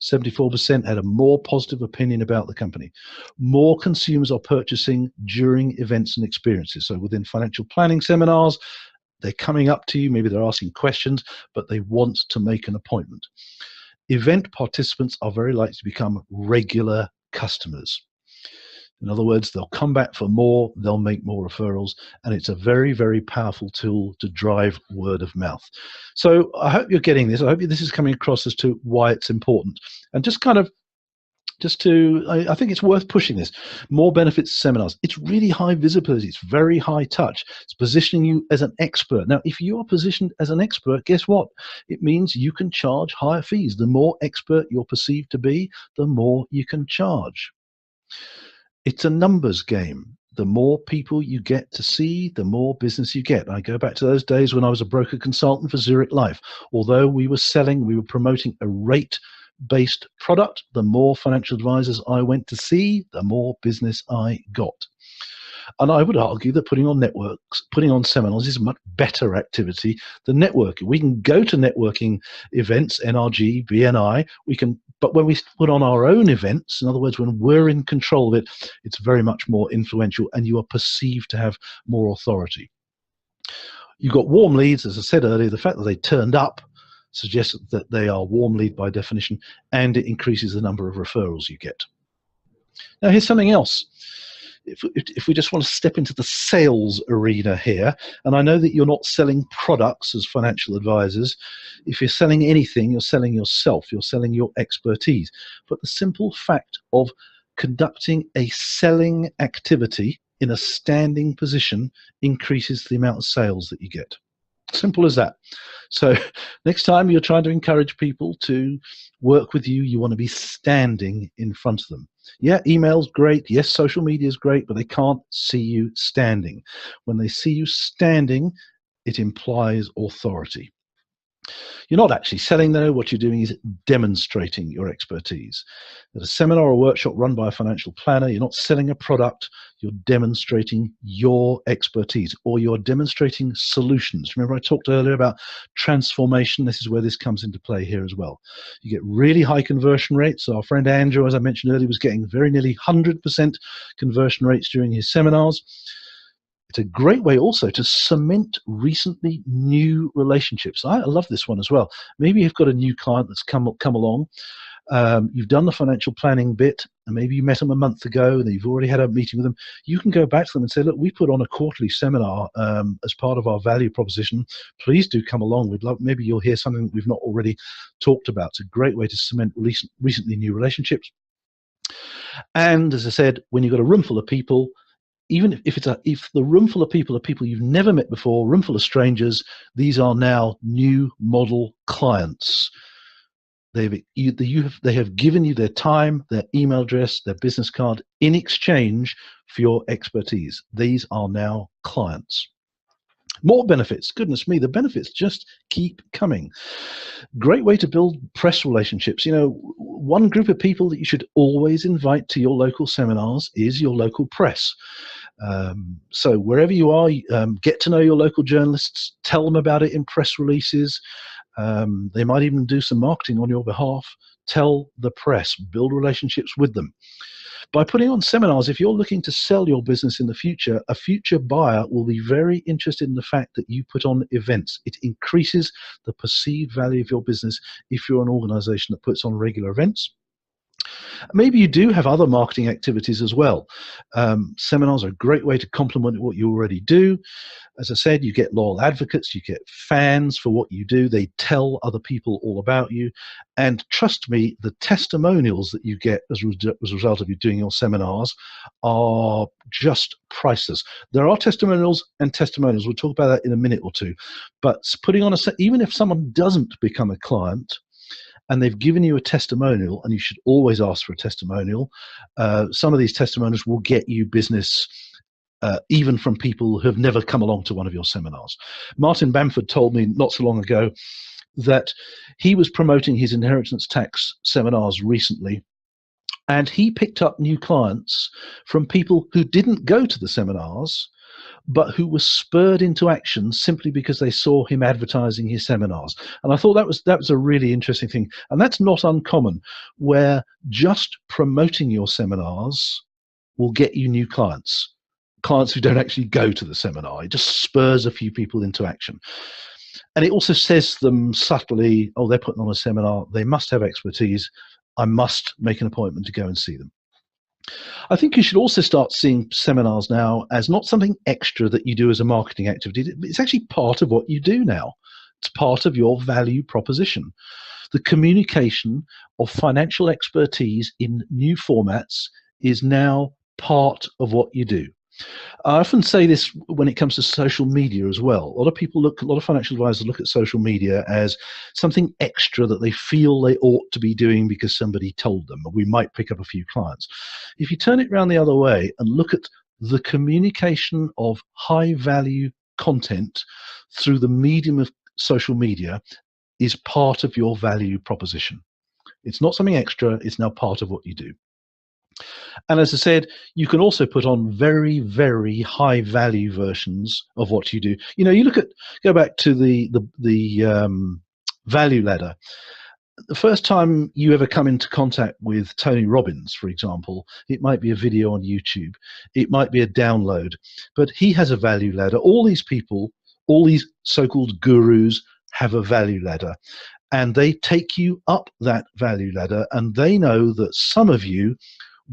74% had a more positive opinion about the company. More consumers are purchasing during events and experiences. So within financial planning seminars, they're coming up to you, maybe they're asking questions, but they want to make an appointment. Event participants are very likely to become regular customers. In other words, they'll come back for more, they'll make more referrals, and it's a very, very powerful tool to drive word of mouth. So I hope you're getting this. I hope this is coming across as to why it's important. And I think it's worth pushing this. More benefits seminars. It's really high visibility. It's very high touch. It's positioning you as an expert. Now, if you are positioned as an expert, guess what? It means you can charge higher fees. The more expert you're perceived to be, the more you can charge. It's a numbers game. The more people you get to see, the more business you get. I go back to those days when I was a broker consultant for Zurich Life. Although we were promoting a rate-based product, the more financial advisors I went to see, the more business I got. And I would argue that putting on seminars is a much better activity than networking. We can go to networking events, NRG, BNI, but when we put on our own events, in other words, when we're in control of it, it's very much more influential and you are perceived to have more authority. You've got warm leads, as I said earlier. The fact that they turned up suggests that they are warm lead by definition, and it increases the number of referrals you get. Now, here's something else. If we just want to step into the sales arena here, and I know that you're not selling products as financial advisors. If you're selling anything, you're selling yourself, you're selling your expertise. But the simple fact of conducting a selling activity in a standing position increases the amount of sales that you get. Simple as that. So next time you're trying to encourage people to work with you, you want to be standing in front of them. Yeah, email's great. Yes, social media is great, but they can't see you standing. When they see you standing, it implies authority. You're not actually selling though. What you're doing is demonstrating your expertise. At a seminar or workshop run by a financial planner, you're not selling a product, you're demonstrating your expertise, or you're demonstrating solutions. Remember I talked earlier about transformation? This is where this comes into play here as well. You get really high conversion rates. Our friend Andrew, as I mentioned earlier, was getting very nearly 100% conversion rates during his seminars. It's a great way also to cement recently new relationships. I love this one as well. Maybe you've got a new client that's come along. You've done the financial planning bit, and maybe you met them a month ago and you've already had a meeting with them. You can go back to them and say, look, we put on a quarterly seminar as part of our value proposition. Please do come along. Maybe you'll hear something that we've not already talked about. It's a great way to cement recently new relationships. And as I said, when you've got a room full of people, even if the room full of people are people you've never met before, room full of strangers, these are now new model clients. They have given you their time, their email address, their business card in exchange for your expertise. These are now clients. More benefits. Goodness me, the benefits just keep coming. Great way to build press relationships. You know, one group of people that you should always invite to your local seminars is your local press. So wherever you are, get to know your local journalists, tell them about it in press releases. They might even do some marketing on your behalf. Tell the press, build relationships with them. By putting on seminars, if you're looking to sell your business in the future, a future buyer will be very interested in the fact that you put on events. It increases the perceived value of your business if you're an organization that puts on regular events. Maybe you do have other marketing activities as well. Seminars are a great way to complement what you already do. As I said, you get loyal advocates, you get fans for what you do. They tell other people all about you. And trust me, the testimonials that you get as a result of you doing your seminars are just priceless. There are testimonials and testimonials. We'll talk about that in a minute or two. But putting on even if someone doesn't become a client, and they've given you a testimonial, and you should always ask for a testimonial. Some of these testimonials will get you business even from people who have never come along to one of your seminars. Martin Bamford told me not so long ago that he was promoting his inheritance tax seminars recently, and he picked up new clients from people who didn't go to the seminars, but who were spurred into action simply because they saw him advertising his seminars. And I thought that was a really interesting thing. And that's not uncommon, where just promoting your seminars will get you new clients who don't actually go to the seminar. It just spurs a few people into action. And it also says to them subtly, oh, they're putting on a seminar, they must have expertise, I must make an appointment to go and see them. I think you should also start seeing seminars now as not something extra that you do as a marketing activity. It's actually part of what you do now. It's part of your value proposition. The communication of financial expertise in new formats is now part of what you do. I often say this when it comes to social media as well. A lot of financial advisors look at social media as something extra that they feel they ought to be doing because somebody told them, or we might pick up a few clients. If you turn it around the other way and look at the communication of high value content through the medium of social media is part of your value proposition. It's not something extra, it's now part of what you do. And as I said, you can also put on very, very high value versions of what you do. You know, go back to the value ladder. The first time you ever come into contact with Tony Robbins, for example, it might be a video on YouTube, it might be a download, but he has a value ladder. All these people, all these so-called gurus have a value ladder, and they take you up that value ladder, and they know that some of you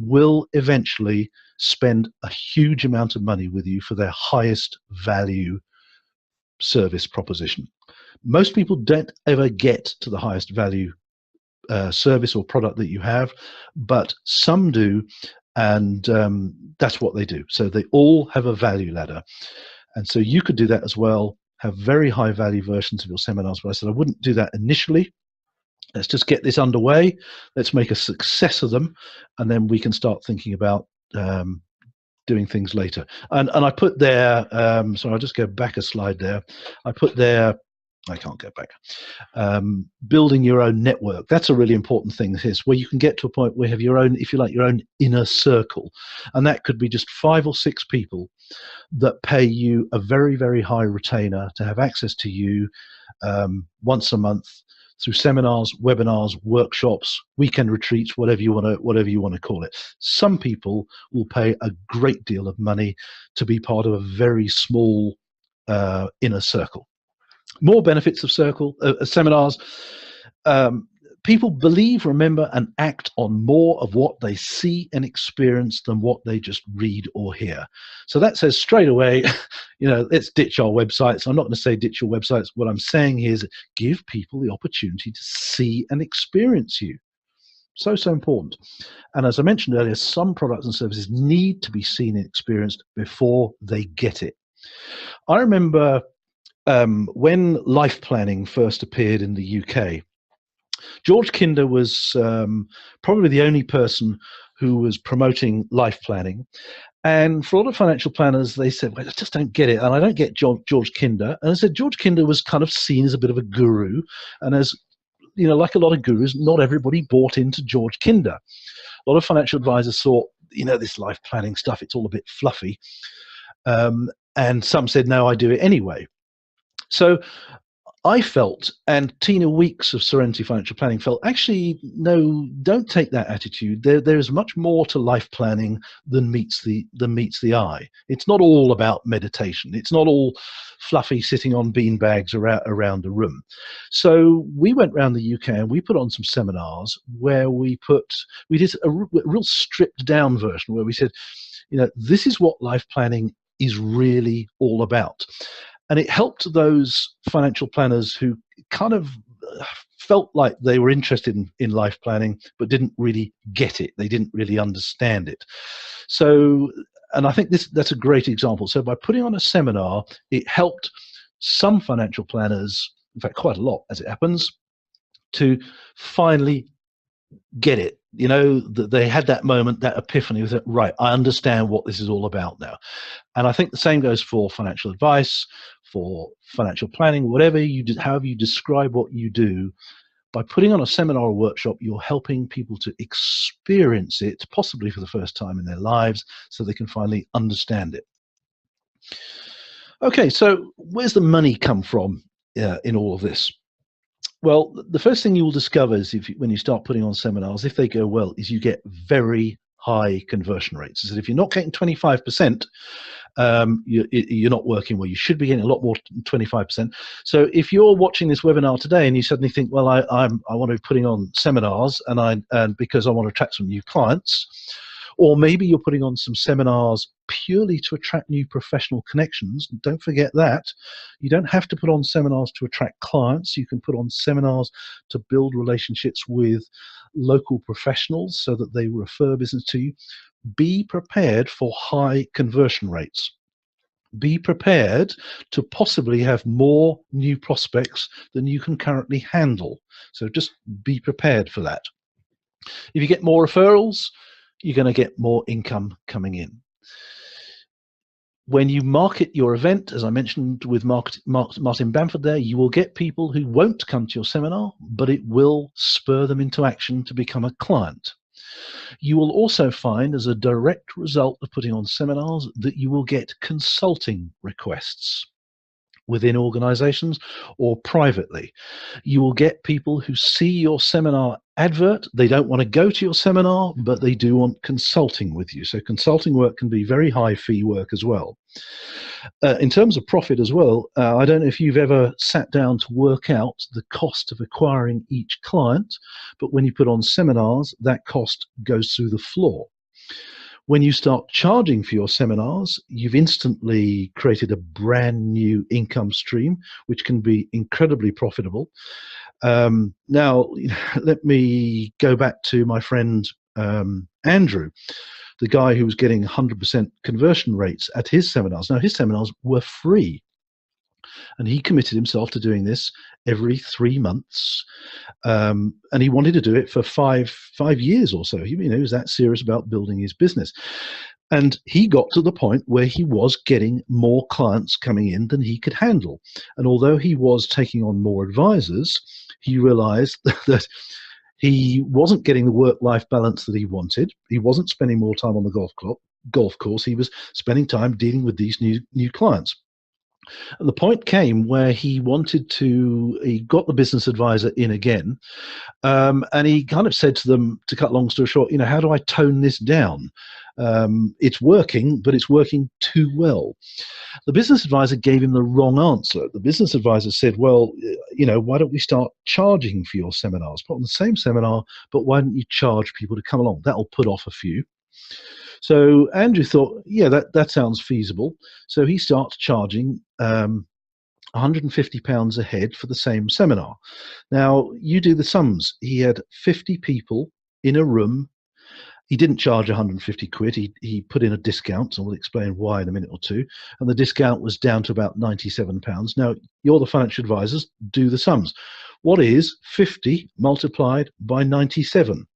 will eventually spend a huge amount of money with you for their highest value service proposition. Most people don't ever get to the highest value service or product that you have, but some do, and that's what they do. So they all have a value ladder. And so you could do that as well, have very high value versions of your seminars. But I said I wouldn't do that initially. Let's just get this underway. Let's make a success of them, and then we can start thinking about doing things later. And I put there, so I'll just go back a slide there. I put there, I can't go back, building your own network. That's a really important thing, this, where you can get to a point where you have your own, if you like, your own inner circle. And that could be just 5 or 6 people that pay you a very, very high retainer to have access to you once a month, through seminars, webinars, workshops, weekend retreats, whatever you want to call it. Some people will pay a great deal of money to be part of a very small inner circle. More benefits of seminars. People believe, remember, and act on more of what they see and experience than what they just read or hear. So that says straight away, you know, let's ditch our websites. I'm not going to say ditch your websites. What I'm saying is give people the opportunity to see and experience you. So important. And as I mentioned earlier, some products and services need to be seen and experienced before they get it. I remember when life planning first appeared in the UK, George Kinder was probably the only person who was promoting life planning. And for a lot of financial planners, they said, well, I just don't get it. And I don't get George Kinder. And I said, George Kinder was kind of seen as a bit of a guru. And as, like a lot of gurus, not everybody bought into George Kinder. A lot of financial advisors thought, this life planning stuff, it's all a bit fluffy. And some said, no, I do it anyway. So I felt, and Tina Weeks of Serenity Financial Planning felt, actually, no, don't take that attitude. There is much more to life planning than meets the eye. It's not all about meditation. It's not all fluffy sitting on bean bags around a room. So we went around the UK and we put on some seminars where we did a real stripped down version where we said, this is what life planning is really all about. And it helped those financial planners who kind of felt like they were interested in life planning, but didn't really get it. They didn't really understand it. So, and I think that's a great example. So by putting on a seminar, it helped some financial planners, in fact, quite a lot as it happens, to finally get it. That they had that moment, that epiphany with it, right, I understand what this is all about now. And I think the same goes for financial advice, for financial planning, whatever you do, however you describe what you do. By putting on a seminar or workshop, you're helping people to experience it, possibly for the first time in their lives, so they can finally understand it. Okay, so where's the money come from in all of this? Well, the first thing you will discover is when you start putting on seminars, if they go well, is you get very high conversion rates. So if you're not getting 25%, you're not working well. You should be getting a lot more than 25%. So if you're watching this webinar today and you suddenly think, well, I want to be putting on seminars and because I want to attract some new clients, or maybe you're putting on some seminars purely to attract new professional connections. Don't forget that. You don't have to put on seminars to attract clients. You can put on seminars to build relationships with local professionals so that they refer business to you. Be prepared for high conversion rates. Be prepared to possibly have more new prospects than you can currently handle. So just be prepared for that. If you get more referrals, you're going to get more income coming in. When you market your event, as I mentioned with Martin Bamford there, you will get people who won't come to your seminar, but it will spur them into action to become a client. You will also find, as a direct result of putting on seminars, that you will get consulting requests within organizations or privately. You will get people who see your seminar advert. They don't want to go to your seminar, but they do want consulting with you. So consulting work can be very high fee work as well. In terms of profit as well, I don't know if you've ever sat down to work out the cost of acquiring each client, but when you put on seminars, that cost goes through the floor. When you start charging for your seminars, you've instantly created a brand new income stream, which can be incredibly profitable. Now, let me go back to my friend Andrew, the guy who was getting 100% conversion rates at his seminars. Now, his seminars were free. And he committed himself to doing this every 3 months. And he wanted to do it for five years or so. He was that serious about building his business. And he got to the point where he was getting more clients coming in than he could handle. And although he was taking on more advisors, he realized that he wasn't getting the work-life balance that he wanted. He wasn't spending more time on the golf course. He was spending time dealing with these new clients. And the point came where he got the business advisor in again, and he kind of said to them, to cut long story short, how do I tone this down? It's working, but it's working too well. The business advisor gave him the wrong answer. The business advisor said, well, why don't we start charging for your seminars? Put on the same seminar, but why don't you charge people to come along? That'll put off a few. So Andrew thought, yeah, that sounds feasible. So he starts charging £150 a head for the same seminar. Now, you do the sums. He had 50 people in a room. He didn't charge 150 quid. He put in a discount, and we'll explain why in a minute or two. And the discount was down to about £97. Now, you're the financial advisors. Do the sums. What is 50 multiplied by 97?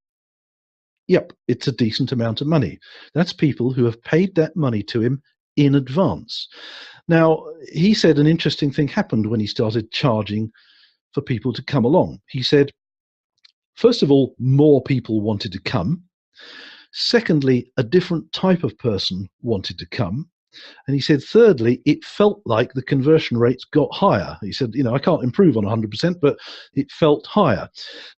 Yep, it's a decent amount of money. That's people who have paid that money to him in advance. Now, he said an interesting thing happened when he started charging for people to come along. He said, first of all, more people wanted to come. Secondly, a different type of person wanted to come. And he said, thirdly, it felt like the conversion rates got higher. He said, I can't improve on 100%, but it felt higher.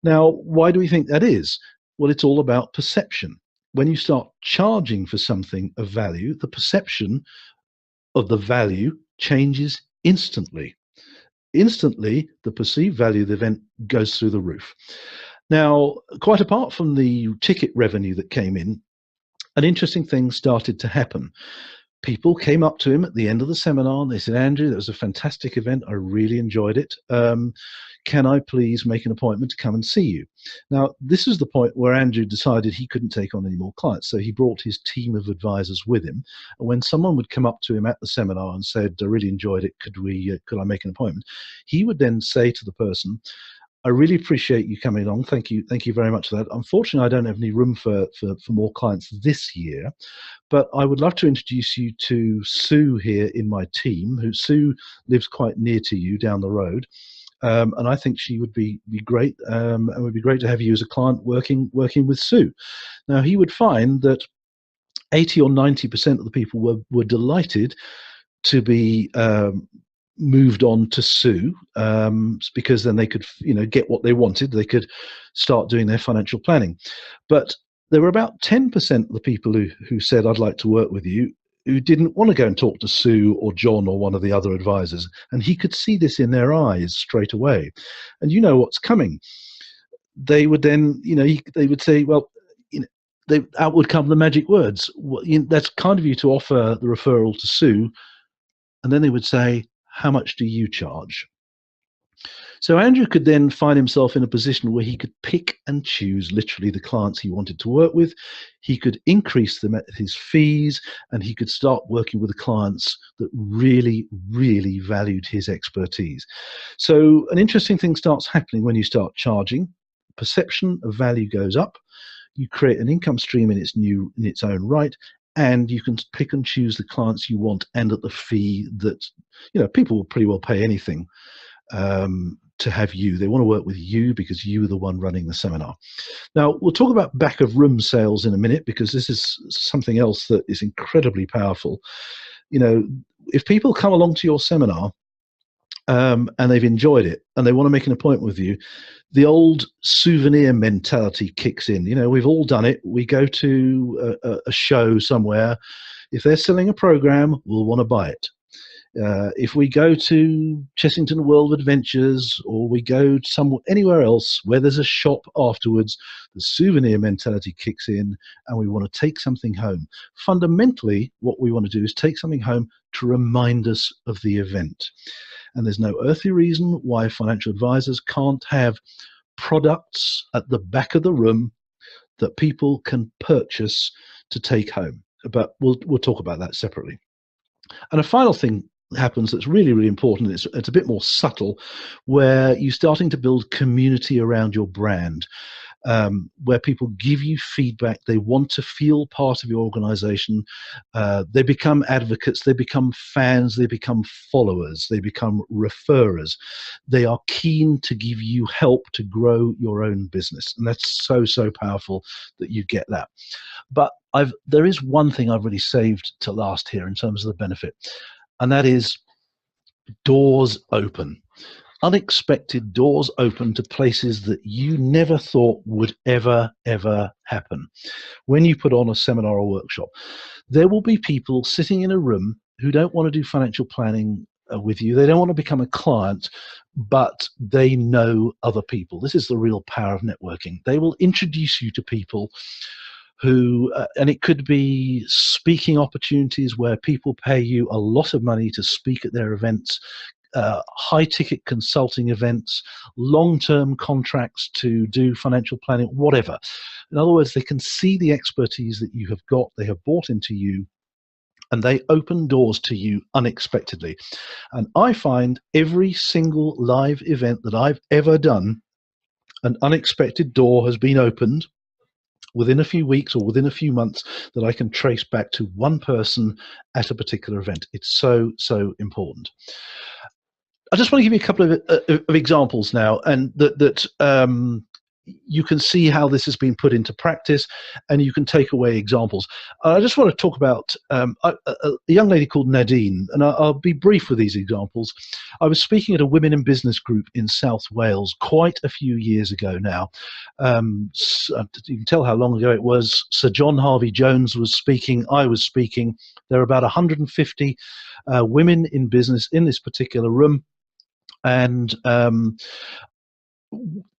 Now, why do we think that is? Well, it's all about perception. When you start charging for something of value, the perception of the value changes instantly. Instantly, the perceived value of the event goes through the roof. Now, quite apart from the ticket revenue that came in, an interesting thing started to happen. People came up to him at the end of the seminar and they said, Andrew, that was a fantastic event. I really enjoyed it. Can I please make an appointment to come and see you? Now, this is the point where Andrew decided he couldn't take on any more clients. So he brought his team of advisors with him. And when someone would come up to him at the seminar and said, I really enjoyed it, could I make an appointment? He would then say to the person, I really appreciate you coming along. Thank you very much for that. Unfortunately, I don't have any room for more clients this year, but I would love to introduce you to Sue here in my team. Sue lives quite near to you down the road, and I think she would be great, and it would be great to have you as a client working with Sue. Now, he would find that 80 or 90% of the people were delighted to be moved on to Sue, because then they could get what they wanted. They could start doing their financial planning. But there were about 10% of the people who said, I'd like to work with you, who didn't want to go and talk to Sue or John or one of the other advisors. And he could see this in their eyes straight away. And you know what's coming. They would then, they would say, well, out would come the magic words. Well, that's kind of you to offer the referral to Sue. And then they would say, how much do you charge? So Andrew could then find himself in a position where he could pick and choose literally the clients he wanted to work with. He could increase his fees, and he could start working with the clients that really, really valued his expertise. So an interesting thing starts happening when you start charging. Perception of value goes up. You create an income stream in its own right, and you can pick and choose the clients you want, and at the fee that people will pretty well pay anything to have you. They want to work with you because you are the one running the seminar. Now, we'll talk about back of room sales in a minute, because this is something else that is incredibly powerful. If people come along to your seminar and they've enjoyed it and they want to make an appointment with you, the old souvenir mentality kicks in. We've all done it. We go to a show somewhere. If they're selling a program, we'll want to buy it. If we go to Chessington World of Adventures, or we go anywhere else where there's a shop afterwards, the souvenir mentality kicks in and we want to take something home. Fundamentally, what we want to do is take something home to remind us of the event. And there's no earthly reason why financial advisors can't have products at the back of the room that people can purchase to take home. But we'll talk about that separately. And a final thing happens that's really, really important. It's a bit more subtle, where you're starting to build community around your brand, where people give you feedback. They want to feel part of your organization. They become advocates. They become fans. They become followers. They become referrers. They are keen to give you help to grow your own business. And that's so, so powerful that you get that. But there is one thing I've really saved to last here in terms of the benefit, and that is doors open. Unexpected doors open to places that you never thought would ever happen. When you put on a seminar or workshop, there will be people sitting in a room who don't want to do financial planning with you. They don't want to become a client, but they know other people. This is the real power of networking. They will introduce you to people who, and it could be speaking opportunities where people pay you a lot of money to speak at their events, high-ticket consulting events, long-term contracts to do financial planning, whatever. In other words, they can see the expertise that you have got, they have bought into you, and they open doors to you unexpectedly. And I find every single live event that I've ever done, an unexpected door has been opened, within a few weeks or within a few months that I can trace back to one person at a particular event. It's so, so important. I just want to give you a couple of examples now, and that you can see how this has been put into practice, and you can take away examples. I just want to talk about a young lady called Nadine, and I'll be brief with these examples. I was speaking at a Women in Business group in South Wales quite a few years ago now. You can tell how long ago it was. Sir John Harvey Jones was speaking. I was speaking. There were about 150 women in business in this particular room. And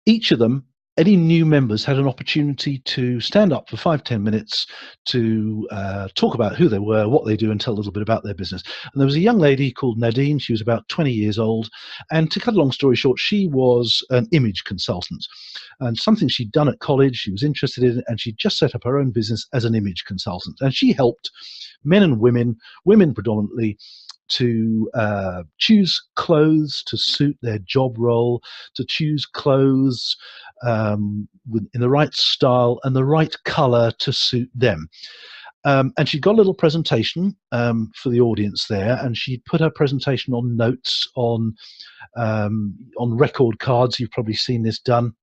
each of them, any new members, had an opportunity to stand up for 5-10 minutes to talk about who they were, what they do, and tell a little bit about their business. And there was a young lady called Nadine. She was about 20 years old. And to cut a long story short, she was an image consultant. And something she'd done at college, she was interested in, and she just set up her own business as an image consultant. And she helped men and women predominantly, to choose clothes to suit their job role, to choose clothes in the right style and the right color to suit them. And she got a little presentation for the audience there, and she put her presentation on notes on record cards. You've probably seen this done.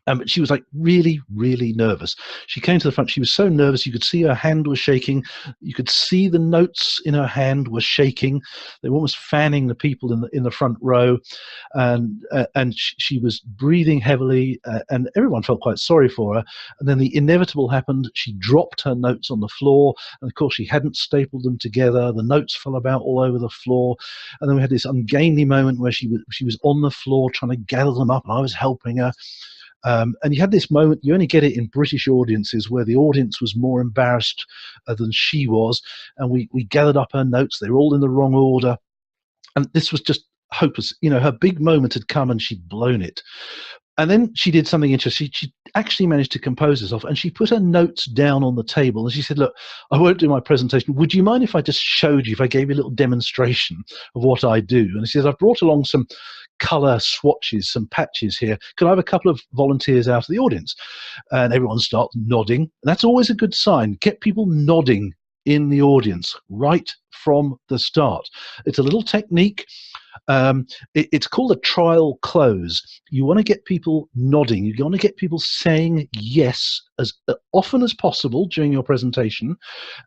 But she was like really, really nervous. She came to the front. She was so nervous. You could see her hand was shaking. You could see the notes in her hand were shaking. They were almost fanning the people in the front row, and she was breathing heavily. And everyone felt quite sorry for her. And then the inevitable happened. She dropped her notes on the floor, and of course she hadn't stapled them together. The notes fell about all over the floor. And then we had this ungainly moment where she was on the floor trying to gather them up, and I was helping her. And you had this moment, you only get it in British audiences, where the audience was more embarrassed than she was. And we gathered up her notes. They were all in the wrong order. And this was just hopeless. You know, her big moment had come and she'd blown it. And then she did something interesting. She actually managed to compose herself, and she put her notes down on the table. And she said, look, I won't do my presentation. Would you mind if I just showed you, if I gave you a little demonstration of what I do? And she says, I've brought along some color swatches, some patches here. Could I have a couple of volunteers out of the audience? And everyone starts nodding. And that's always a good sign. Get people nodding in the audience right from the start. It's a little technique. It's called a trial close. You want to get people nodding. You want to get people saying yes as often as possible during your presentation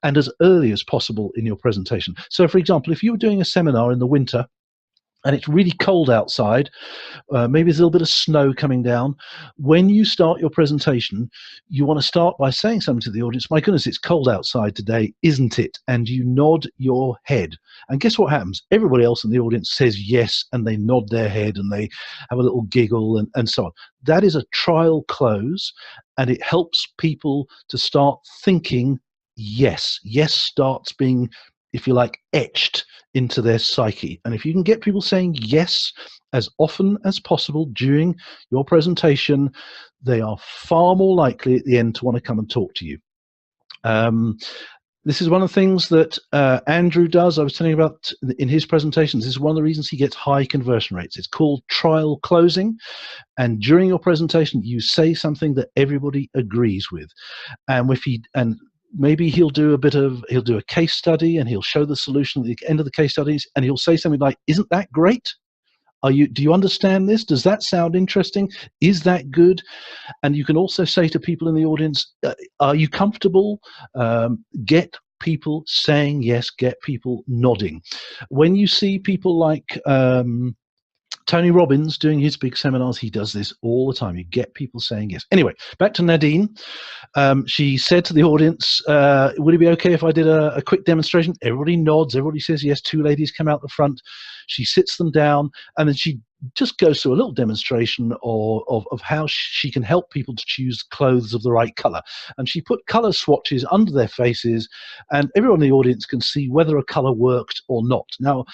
and as early as possible in your presentation. So, for example, if you were doing a seminar in the winter and it's really cold outside, maybe there's a little bit of snow coming down, when you start your presentation, you want to start by saying something to the audience. My goodness, it's cold outside today, isn't it? And you nod your head. And guess what happens? Everybody else in the audience says yes, and they nod their head and they have a little giggle and so on. That is a trial close, and it helps people to start thinking yes. Yes starts being, if you like, etched into their psyche. And if you can get people saying yes as often as possible during your presentation, they are far more likely at the end to want to come and talk to you. This is one of the things that Andrew does. I was telling you about in his presentations. This is one of the reasons he gets high conversion rates. It's called trial closing. And during your presentation, you say something that everybody agrees with. And maybe he'll do a case study, and he'll show the solution at the end of the case studies, and he'll say something like, isn't that great? Do you understand this? Does that sound interesting? Is that good? And you can also say to people in the audience, are you comfortable? Get people saying yes, get people nodding. When you see people like Tony Robbins doing his big seminars, he does this all the time. You get people saying yes. Anyway, back to Nadine. She said to the audience, would it be okay if I did a quick demonstration? Everybody nods. Everybody says yes. Two ladies come out the front. She sits them down, and then she just goes through a little demonstration of how she can help people to choose clothes of the right color. And she put color swatches under their faces, and everyone in the audience can see whether a color worked or not. Now,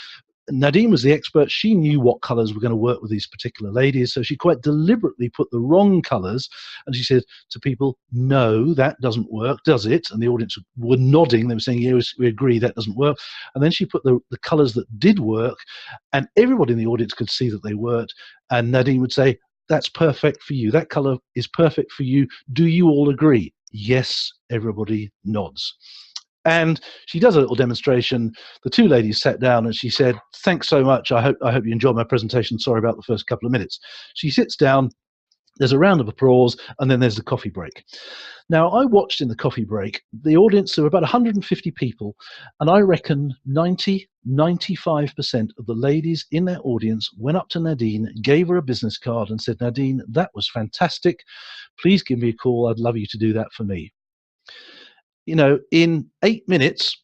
Nadine was the expert. She knew what colors were going to work with these particular ladies, so she quite deliberately put the wrong colors, and she said to people, no, that doesn't work, does it? And the audience were nodding. They were saying, yes, we agree, that doesn't work. And then she put the colors that did work, and everybody in the audience could see that they worked. And Nadine would say, that's perfect for you. That color is perfect for you. Do you all agree? yes, everybody nods. And she does a little demonstration. The two ladies sat down and she said, thanks so much. I hope you enjoyed my presentation. Sorry about the first couple of minutes. She sits down, there's a round of applause, and then there's the coffee break. Now, I watched in the coffee break, the audience, there were about 150 people, and I reckon 95% of the ladies in that audience went up to Nadine, gave her a business card and said, Nadine, that was fantastic. Please give me a call. I'd love you to do that for me. You know, in 8 minutes,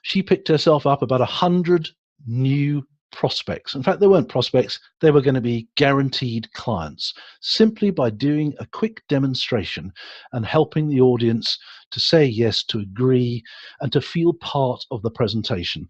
she picked herself up about 100 new prospects. In fact, they weren't prospects, they were going to be guaranteed clients, simply by doing a quick demonstration and helping the audience to say yes, to agree, and to feel part of the presentation.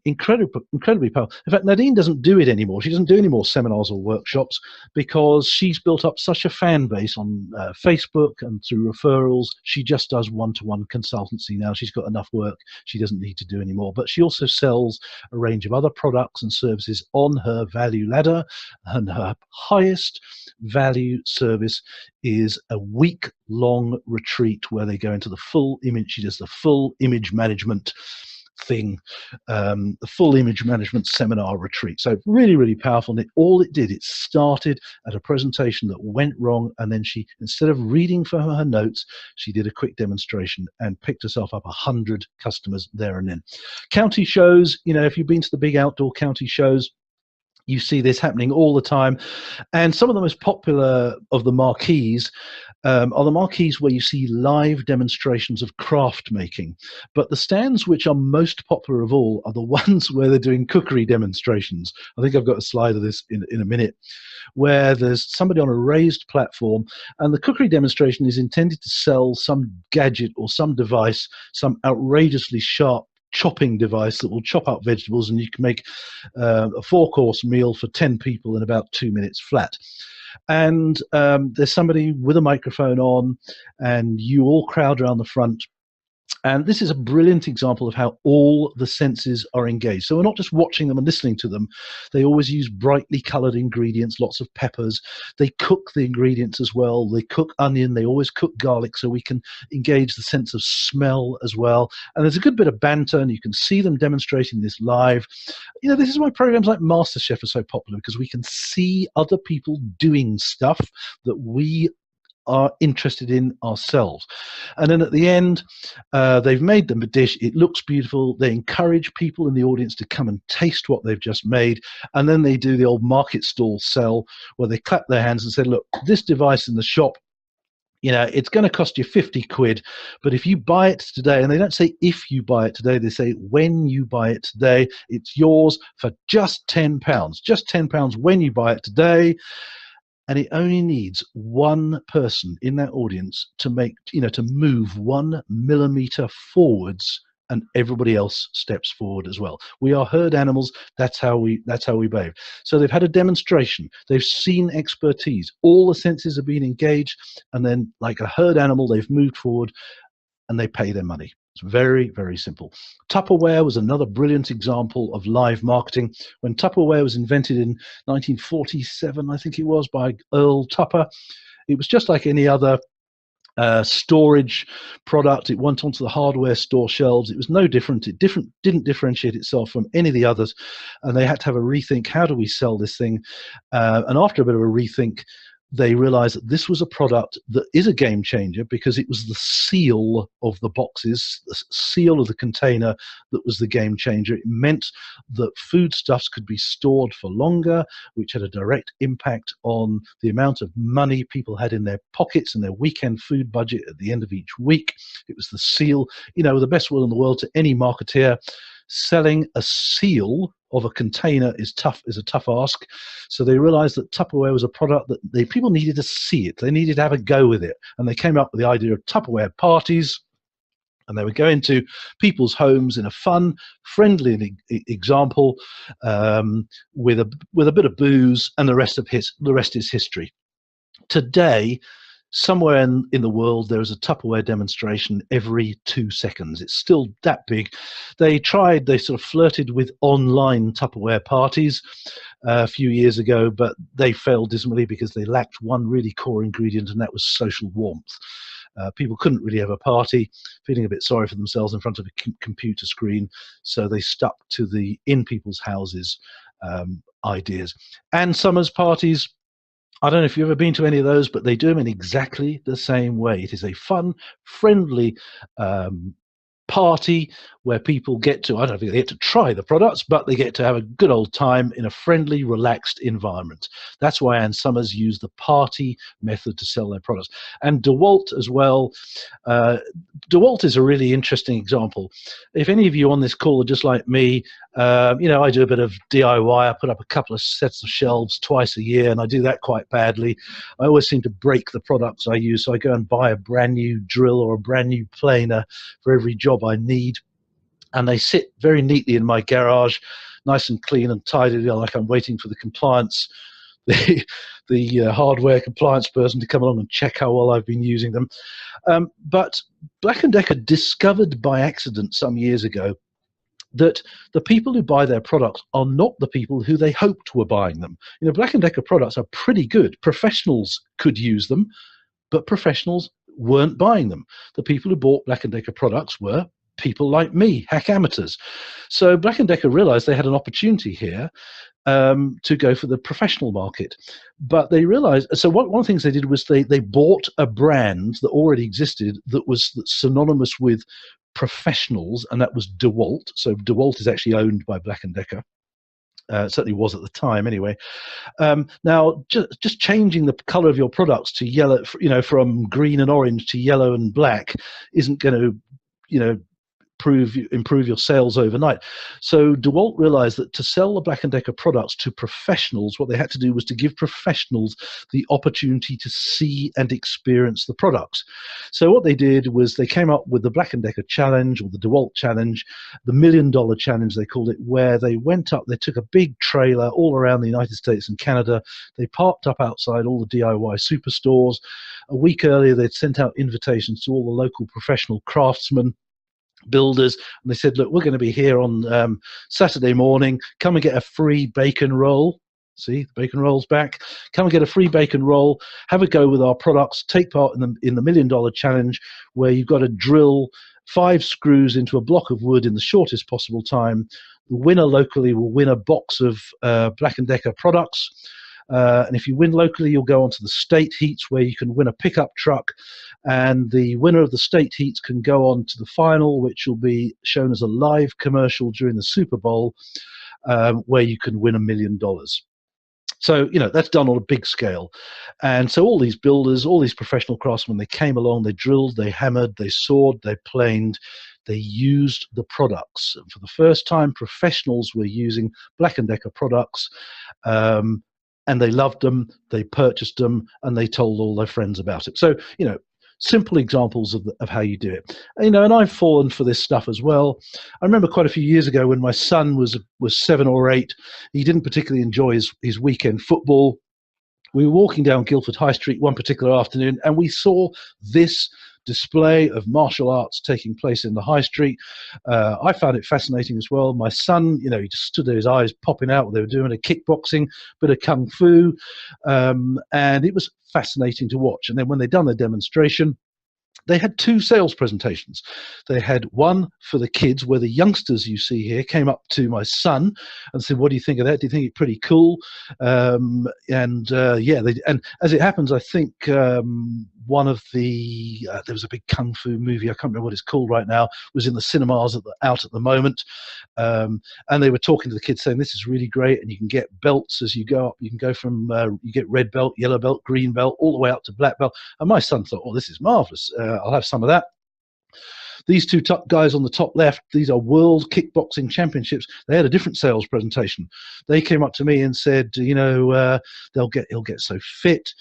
Incredibly powerful. In fact, Nadine doesn't do it anymore. She doesn't do any more seminars or workshops because she's built up such a fan base on Facebook and through referrals. She just does one-to-one consultancy now. She's got enough work she doesn't need to do anymore. But she also sells a range of other products and services on her value ladder, and her highest value service is a week-long retreat where they go into the full image. She does the full image management thing, the full image management seminar retreat. So really, really powerful. And all it did, it started at a presentation that went wrong, and then she, instead of reading from her notes, she did a quick demonstration and picked herself up 100 customers there and then. County shows, you know, if you've been to the big outdoor county shows, you see this happening all the time. And some of the most popular of the marquees are the marquees where you see live demonstrations of craft making. But the stands which are most popular of all are the ones where they're doing cookery demonstrations. I think I've got a slide of this in a minute, where there's somebody on a raised platform, and the cookery demonstration is intended to sell some gadget or some device, some outrageously sharp chopping device that will chop up vegetables, and you can make a 4-course meal for 10 people in about 2 minutes flat. And there's somebody with a microphone on, and you all crowd around the front. And this is a brilliant example of how all the senses are engaged. So we're not just watching them and listening to them. They always use brightly colored ingredients, lots of peppers. They cook the ingredients as well. They cook onion. They always cook garlic, so we can engage the sense of smell as well. And there's a good bit of banter, and you can see them demonstrating this live. You know, this is why programs like MasterChef are so popular, because we can see other people doing stuff that we are interested in ourselves. And then at the end, they've made them a dish. It looks beautiful. They encourage people in the audience to come and taste what they've just made. And then they do the old market stall sell, where they clap their hands and say, look, this device in the shop, you know, it's going to cost you 50 quid, but if you buy it today, and they don't say if you buy it today, they say when you buy it today, it's yours for just £10. Just £10 when you buy it today. And it only needs one person in that audience to make, you know, to move 1 millimeter forwards, and everybody else steps forward as well. We are herd animals. That's how we behave. So they've had a demonstration. They've seen expertise. All the senses have been engaged, and then, like a herd animal, they've moved forward, and they pay their money. It's very, very simple. Tupperware was another brilliant example of live marketing. When Tupperware was invented in 1947, I think it was, by Earl Tupper, it was just like any other storage product. It went onto the hardware store shelves. It was no different. It didn't differentiate itself from any of the others, and they had to have a rethink. How do we sell this thing? And after a bit of a rethink, they realized that this was a product that is a game changer, because it was the seal of the boxes, the seal of the container, that was the game changer. It meant that foodstuffs could be stored for longer, which had a direct impact on the amount of money people had in their pockets and their weekend food budget at the end of each week. It was the seal. You know, the best will in the world to any marketeer, selling a seal of a container is a tough ask. So they realized that Tupperware was a product that people needed to see it. They needed to have a go with it. And they came up with the idea of Tupperware parties. And they would go into people's homes in a fun, friendly example, with a bit of booze, and the rest is history. Today, somewhere in the world, there is a Tupperware demonstration every 2 seconds. It's still that big. They sort of flirted with online Tupperware parties a few years ago, but they failed dismally because they lacked one really core ingredient, and that was social warmth. People couldn't really have a party, feeling a bit sorry for themselves in front of a computer screen, so they stuck to the in people's houses ideas. And Summers parties, I don't know if you've ever been to any of those, but they do them in exactly the same way. It is a fun, friendly party where people get to, I don't think they get to try the products, but they get to have a good old time in a friendly, relaxed environment. That's why Ann Summers used the party method to sell their products. And DeWalt as well. DeWalt is a really interesting example. If any of you on this call are just like me, I do a bit of DIY. I put up a couple of sets of shelves twice a year, and I do that quite badly. I always seem to break the products I use, so I go and buy a brand new drill or a brand new planer for every job I need. And they sit very neatly in my garage, nice and clean and tidy, like I'm waiting for the compliance, the hardware compliance person to come along and check how well I've been using them. But Black & Decker discovered by accident some years ago that the people who buy their products are not the people who they hoped were buying them. Black & Decker products are pretty good. Professionals could use them, but professionals weren't buying them. The people who bought Black & Decker products were people like me, hack amateurs. So Black & Decker realized they had an opportunity here to go for the professional market. But they realized, so one of the things they did was they bought a brand that already existed that was synonymous with professionals, and that was DeWalt. So DeWalt is actually owned by Black & Decker. Certainly was at the time anyway. Now, just changing the color of your products to yellow, from green and orange to yellow and black isn't going to, improve your sales overnight. So DeWalt realized that to sell the Black & Decker products to professionals, what they had to do was to give professionals the opportunity to see and experience the products. So what they did was they came up with the Black & Decker Challenge, or the DeWalt Challenge, the $1 Million Challenge they called it, where they went up, they took a big trailer all around the United States and Canada, they parked up outside all the DIY superstores. A week earlier, they'd sent out invitations to all the local professional craftsmen, builders, and they said, look, we're going to be here on Saturday morning, come and get a free bacon roll. See, the bacon roll's back. Come and get a free bacon roll, have a go with our products, take part in the $1 Million Challenge, where you've got to drill 5 screws into a block of wood in the shortest possible time. The winner locally will win a box of Black & Decker products. And if you win locally, you'll go on to the state heats, where you can win a pickup truck, and the winner of the state heats can go on to the final, which will be shown as a live commercial during the Super Bowl, where you can win $1 million. So, that's done on a big scale. And so all these builders, all these professional craftsmen, they came along, they drilled, they hammered, they sawed, they planed, they used the products. And for the first time, professionals were using Black & Decker products, and they loved them, they purchased them, and they told all their friends about it. So, simple examples of how you do it. And I've fallen for this stuff as well. I remember quite a few years ago when my son was 7 or 8, he didn't particularly enjoy his weekend football. We were walking down Guildford High Street one particular afternoon, and we saw this display of martial arts taking place in the high street. I found it fascinating as well. My son, he just stood there, his eyes popping out. They were doing a kickboxing, bit of kung fu, and it was fascinating to watch. And then when they'd done their demonstration, they had 2 sales presentations. They had one for the kids, where the youngsters you see here came up to my son and said, what do you think of that? Do you think it's pretty cool? And as it happens, I think one of the, there was a big kung fu movie, I can't remember what it's called right now, was in the cinemas out at the moment. And they were talking to the kids saying, this is really great, and you can get belts as you go up. You can go from, you get red belt, yellow belt, green belt, all the way up to black belt. And my son thought, oh, this is marvelous. I'll have some of that. These 2 top guys on the top left, these are World Kickboxing Championships. They had a different sales presentation. They came up to me and said, he'll get so fit.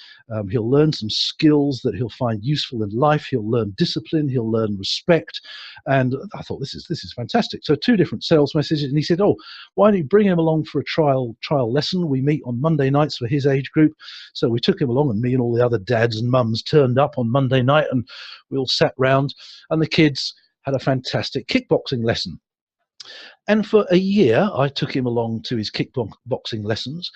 He'll learn some skills that he'll find useful in life. He'll learn discipline. He'll learn respect. And I thought, this is fantastic. So 2 different sales messages. And he said, oh, why don't you bring him along for a trial lesson? We meet on Monday nights for his age group. So we took him along, and me and all the other dads and mums turned up on Monday night, and we all sat round, and the kids had a fantastic kickboxing lesson. And for a year, I took him along to his kickboxing lessons.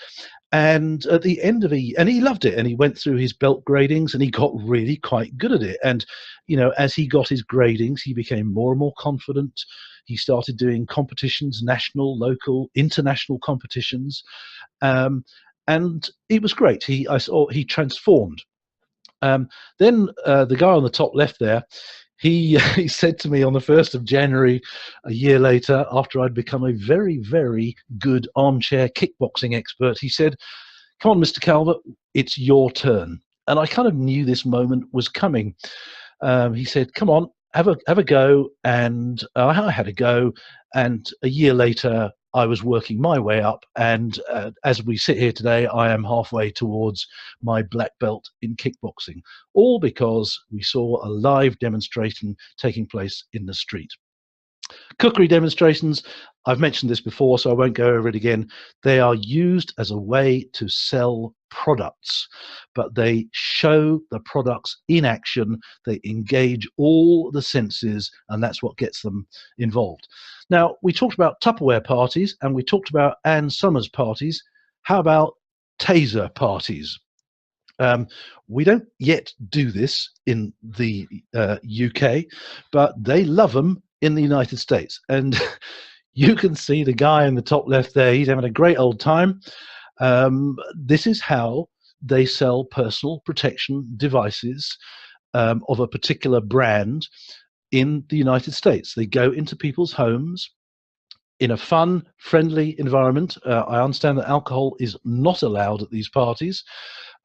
And at the end of and he loved it, and he went through his belt gradings, and he got really quite good at it. And, you know, as he got his gradings, he became more and more confident. He started doing competitions, national, local, international competitions. And it was great. I saw he transformed. Then the guy on the top left there, he said to me on the 1st of January, a year later, after I'd become a very, very good armchair kickboxing expert, he said, "Come on, Mr. Calvert, it's your turn." And I kind of knew this moment was coming. He said, "Come on, have a go." And I had a go. And a year later, I was working my way up. And as we sit here today, I am halfway towards my black belt in kickboxing, all because we saw a live demonstration taking place in the street. Cookery demonstrations, I've mentioned this before, so I won't go over it again. They are used as a way to sell products, but they show the products in action. They engage all the senses, and that's what gets them involved. Now, we talked about Tupperware parties, and we talked about Ann Summers parties. How about taser parties? We don't yet do this in the UK, but they love them in the United States. And you can see the guy in the top left there, he's having a great old time. This is how they sell personal protection devices of a particular brand in the United States. They go into people's homes in a fun, friendly environment. I understand that alcohol is not allowed at these parties.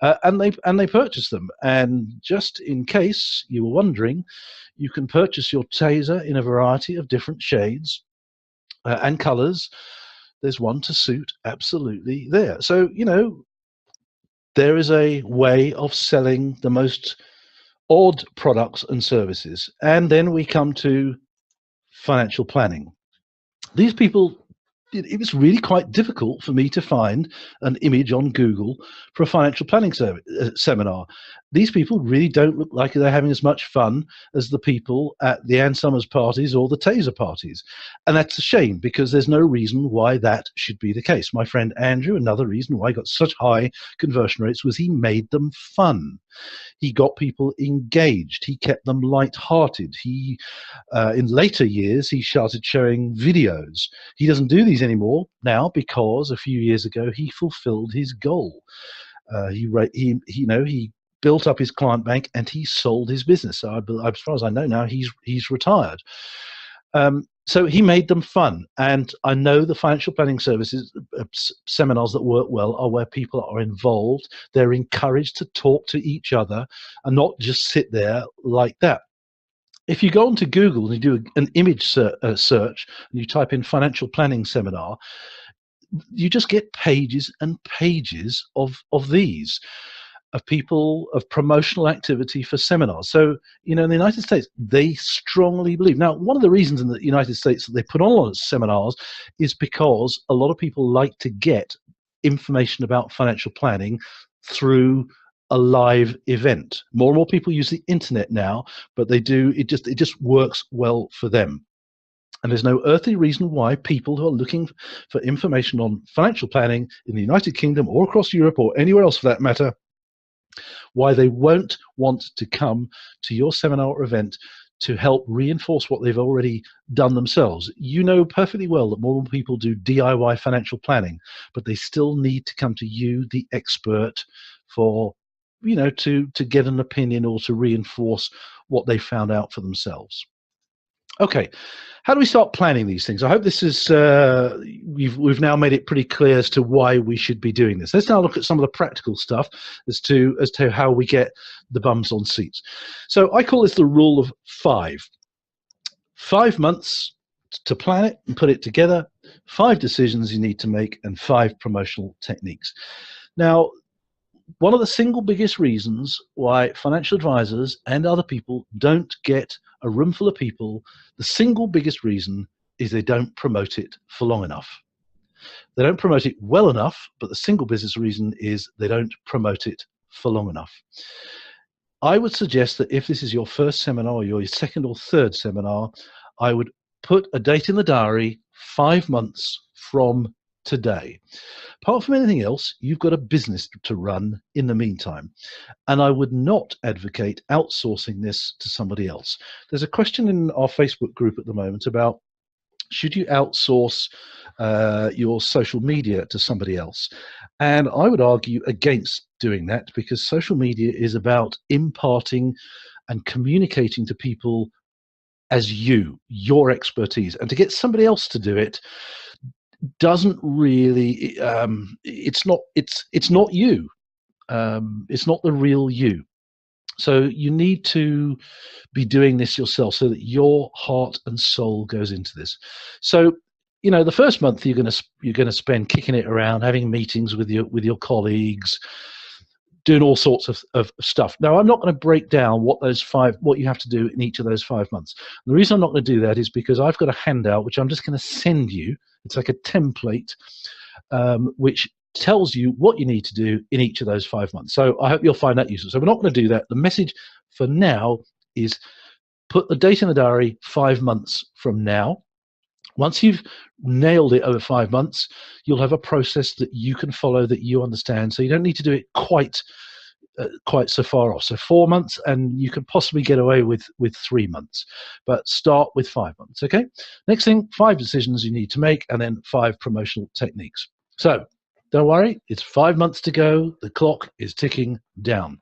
And they purchase them. And just in case you were wondering, you can purchase your taser in a variety of different shades and colors. There's one to suit absolutely there. So, you know, there is a way of selling the most odd products and services. And then we come to financial planning. These people, it was really quite difficult for me to find an image on Google for a financial planning seminar. These people really don't look like they're having as much fun as the people at the Ann Summers parties or the taser parties. And that's a shame, because there's no reason why that should be the case. My friend Andrew, another reason why he got such high conversion rates was he made them fun. He got people engaged. He kept them light-hearted. He, in later years, he started showing videos. He doesn't do these anymore now because a few years ago he fulfilled his goal. He built up his client bank and he sold his business. So as far as I know now, he's retired. So he made them fun. And I know the financial planning services seminars that work well are where people are involved. They're encouraged to talk to each other and not just sit there like that. If you go onto Google and you do an image search and you type in financial planning seminar, you just get pages and pages of these. Of people, of promotional activity for seminars. So, you know, in the United States, they strongly believe. Now, one of the reasons in the United States that they put on a lot of seminars is because a lot of people like to get information about financial planning through a live event. More and more people use the internet now, but they do, it just works well for them. And there's no earthly reason why people who are looking for information on financial planning in the United Kingdom or across Europe or anywhere else for that matter, why they won't want to come to your seminar or event to help reinforce what they've already done themselves. You know perfectly well that more people do DIY financial planning, but they still need to come to you, the expert, for, you know, to get an opinion or to reinforce what they found out for themselves. Okay, how do we start planning these things? I hope this is we've now made it pretty clear as to why we should be doing this. Let's now look at some of the practical stuff as to how we get the bums on seats. So I call this the rule of 5. 5 months to plan it and put it together, 5 decisions you need to make, and 5 promotional techniques. Now, one of the single biggest reasons why financial advisors and other people don't get a room full of people, the single biggest reason is they don't promote it for long enough. They don't promote it well enough, but the single business reason is they don't promote it for long enough. I would suggest that if this is your first seminar or your second or third seminar, I would put a date in the diary 5 months from today. Apart from anything else, you've got a business to run in the meantime. And I would not advocate outsourcing this to somebody else. There's a question in our Facebook group at the moment about, should you outsource your social media to somebody else? And I would argue against doing that, because social media is about imparting and communicating to people as your expertise. And to get somebody else to do it doesn't really, it's not you. It's not the real you. So you need to be doing this yourself, so that your heart and soul goes into this. So, the first month you're going to spend kicking it around, having meetings with your colleagues, doing all sorts of stuff. Now, I'm not going to break down what you have to do in each of those 5 months. And the reason I'm not going to do that is because I've got a handout which I'm just going to send you. It's like a template which tells you what you need to do in each of those 5 months. So I hope you'll find that useful. So we're not going to do that. The message for now is put the date in the diary 5 months from now. Once you've nailed it over 5 months, you'll have a process that you can follow, that you understand. So you don't need to do it quite so far off. So 4 months, and you could possibly get away with 3 months, but start with 5 months. Okay. Next thing, 5 decisions you need to make, and then 5 promotional techniques. So don't worry, it's 5 months to go. The clock is ticking down.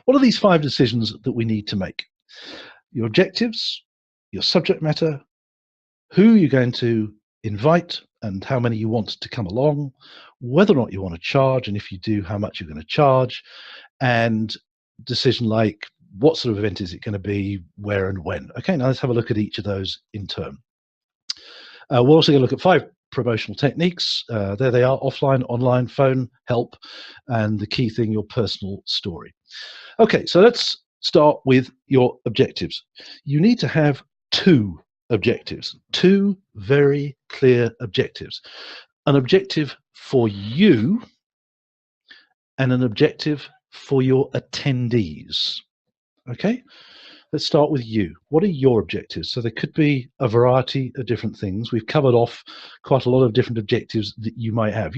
What are these 5 decisions that we need to make? Your objectives, your subject matter, who you're going to invite and how many you want to come along, whether or not you want to charge, and if you do, how much you're going to charge, and decision like what sort of event is it going to be, where and when. Okay, now let's have a look at each of those in turn. We're also going to look at 5 promotional techniques. There they are: offline, online, phone, help, and the key thing, your personal story. Okay, so let's start with your objectives. You need to have 2 objectives, 2 very clear objectives. An objective for you and an objective for your attendees. Okay, let's start with you. What are your objectives? So there could be a variety of different things. We've covered off quite a lot of different objectives that you might have.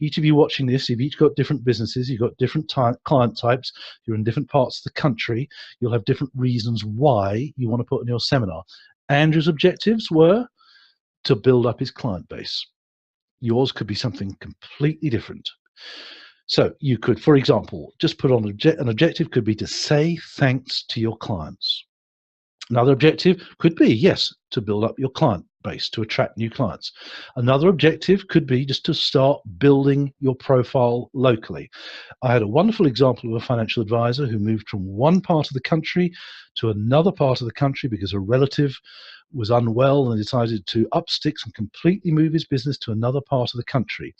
Each of you watching this, you've each got different businesses, you've got different client types, you're in different parts of the country, you'll have different reasons why you want to put on your seminar. Andrew's objectives were to build up his client base. Yours could be something completely different. So you could, for example, just put on an objective could be to say thanks to your clients. Another objective could be, yes, to build up your client base, to attract new clients. Another objective could be just to start building your profile locally. I had a wonderful example of a financial advisor who moved from one part of the country to another part of the country because a relative was unwell and decided to up sticks and completely move his business to another part of the country.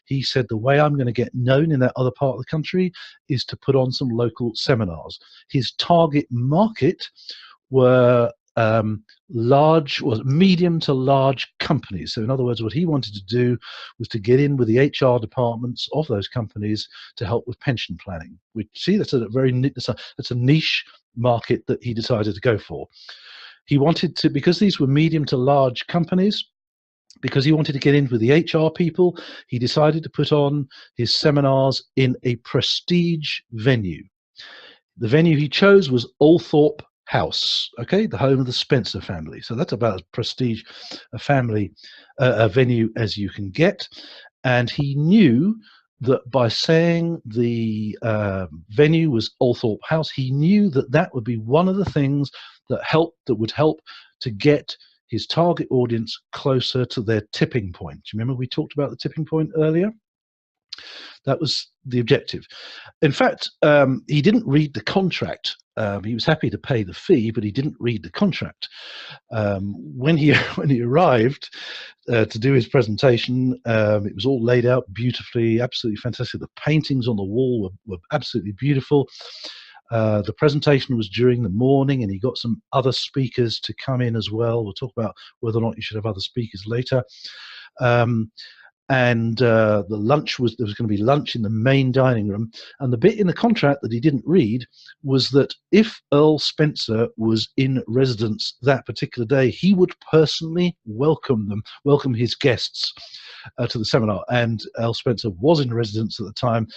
He said, the way I'm going to get known in that other part of the country is to put on some local seminars. His target market were medium to large companies. So in other words, what he wanted to do was to get in with the HR departments of those companies to help with pension planning. We see that's a niche market that he decided to go for. He wanted to, because these were medium to large companies, because he wanted to get in with the HR people, he decided to put on his seminars in a prestige venue. The venue he chose was Althorpe House, okay, the home of the Spencer family. So that's about as prestige a venue as you can get. And he knew that by saying the venue was Althorpe House, he knew that that would be one of the things that would help to get his target audience closer to their tipping point. Do you remember we talked about the tipping point earlier? That was the objective. In fact, he didn't read the contract. He was happy to pay the fee, but he didn't read the contract. When he arrived to do his presentation, it was all laid out beautifully, absolutely fantastic. The paintings on the wall were absolutely beautiful. The presentation was during the morning, and he got some other speakers to come in as well. We'll talk about whether or not you should have other speakers later. and there was going to be lunch in the main dining room, and the bit in the contract that he didn't read was that if Earl Spencer was in residence that particular day, he would personally welcome his guests to the seminar. And Earl Spencer was in residence at the time,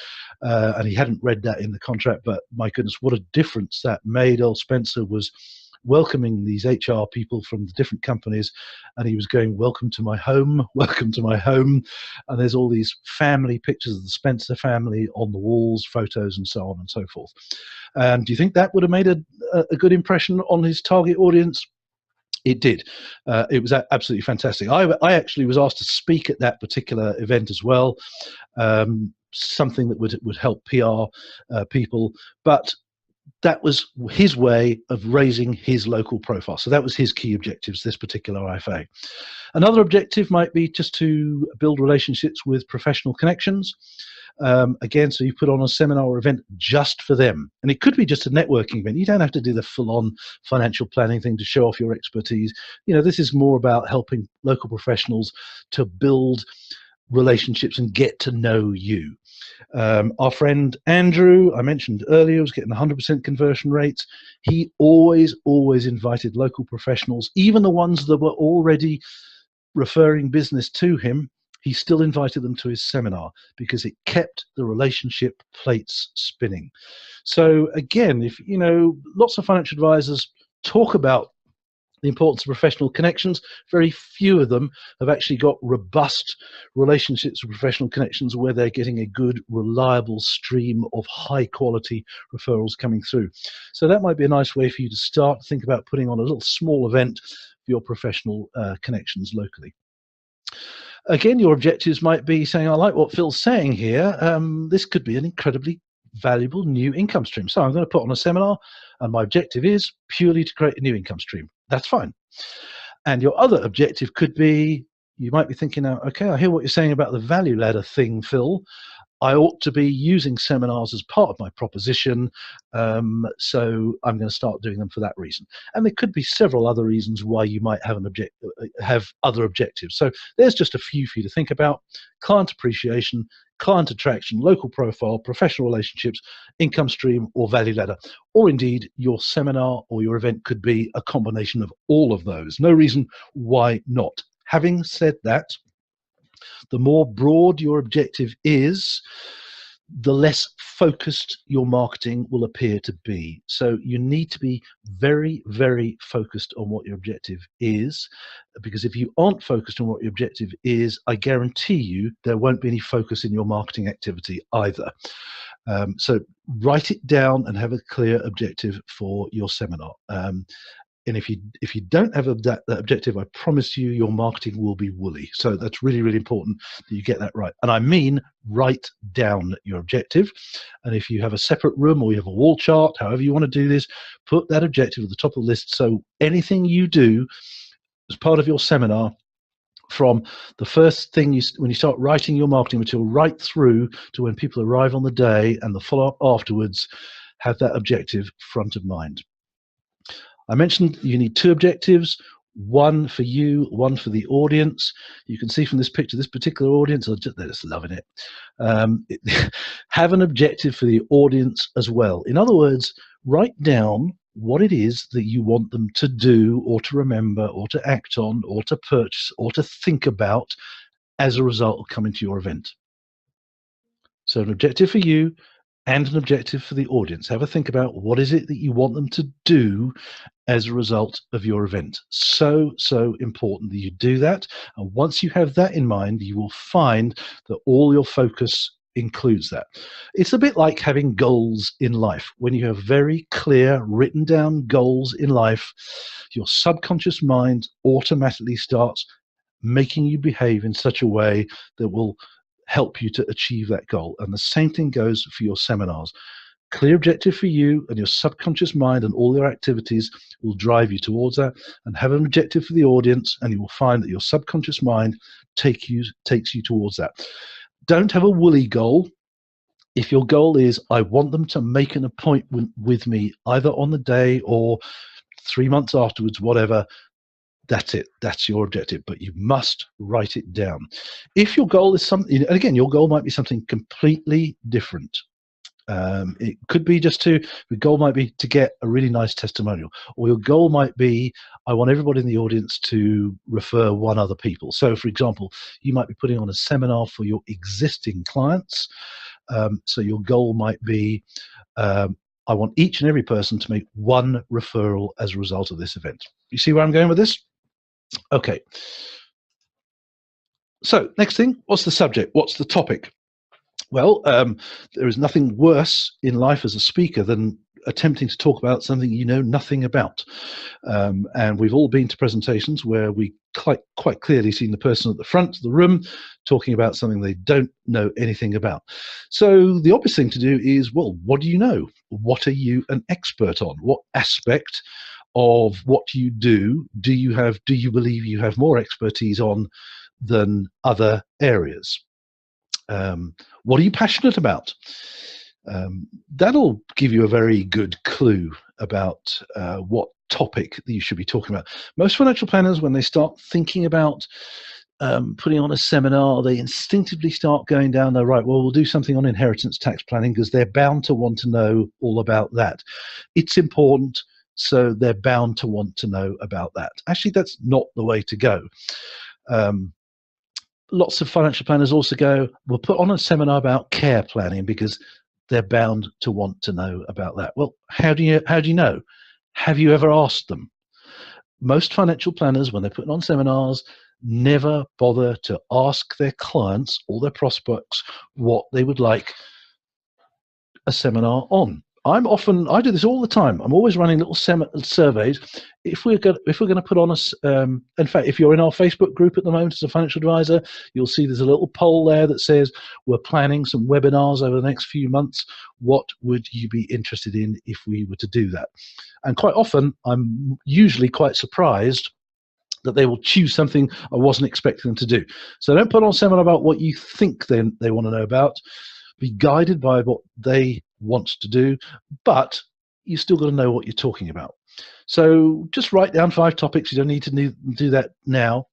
and he hadn't read that in the contract, but my goodness, what a difference that made. Earl Spencer was welcoming these HR people from the different companies, and he was going, welcome to my home, welcome to my home. And there's all these family pictures of the Spencer family on the walls, photos and so on and so forth. And do you think that would have made a good impression on his target audience? It did. It was absolutely fantastic. I actually was asked to speak at that particular event as well, something that would help PR people, but that was his way of raising his local profile. So that was his key objectives, this particular IFA. Another objective might be just to build relationships with professional connections. Again, so you put on a seminar or event just for them. And it could be just a networking event. You don't have to do the full-on financial planning thing to show off your expertise. You know, this is more about helping local professionals to build relationships and get to know you. Our friend Andrew, I mentioned earlier, was getting 100% conversion rates. He always invited local professionals, even the ones that were already referring business to him. He still invited them to his seminar because it kept the relationship plates spinning. So again, if you know, lots of financial advisors talk about the importance of professional connections. Very few of them have actually got robust relationships with professional connections where they're getting a good, reliable stream of high quality referrals coming through. So that might be a nice way for you to start to think about putting on a little small event for your professional connections locally. Again, your objectives might be saying, I like what Phil's saying here. This could be an incredibly valuable new income stream. So I'm going to put on a seminar, and my objective is purely to create a new income stream. That's fine. And your other objective could be, you might be thinking now, okay, I hear what you're saying about the value ladder thing, Phil. I ought to be using seminars as part of my proposition, so I'm going to start doing them for that reason. And there could be several other reasons why you might have other objectives. So there's just a few for you to think about: client appreciation, client attraction, local profile, professional relationships, income stream, or value ladder. Or indeed, your seminar or your event could be a combination of all of those. No reason why not. Having said that, the more broad your objective is, the less focused your marketing will appear to be. So you need to be very, very focused on what your objective is, because if you aren't focused on what your objective is, I guarantee you there won't be any focus in your marketing activity either. So write it down and have a clear objective for your seminar. And if you don't have that objective, I promise you your marketing will be woolly. So that's really, really important that you get that right. And I mean, write down your objective. And if you have a separate room or you have a wall chart, however you want to do this, put that objective at the top of the list. So anything you do as part of your seminar, from the first thing when you start writing your marketing material right through to when people arrive on the day and the follow-up afterwards, have that objective front of mind. I mentioned you need two objectives, one for you, one for the audience. You can see from this picture, this particular audience, they're just loving it. Have an objective for the audience as well. In other words, write down what it is that you want them to do or to remember or to act on or to purchase or to think about as a result of coming to your event. So an objective for you and an objective for the audience. Have a think about what is it that you want them to do as a result of your event. So important that you do that. And once you have that in mind, you will find that all your focus includes that. It's a bit like having goals in life. When you have very clear written down goals in life, your subconscious mind automatically starts making you behave in such a way that will help you to achieve that goal. And the same thing goes for your seminars. Clear objective for you, and your subconscious mind and all your activities will drive you towards that. And have an objective for the audience, and you will find that your subconscious mind takes you towards that. Don't have a woolly goal. If your goal is, I want them to make an appointment with me either on the day or 3 months afterwards, whatever, That's it. That's your objective, but you must write it down. If your goal is something, and again, your goal might be something completely different. It could be the goal might be to get a really nice testimonial, or your goal might be, I want everybody in the audience to refer one other people. So for example, you might be putting on a seminar for your existing clients. So your goal might be, I want each and every person to make one referral as a result of this event. You see where I'm going with this? Okay. So next thing, what's the subject? What's the topic? Well, there is nothing worse in life as a speaker than attempting to talk about something you know nothing about. And we've all been to presentations where we quite clearly seen the person at the front of the room talking about something they don't know anything about. So the obvious thing to do is, well, what do you know? What are you an expert on? What aspect of what you do you believe you have more expertise on than other areas? What are you passionate about? That'll give you a very good clue about what topic that you should be talking about. Most financial planners, when they start thinking about putting on a seminar, they instinctively start going down the right, well, we'll do something on inheritance tax planning because they're bound to want to know all about that. It's important, so they're bound to want to know about that. Actually, that's not the way to go. Lots of financial planners also go, we'll put on a seminar about care planning because they're bound to want to know about that. Well, how do you know? Have you ever asked them? Most financial planners, when they're putting on seminars, never bother to ask their clients or their prospects what they would like a seminar on. I do this all the time. I'm always running little surveys. If we're going to put on in fact, if you're in our Facebook group at the moment as a financial advisor, you'll see there's a little poll there that says we're planning some webinars over the next few months. What would you be interested in if we were to do that? And quite often, I'm usually quite surprised that they will choose something I wasn't expecting them to do. So don't put on a seminar about what you think they want to know about. Be guided by what they want to do, but you still got to know what you're talking about. So just write down 5 topics. You don't need to do that now.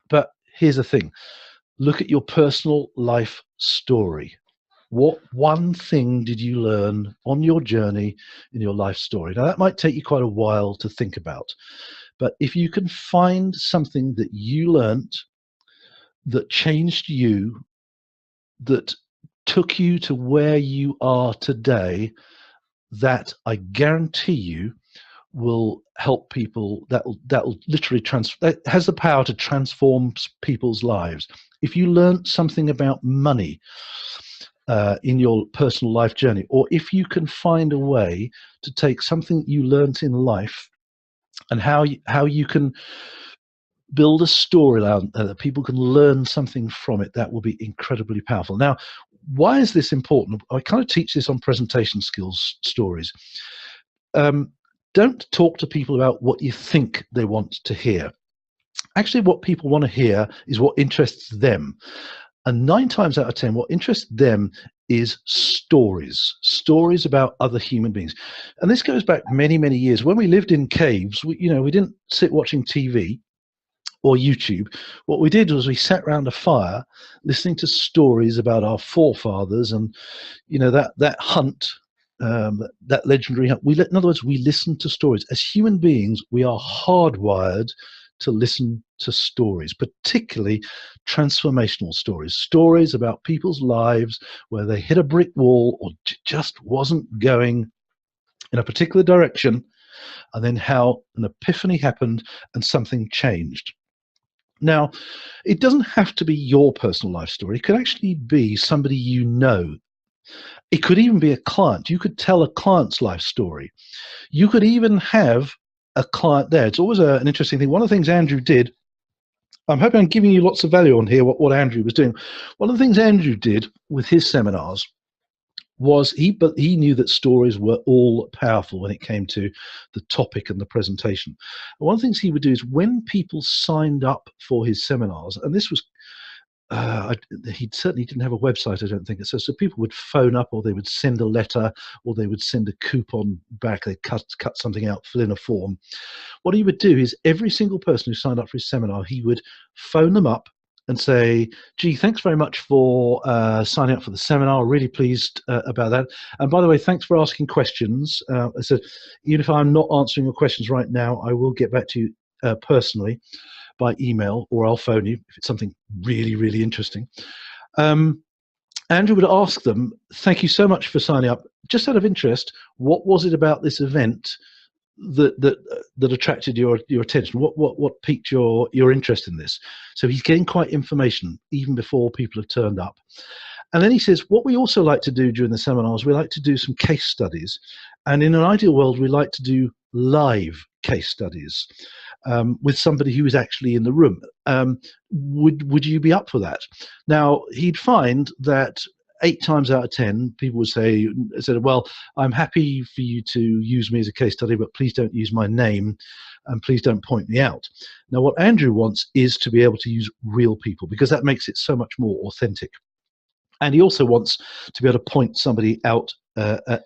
But here's the thing. Look at your personal life story. What one thing did you learn on your journey in your life story? Now, that might take you quite a while to think about. But if you can find something that you learned that changed you, that took you to where you are today, that I guarantee you will help people. That will literally that has the power to transform people's lives. If you learned something about money in your personal life journey, or if you can find a way to take something you learned in life and how you can build a story that people can learn something from it, that will be incredibly powerful. Now, why is this important? I kind of teach this on presentation skills stories. Don't talk to people about what you think they want to hear. Actually, what people want to hear is what interests them. And 9 times out of 10, what interests them is stories about other human beings. And this goes back many, many years. When we lived in caves, we didn't sit watching TV or YouTube. What we did was we sat around a fire listening to stories about our forefathers and, that hunt, that legendary hunt. In other words, we listened to stories. As human beings, we are hardwired to listen to stories, particularly transformational stories about people's lives where they hit a brick wall or just wasn't going in a particular direction, and then how an epiphany happened and something changed. Now, it doesn't have to be your personal life story. It could actually be somebody you know. It could even be a client. You could tell a client's life story. You could even have a client there. It's always an interesting thing. One of the things Andrew did, I'm hoping I'm giving you lots of value on here, what Andrew was doing. One of the things Andrew did with his seminars was he knew that stories were all powerful when it came to the topic and the presentation. And one of the things he would do is when people signed up for his seminars, and this was he certainly didn't have a website, I don't think. So people would phone up, or they would send a letter, or they would send a coupon back. They cut something out, fill in a form. What he would do is every single person who signed up for his seminar, he would phone them up and say, gee, thanks very much for signing up for the seminar. Really pleased about that. And by the way, thanks for asking questions. I said, even if I'm not answering your questions right now, I will get back to you personally by email, or I'll phone you if it's something really, really interesting. Andrew would ask them, thank you so much for signing up. Just out of interest, what was it about this event that attracted your attention? What piqued your interest in this? So he's getting quite information even before people have turned up. And then he says, what we also like to do during the seminars, we like to do some case studies. And in an ideal world, we like to do live case studies with somebody who is actually in the room. Would you be up for that? Now, he'd find that 8 times out of 10, people would say, well, I'm happy for you to use me as a case study, but please don't use my name and please don't point me out. Now, what Andrew wants is to be able to use real people, because that makes it so much more authentic. And he also wants to be able to point somebody out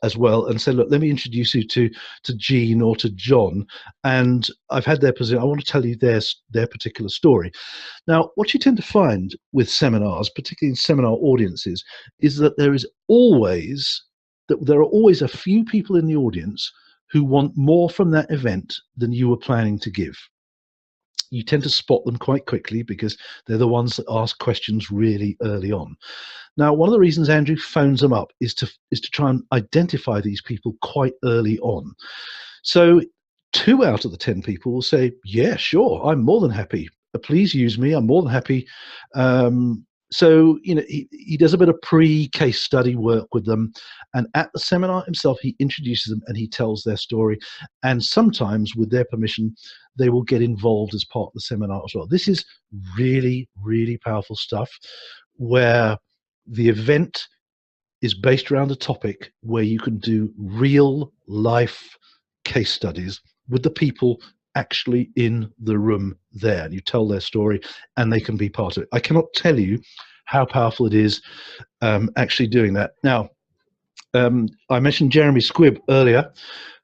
as well and say, look, let me introduce you to Jean or to John, and I've had their position. I want to tell you their particular story. Now, what you tend to find with seminars, particularly in seminar audiences, is that there are always a few people in the audience who want more from that event than you were planning to give. You tend to spot them quite quickly because they're the ones that ask questions really early on. Now, one of the reasons Andrew phones them up is to try and identify these people quite early on. So 2 out of the 10 people will say, yeah, sure, I'm more than happy. Please use me. I'm more than happy. So, he does a bit of pre-case study work with them. And at the seminar himself, he introduces them and he tells their story. And sometimes, with their permission, they will get involved as part of the seminar as well. This is really, really powerful stuff, where the event is based around a topic where you can do real life case studies with the people actually in the room there, and you tell their story and they can be part of it. I cannot tell you how powerful it is actually doing that. Now, I mentioned Jeremy Squibb earlier,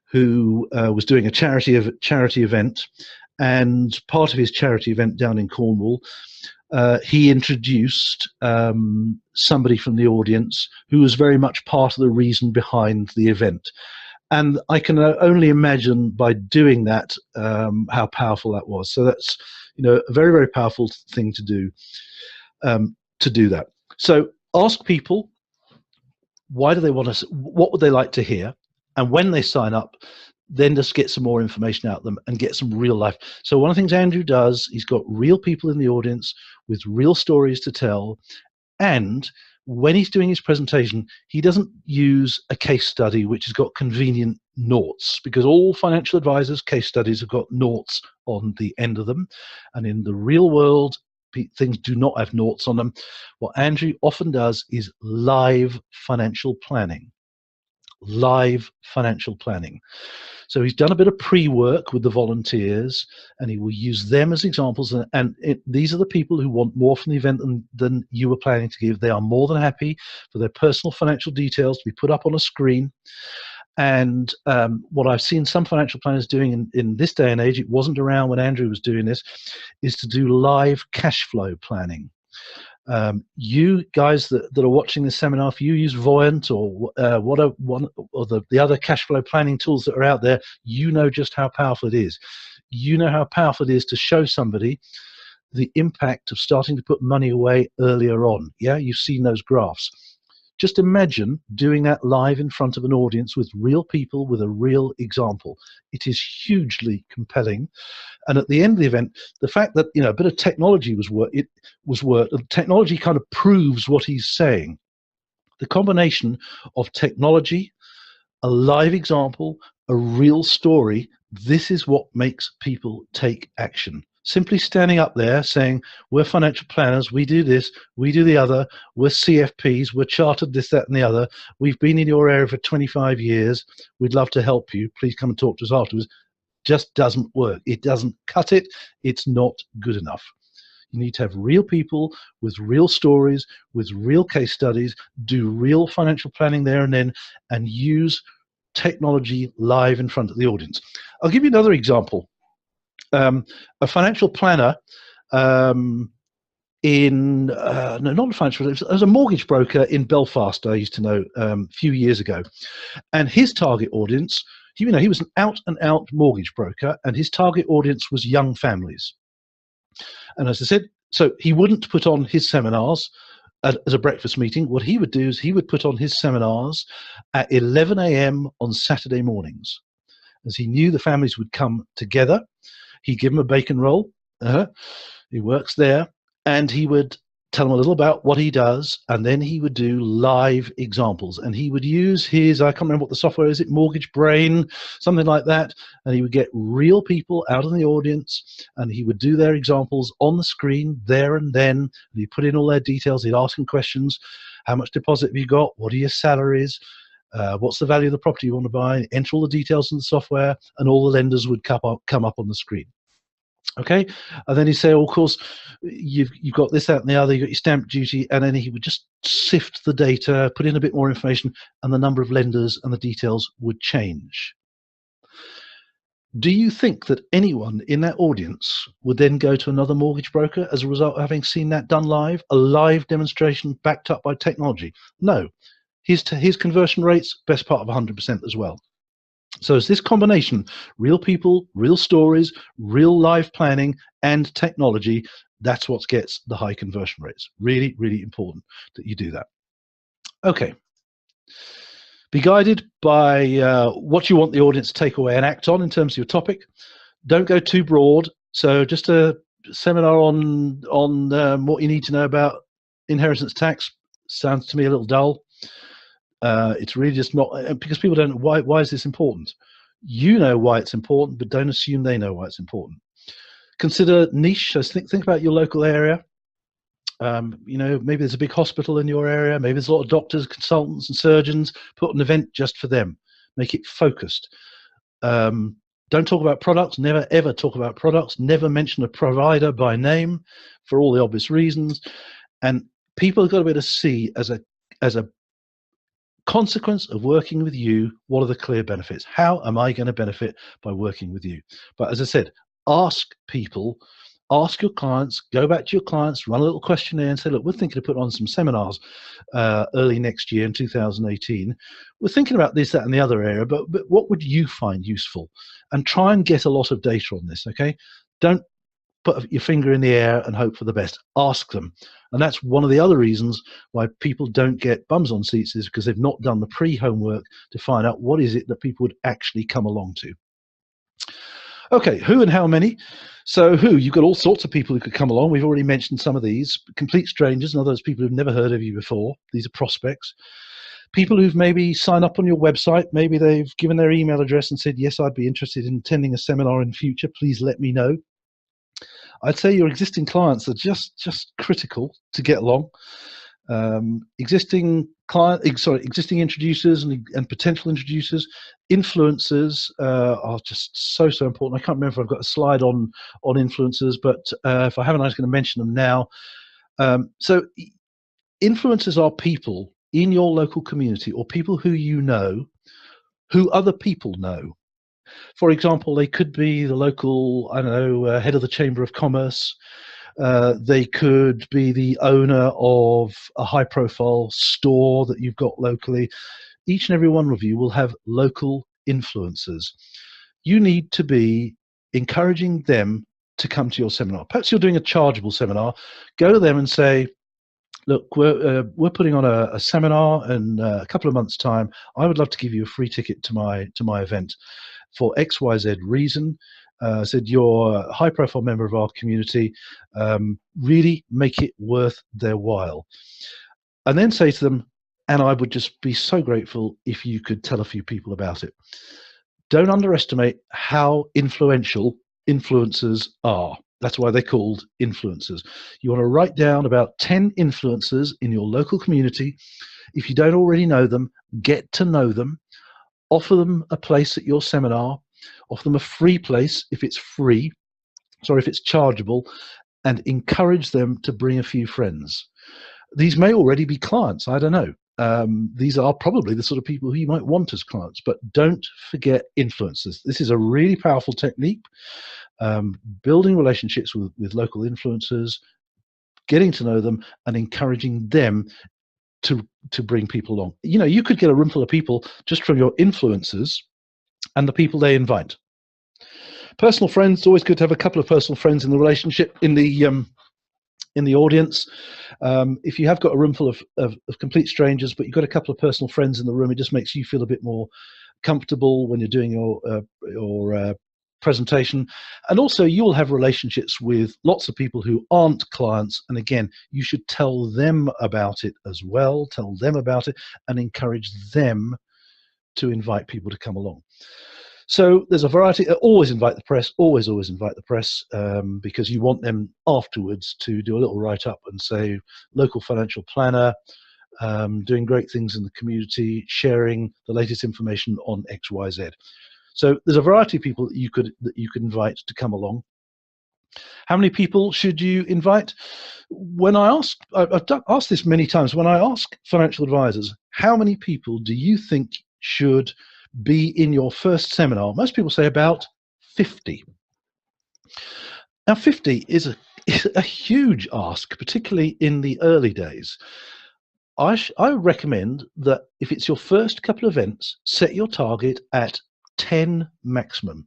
who was doing a charity event, and part of his charity event down in Cornwall, he introduced somebody from the audience who was very much part of the reason behind the event. And I can only imagine by doing that how powerful that was. So that's a very, very powerful thing to do that. So ask people, why do they want us? What would they like to hear? And when they sign up, then just get some more information out of them and get some real life. So one of the things Andrew does, he's got real people in the audience with real stories to tell. And when he's doing his presentation, he doesn't use a case study which has got convenient noughts, because all financial advisors' case studies have got noughts on the end of them. And in the real world, things do not have noughts on them. What Andrew often does is live financial planning. Live financial planning. So he's done a bit of pre-work with the volunteers, and he will use them as examples. And these are the people who want more from the event than you were planning to give. They are more than happy for their personal financial details to be put up on a screen. And what I've seen some financial planners doing in this day and age, it wasn't around when Andrew was doing this, is to do live cash flow planning. You guys that are watching this seminar, if you use Voyant or the other cash flow planning tools that are out there, you know just how powerful it is. You know how powerful it is to show somebody the impact of starting to put money away earlier on. Yeah, you've seen those graphs. Just imagine doing that live in front of an audience with real people, with a real example. It is hugely compelling. And at the end of the event, the fact that a bit of technology was worked. Technology kind of proves what he's saying. The combination of technology, a live example, a real story, this is what makes people take action. Simply standing up there saying, we're financial planners, we do this, we do the other, we're CFPs, we're chartered this, that, and the other, we've been in your area for 25 years, we'd love to help you, please come and talk to us afterwards, just doesn't work. It doesn't cut it. It's not good enough. You need to have real people with real stories, with real case studies, do real financial planning there and then, and use technology live in front of the audience. I'll give you another example. A financial planner no, not a financial, as a mortgage broker in Belfast, I used to know a few years ago, and his target audience, he was an out-and-out mortgage broker, and his target audience was young families. And as I said, so he wouldn't put on his seminars as a breakfast meeting. What he would do is he would put on his seminars at 11 a.m. on Saturday mornings, as he knew the families would come together. He'd give them a bacon roll. He works there, and he would tell them a little about what he does, and then he would do live examples, and he would use his, I can't remember what the software is, Mortgage Brain, something like that, and he would get real people out in the audience, and he would do their examples on the screen there and then, and he'd put in all their details, he'd ask them questions. How much deposit have you got? What are your salaries? What's the value of the property you want to buy? Enter all the details in the software, and all the lenders would come up on the screen. Okay, and then he'd say, oh, of course, you've got this, that, and the other, you've got your stamp duty, and then he would just sift the data, put in a bit more information, and the number of lenders and the details would change. Do you think that anyone in that audience would then go to another mortgage broker as a result of having seen that done live, a live demonstration backed up by technology? No. His conversion rates, best part of 100% as well. So it's this combination, real people, real stories, real live planning, and technology, that's what gets the high conversion rates. Really, really important that you do that. Okay. Be guided by what you want the audience to take away and act on in terms of your topic. Don't go too broad. So just a seminar on what you need to know about inheritance tax sounds to me a little dull. It's really just not, because people don't know why is this important. You know why it's important, but don't assume they know why it's important. Consider niche. So think about your local area. Maybe there's a big hospital in your area. Maybe there's a lot of doctors, consultants, and surgeons. Put an event just for them. Make it focused. Don't talk about products. Never ever talk about products. Never mention a provider by name, for all the obvious reasons. And people have got to be able to see as a consequence of working with you, what are the clear benefits? How am I going to benefit by working with you? But as I said, ask people, ask your clients, go back to your clients, run a little questionnaire and say, look, we're thinking of putting on some seminars early next year in 2018. We're thinking about this, that, and the other area, but what would you find useful? And try and get a lot of data on this, okay? Don't put your finger in the air and hope for the best. Ask them. And that's one of the other reasons why people don't get bums on seats, is because they've not done the pre-homework to find out what is it that people would actually come along to. Okay, who and how many? So who, you've got all sorts of people who could come along. We've already mentioned some of these. Complete strangers, in other words, people who've never heard of you before. These are prospects. People who've maybe signed up on your website. Maybe they've given their email address and said, yes, I'd be interested in attending a seminar in future. Please let me know. I'd say your existing clients are just critical to get along. Existing introducers and potential introducers, influencers are just so important. I can't remember if I've got a slide on influencers, but if I haven't, I'm just going to mention them now. So influencers are people in your local community, or people who you know, who other people know. For example, they could be the local, I don't know, head of the Chamber of Commerce. They could be the owner of a high-profile store that you've got locally. Each and every one of you will have local influencers. You need to be encouraging them to come to your seminar. Perhaps you're doing a chargeable seminar. Go to them and say, look, we're putting on a seminar in a couple of months' time. I would love to give you a free ticket to my event for XYZ reason. Said you're a high-profile member of our community. Really make it worth their while. And then say to them, and I would just be so grateful if you could tell a few people about it. Don't underestimate how influential influencers are. That's why they're called influencers. You want to write down about 10 influencers in your local community. If you don't already know them, get to know them. Offer them a place at your seminar. Offer them a free place if it's free. Sorry, if it's chargeable. and encourage them to bring a few friends. These may already be clients, I don't know. These are probably the sort of people who you might want as clients, but don't forget influencers. This is a really powerful technique. Building relationships with local influencers, getting to know them, and encouraging them to bring people along. You know, you could get a room full of people just from your influencers and the people they invite. Personal friends, it's always good to have a couple of personal friends in the relationship, in the audience. If you have got a room full of complete strangers, but you've got a couple of personal friends in the room, it just makes you feel a bit more comfortable when you're doing your presentation. And also, you'll have relationships with lots of people who aren't clients, and again, you should tell them about it as well. Tell them about it and encourage them to invite people to come along. So there's a variety. Always invite the press. Always invite the press, because you want them afterwards to do a little write-up and say, local financial planner, doing great things in the community, sharing the latest information on X, Y, Z. So there's a variety of people that you could invite to come along. How many people should you invite? When I've asked this many times. When I ask financial advisors, how many people do you think should be in your first seminar, most people say about 50. Now 50 is a huge ask, particularly in the early days. I recommend that if it's your first couple of events, set your target at 10 maximum.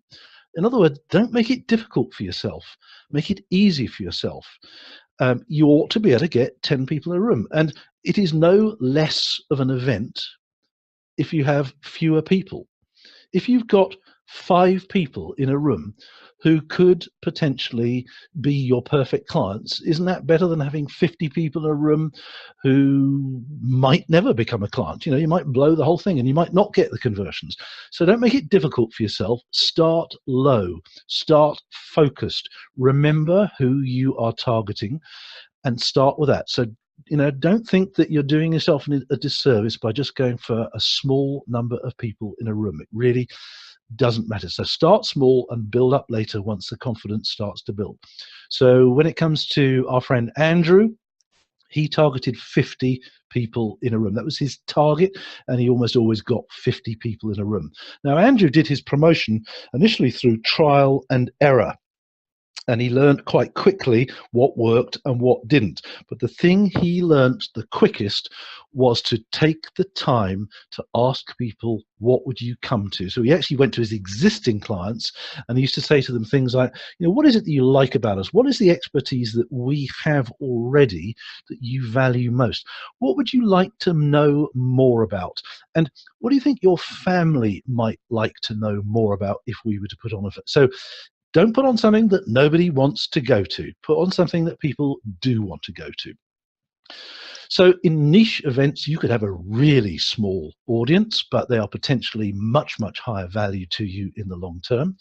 In other words, don't make it difficult for yourself. Make it easy for yourself. You ought to be able to get 10 people in a room, and it is no less of an event if you have fewer people. If you've got 5 people in a room who could potentially be your perfect clients, isn't that better than having 50 people in a room who might never become a client? You know, you might blow the whole thing and you might not get the conversions. So don't make it difficult for yourself. Start low, start focused. Remember who you are targeting and start with that. So, you know, don't think that you're doing yourself a disservice by just going for a small number of people in a room. It really doesn't matter. So start small and build up later once the confidence starts to build. So when it comes to our friend Andrew, he targeted 50 people in a room. That was his target, and he almost always got 50 people in a room. Now, Andrew did his promotion initially through trial and error, and he learned quite quickly what worked and what didn't. But the thing he learned the quickest was to take the time to ask people, what would you come to? So he actually went to his existing clients and he used to say to them things like, you know, what is it that you like about us? What is the expertise that we have already that you value most? What would you like to know more about? And what do you think your family might like to know more about if we were to put on a... So don't put on something that nobody wants to go to. Put on something that people do want to go to. So in niche events, you could have a really small audience, but they are potentially much, much higher value to you in the long term.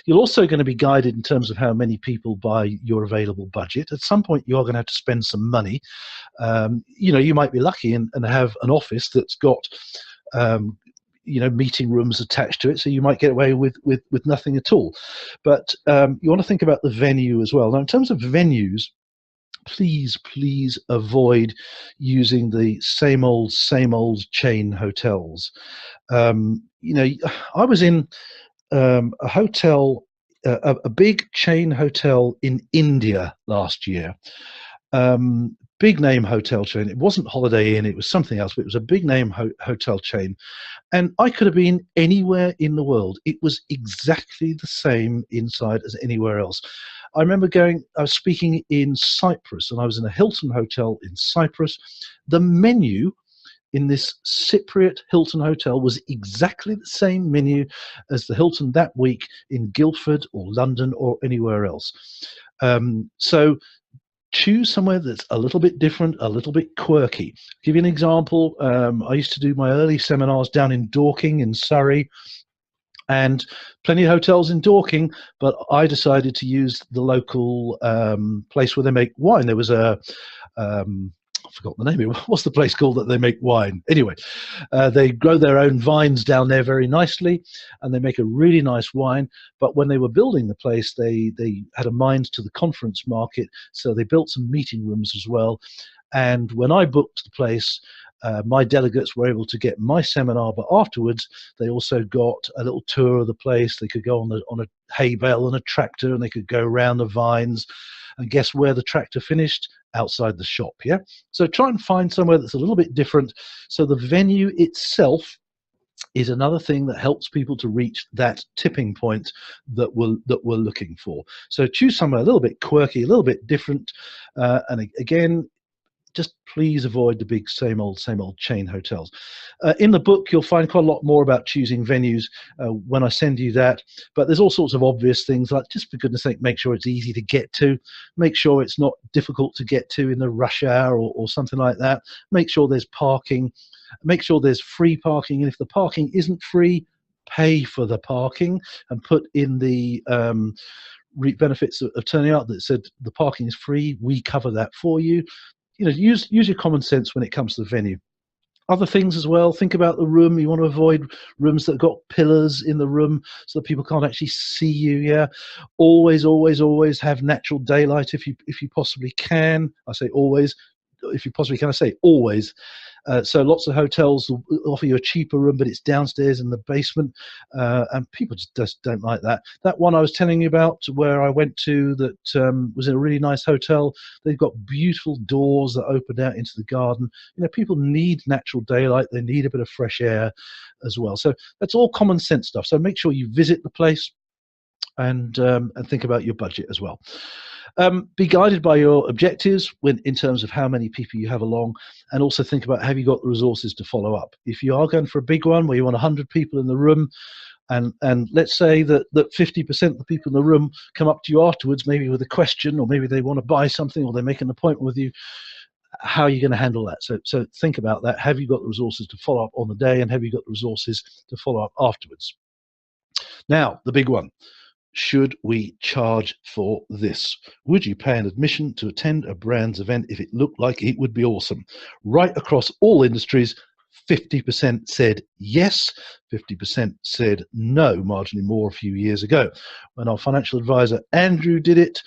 You're also going to be guided in terms of how many people by your available budget. At some point, you're going to have to spend some money. You know, you might be lucky and have an office that's got you know, meeting rooms attached to it, so you might get away with nothing at all. But you want to think about the venue as well. Now, in terms of venues, please avoid using the same old chain hotels. You know, I was in a hotel, a big chain hotel in India last year. Big name hotel chain. It wasn't Holiday Inn, it was something else, but it was a big name hotel chain. And I could have been anywhere in the world. It was exactly the same inside as anywhere else. I remember I was speaking in Cyprus, and I was in a Hilton hotel in Cyprus. The menu in this Cypriot Hilton hotel was exactly the same menu as the Hilton that week in Guildford or London or anywhere else. So choose somewhere that's a little bit different, a little bit quirky. I'll give you an example. I used to do my early seminars down in Dorking in Surrey, and plenty of hotels in Dorking, but I decided to use the local place where they make wine. There was a forgot the name of it. What's the place called that they make wine? Anyway, they grow their own vines down there very nicely, and they make a really nice wine. But when they were building the place, they had a mind to the conference market, so they built some meeting rooms as well. And when I booked the place, my delegates were able to get my seminar, but afterwards they also got a little tour of the place. They could go on a hay bale and a tractor, and they could go around the vines. And guess where the tractor finished? Outside the shop. Yeah. So try and find somewhere that's a little bit different. So the venue itself is another thing that helps people to reach that tipping point that we're looking for. So choose somewhere a little bit quirky, a little bit different, and again, just please avoid the big same old chain hotels. In the book, you'll find quite a lot more about choosing venues when I send you that. But there's all sorts of obvious things, like, just for goodness sake, make sure it's easy to get to. Make sure it's not difficult to get to in the rush hour or something like that. Make sure there's parking. Make sure there's free parking. And if the parking isn't free, pay for the parking and put in the benefits of turning out that said the parking is free. We cover that for you. You know, use your common sense when it comes to the venue. Other things as well, think about the room. You want to avoid rooms that have got pillars in the room so that people can't actually see you. Yeah, always have natural daylight if you possibly can. I say always. If you possibly can, I say always. So lots of hotels will offer you a cheaper room, but it's downstairs in the basement, and people just don't like that. That one I was telling you about, where I went to, that was in a really nice hotel. They've got beautiful doors that open out into the garden. You know, people need natural daylight. They need a bit of fresh air as well. So that's all common sense stuff. So make sure you visit the place and think about your budget as well. Be guided by your objectives in terms of how many people you have along, and also think about, have you got the resources to follow up? If you are going for a big one where you want 100 people in the room, and let's say that 50% of the people in the room come up to you afterwards, maybe with a question, or maybe they want to buy something, or they make an appointment with you, how are you going to handle that? So think about that. Have you got the resources to follow up on the day, and have you got the resources to follow up afterwards? Now, the big one. Should we charge for this? Would you pay an admission to attend a brand's event if it looked like it would be awesome? Right across all industries, 50% said yes, 50% said no, marginally more a few years ago. When our financial advisor Andrew did it,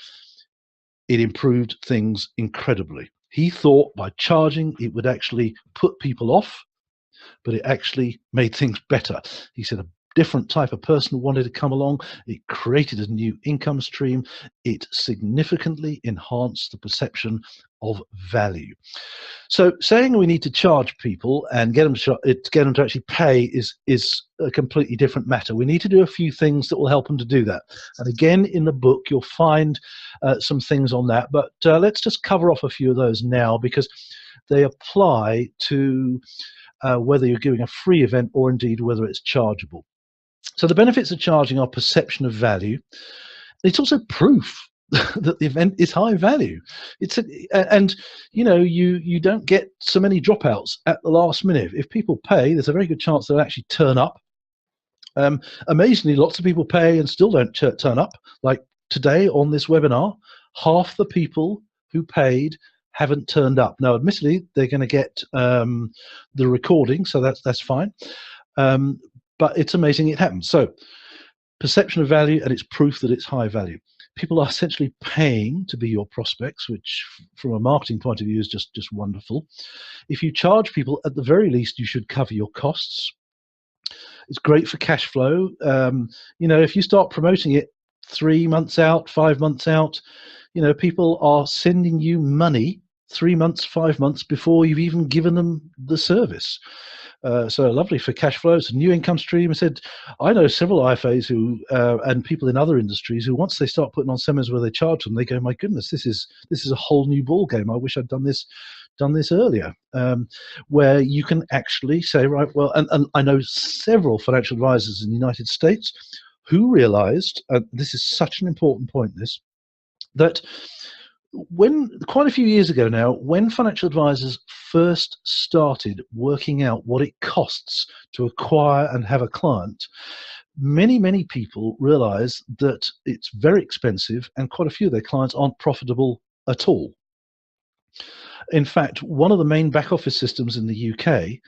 it improved things incredibly. He thought by charging it would actually put people off, but it actually made things better. He said a different type of person wanted to come along. It created a new income stream. It significantly enhanced the perception of value. So saying we need to charge people and get them to actually pay is a completely different matter. We need to do a few things that will help them to do that. And again, in the book, you'll find some things on that. But let's just cover off a few of those now, because they apply to whether you're giving a free event or indeed whether it's chargeable. So the benefits of charging are perception of value. It's also proof that the event is high value. And you know, you don't get so many dropouts at the last minute. If people pay, there's a very good chance they'll actually turn up. Amazingly, lots of people pay and still don't turn up. Like today on this webinar, half the people who paid haven't turned up. Now, admittedly, they're going to get the recording, so that's fine. But it's amazing it happens. So perception of value, and it's proof that it's high value. People are essentially paying to be your prospects, which from a marketing point of view is just wonderful. If you charge people, at the very least, you should cover your costs. It's great for cash flow. You know, if you start promoting it 3 months out, 5 months out, you know, people are sending you money 3 months, 5 months before you've even given them the service. So lovely for cash flow. It's a new income stream. I said, I know several IFAs who and people in other industries who, once they start putting on seminars where they charge them, they go, my goodness, this is a whole new ball game. I wish I'd done this earlier. Where you can actually say, right, well, and I know several financial advisors in the United States who realized, this is such an important point, that when quite a few years ago now, when financial advisors first started working out what it costs to acquire and have a client, many people realize that it's very expensive and quite a few of their clients aren't profitable at all. In fact, one of the main back office systems in the UK,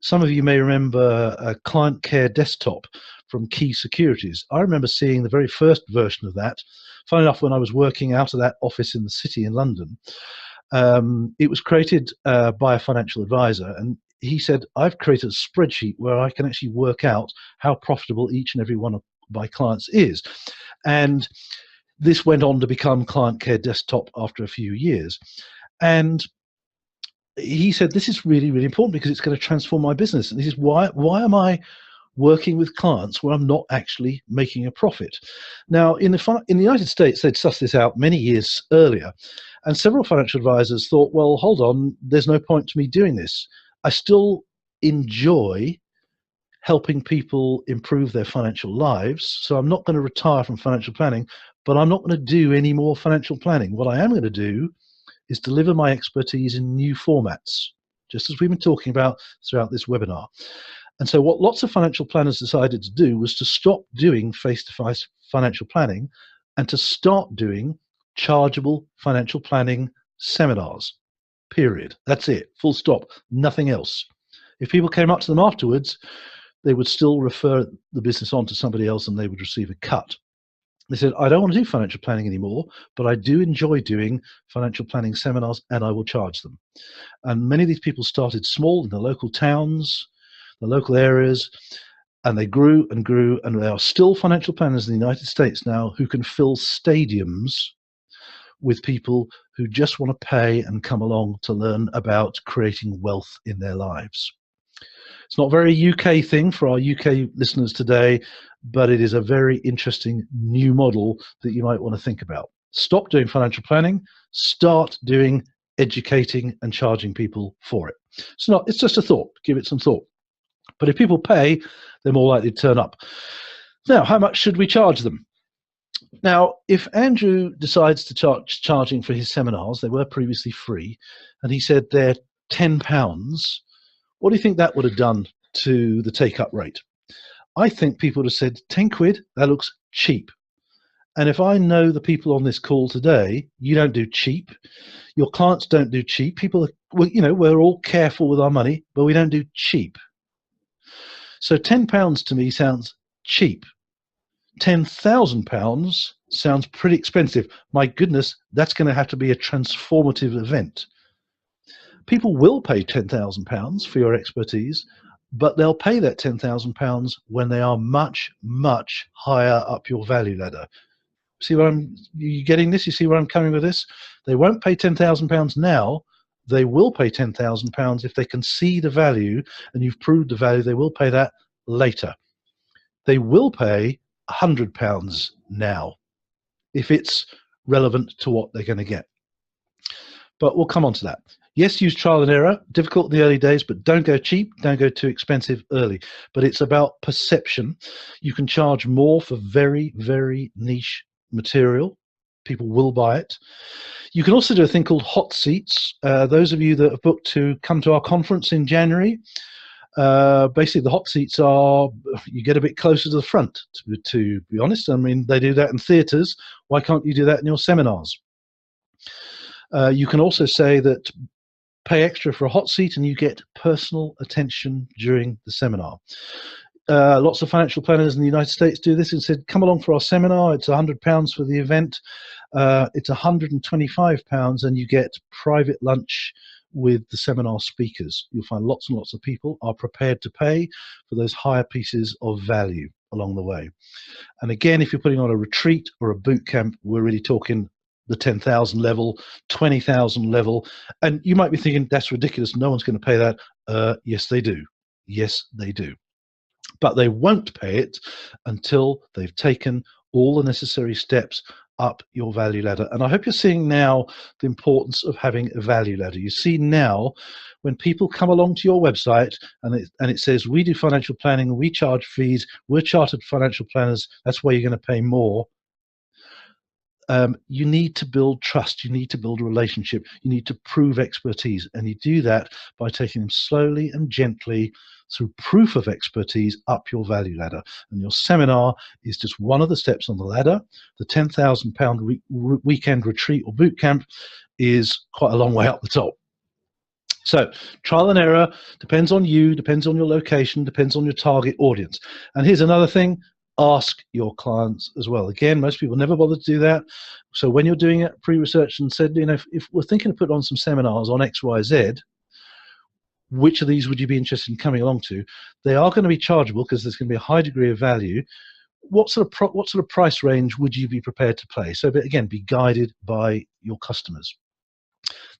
some of you may remember a client care desktop from Key Securities. I remember seeing the very first version of that. Funny enough, when I was working out of that office in the city in London, it was created by a financial advisor, and he said, I've created a spreadsheet where I can actually work out how profitable each and every one of my clients is. And this went on to become Client Care Desktop after a few years. And he said, this is really, really important because it's going to transform my business. And he says, why am I working with clients where I'm not actually making a profit? Now, in the United States, they'd sussed this out many years earlier. And several financial advisors thought, well, hold on, there's no point to me doing this. I still enjoy helping people improve their financial lives. So I'm not going to retire from financial planning, but I'm not going to do any more financial planning. What I am going to do is deliver my expertise in new formats, just as we've been talking about throughout this webinar. And so what lots of financial planners decided to do was to stop doing face-to-face financial planning and to start doing chargeable financial planning seminars, period. That's it, full stop, nothing else. If people came up to them afterwards, they would still refer the business on to somebody else and they would receive a cut. They said, I don't want to do financial planning anymore, but I do enjoy doing financial planning seminars and I will charge them. And many of these people started small in the local towns, the local areas, and they grew and grew, and there are still financial planners in the United States now who can fill stadiums with people who just want to pay and come along to learn about creating wealth in their lives. It's not a very UK thing for our UK listeners today, but it is a very interesting new model that you might want to think about. Stop doing financial planning, start doing educating and charging people for it. It's just a thought, give it some thought. But if people pay, they're more likely to turn up. Now, how much should we charge them? Now, if Andrew decides to charging for his seminars, they were previously free, and he said they're £10, what do you think that would have done to the take-up rate? I think people would have said, 10 quid, that looks cheap. And if I know the people on this call today, you don't do cheap. Your clients don't do cheap. People, we're all careful with our money, but we don't do cheap. So £10 to me sounds cheap. £10,000 sounds pretty expensive. My goodness, that's going to have to be a transformative event. People will pay £10,000 for your expertise, but they'll pay that £10,000 when they are much, much higher up your value ladder. See what you getting this? You see where I'm coming with this? They won't pay £10,000 now. They will pay £10,000 if they can see the value and you've proved the value. They will pay that later. They will pay £100 now if it's relevant to what they're going to get. But we'll come on to that. Yes, use trial and error, difficult in the early days, but don't go cheap, don't go too expensive early. But it's about perception. You can charge more for very, very niche material. People will buy it. You can also do a thing called hot seats. Those of you that have booked to come to our conference in January, basically the hot seats are, you get a bit closer to the front, to be honest. I mean, they do that in theatres. Why can't you do that in your seminars? You can also say that pay extra for a hot seat and you get personal attention during the seminar. Lots of financial planners in the United States do this and said, come along for our seminar. It's £100 for the event. It's £125 and you get private lunch with the seminar speakers. You'll find lots and lots of people are prepared to pay for those higher pieces of value along the way. And again, if you're putting on a retreat or a boot camp, we're really talking the 10,000 level, 20,000 level. And you might be thinking, that's ridiculous. No one's going to pay that. Yes, they do. Yes, they do. But they won't pay it until they've taken all the necessary steps up your value ladder. And I hope you're seeing now the importance of having a value ladder. You see now when people come along to your website and it says, we do financial planning, we charge fees, we're chartered financial planners, that's why you're going to pay more. You need to build trust, you need to build a relationship, you need to prove expertise, and you do that by taking them slowly and gently through proof of expertise up your value ladder. And your seminar is just one of the steps on the ladder. The £10,000 weekend retreat or boot camp is quite a long way up the top. So trial and error depends on you, depends on your location, depends on your target audience. And here's another thing, ask your clients as well. Again, most people never bother to do that. So when you're doing it pre-research and said, if we're thinking of putting on some seminars on X, Y, Z, which of these would you be interested in coming along to? They are going to be chargeable because there's going to be a high degree of value. What sort of price range would you be prepared to pay? So again, be guided by your customers.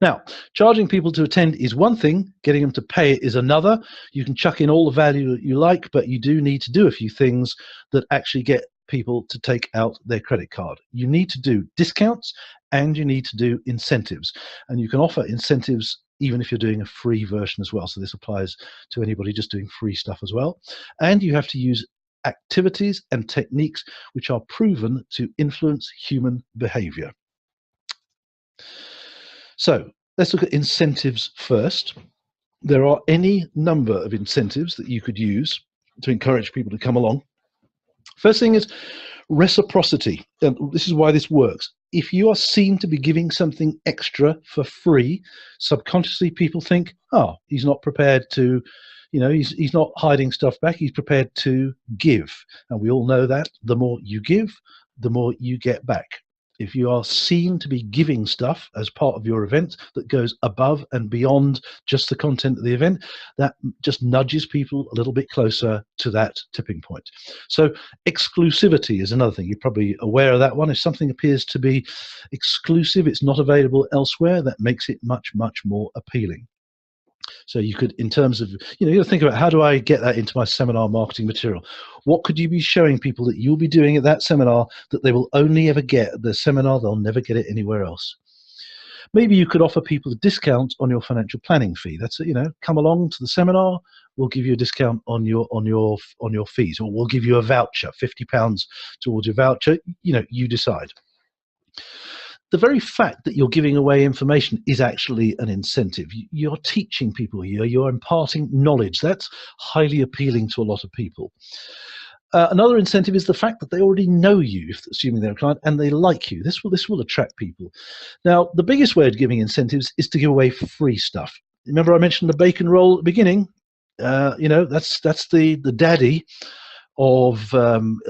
Now, charging people to attend is one thing, getting them to pay is another. You can chuck in all the value that you like, but you do need to do a few things that actually get people to take out their credit card. You need to do discounts and you need to do incentives. And you can offer incentives even if you're doing a free version as well. So this applies to anybody just doing free stuff as well. And you have to use activities and techniques which are proven to influence human behavior. So let's look at incentives first. There are any number of incentives that you could use to encourage people to come along. First thing is reciprocity. And this is why this works. If you are seen to be giving something extra for free, subconsciously people think, oh, he's not prepared to, he's not hiding stuff back. He's prepared to give. And we all know that the more you give, the more you get back. If you are seen to be giving stuff as part of your event that goes above and beyond just the content of the event, that just nudges people a little bit closer to that tipping point. So exclusivity is another thing. You're probably aware of that one. If something appears to be exclusive, it's not available elsewhere, that makes it much, much more appealing. So you could, in terms of, you got to think about, how do I get that into my seminar marketing material? What could you be showing people that you'll be doing at that seminar that they will only ever get at the seminar, they'll never get it anywhere else? Maybe you could offer people a discount on your financial planning fee. That's, come along to the seminar, we'll give you a discount on your fees, or we'll give you a voucher, £50 towards your voucher. You decide. The very fact that you're giving away information is actually an incentive. You're teaching people here, you're imparting knowledge. That's highly appealing to a lot of people. Another incentive is the fact that they already know you, assuming they're a client, and they like you. This will attract people. Now, the biggest way of giving incentives is to give away free stuff. Remember I mentioned the bacon roll at the beginning? That's the daddy of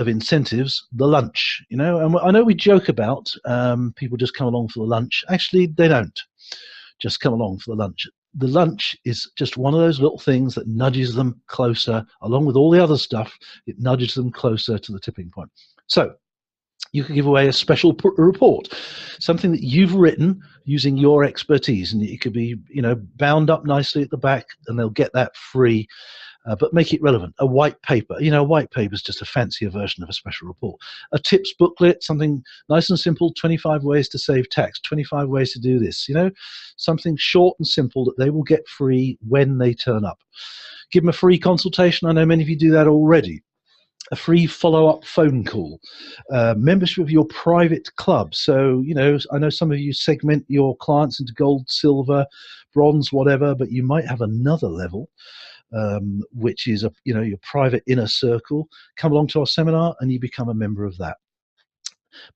incentives, the lunch, and I know we joke about people just come along for the lunch. Actually, they don't just come along for the lunch. The lunch is just one of those little things that nudges them closer, along with all the other stuff. It nudges them closer to the tipping point. So you can give away a special report, something that you've written using your expertise, and it could be bound up nicely at the back, and they'll get that free. But make it relevant. A white paper. A white paper is just a fancier version of a special report. A tips booklet, something nice and simple, 25 ways to save tax, 25 ways to do this. Something short and simple that they will get free when they turn up. Give them a free consultation. I know many of you do that already. A free follow-up phone call, membership of your private club. So, I know some of you segment your clients into gold, silver, bronze, whatever, but you might have another level. Which is your private inner circle. Come along to our seminar and you become a member of that.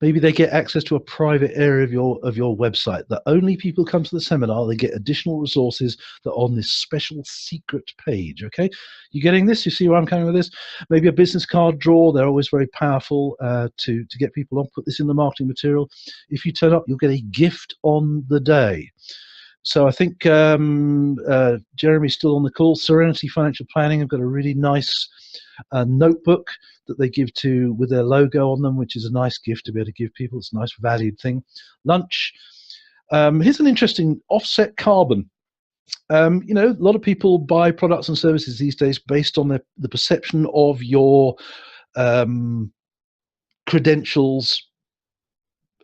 Maybe they get access to a private area of your website that only people come to the seminar. They get additional resources that are on this special secret page. Okay, you getting this? You see where I'm coming with this? Maybe a business card drawer. They're always very powerful to get people on. Put this in the marketing material. If you turn up, you'll get a gift on the day. So I think Jeremy's still on the call. Serenity Financial Planning have got a really nice notebook that they give with their logo on them, which is a nice gift to be able to give people. It's a nice valued thing. Lunch. Here's an interesting offset carbon. A lot of people buy products and services these days based on the perception of your credentials,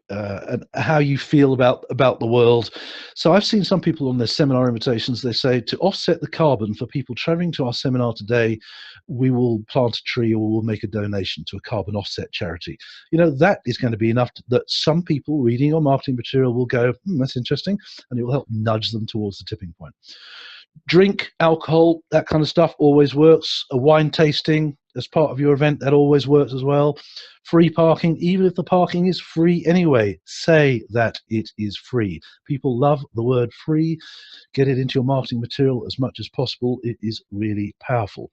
and how you feel about the world. So I've seen some people on their seminar invitations, they say, to offset the carbon for people traveling to our seminar today, we will plant a tree or we'll make a donation to a carbon offset charity. That is going to be enough that some people reading your marketing material will go, that's interesting, and it will help nudge them towards the tipping point. Drink, alcohol, that kind of stuff always works. A wine tasting, as part of your event, that always works as well. Free parking, even if the parking is free anyway, say that it is free. People love the word free. Get it into your marketing material as much as possible. It is really powerful.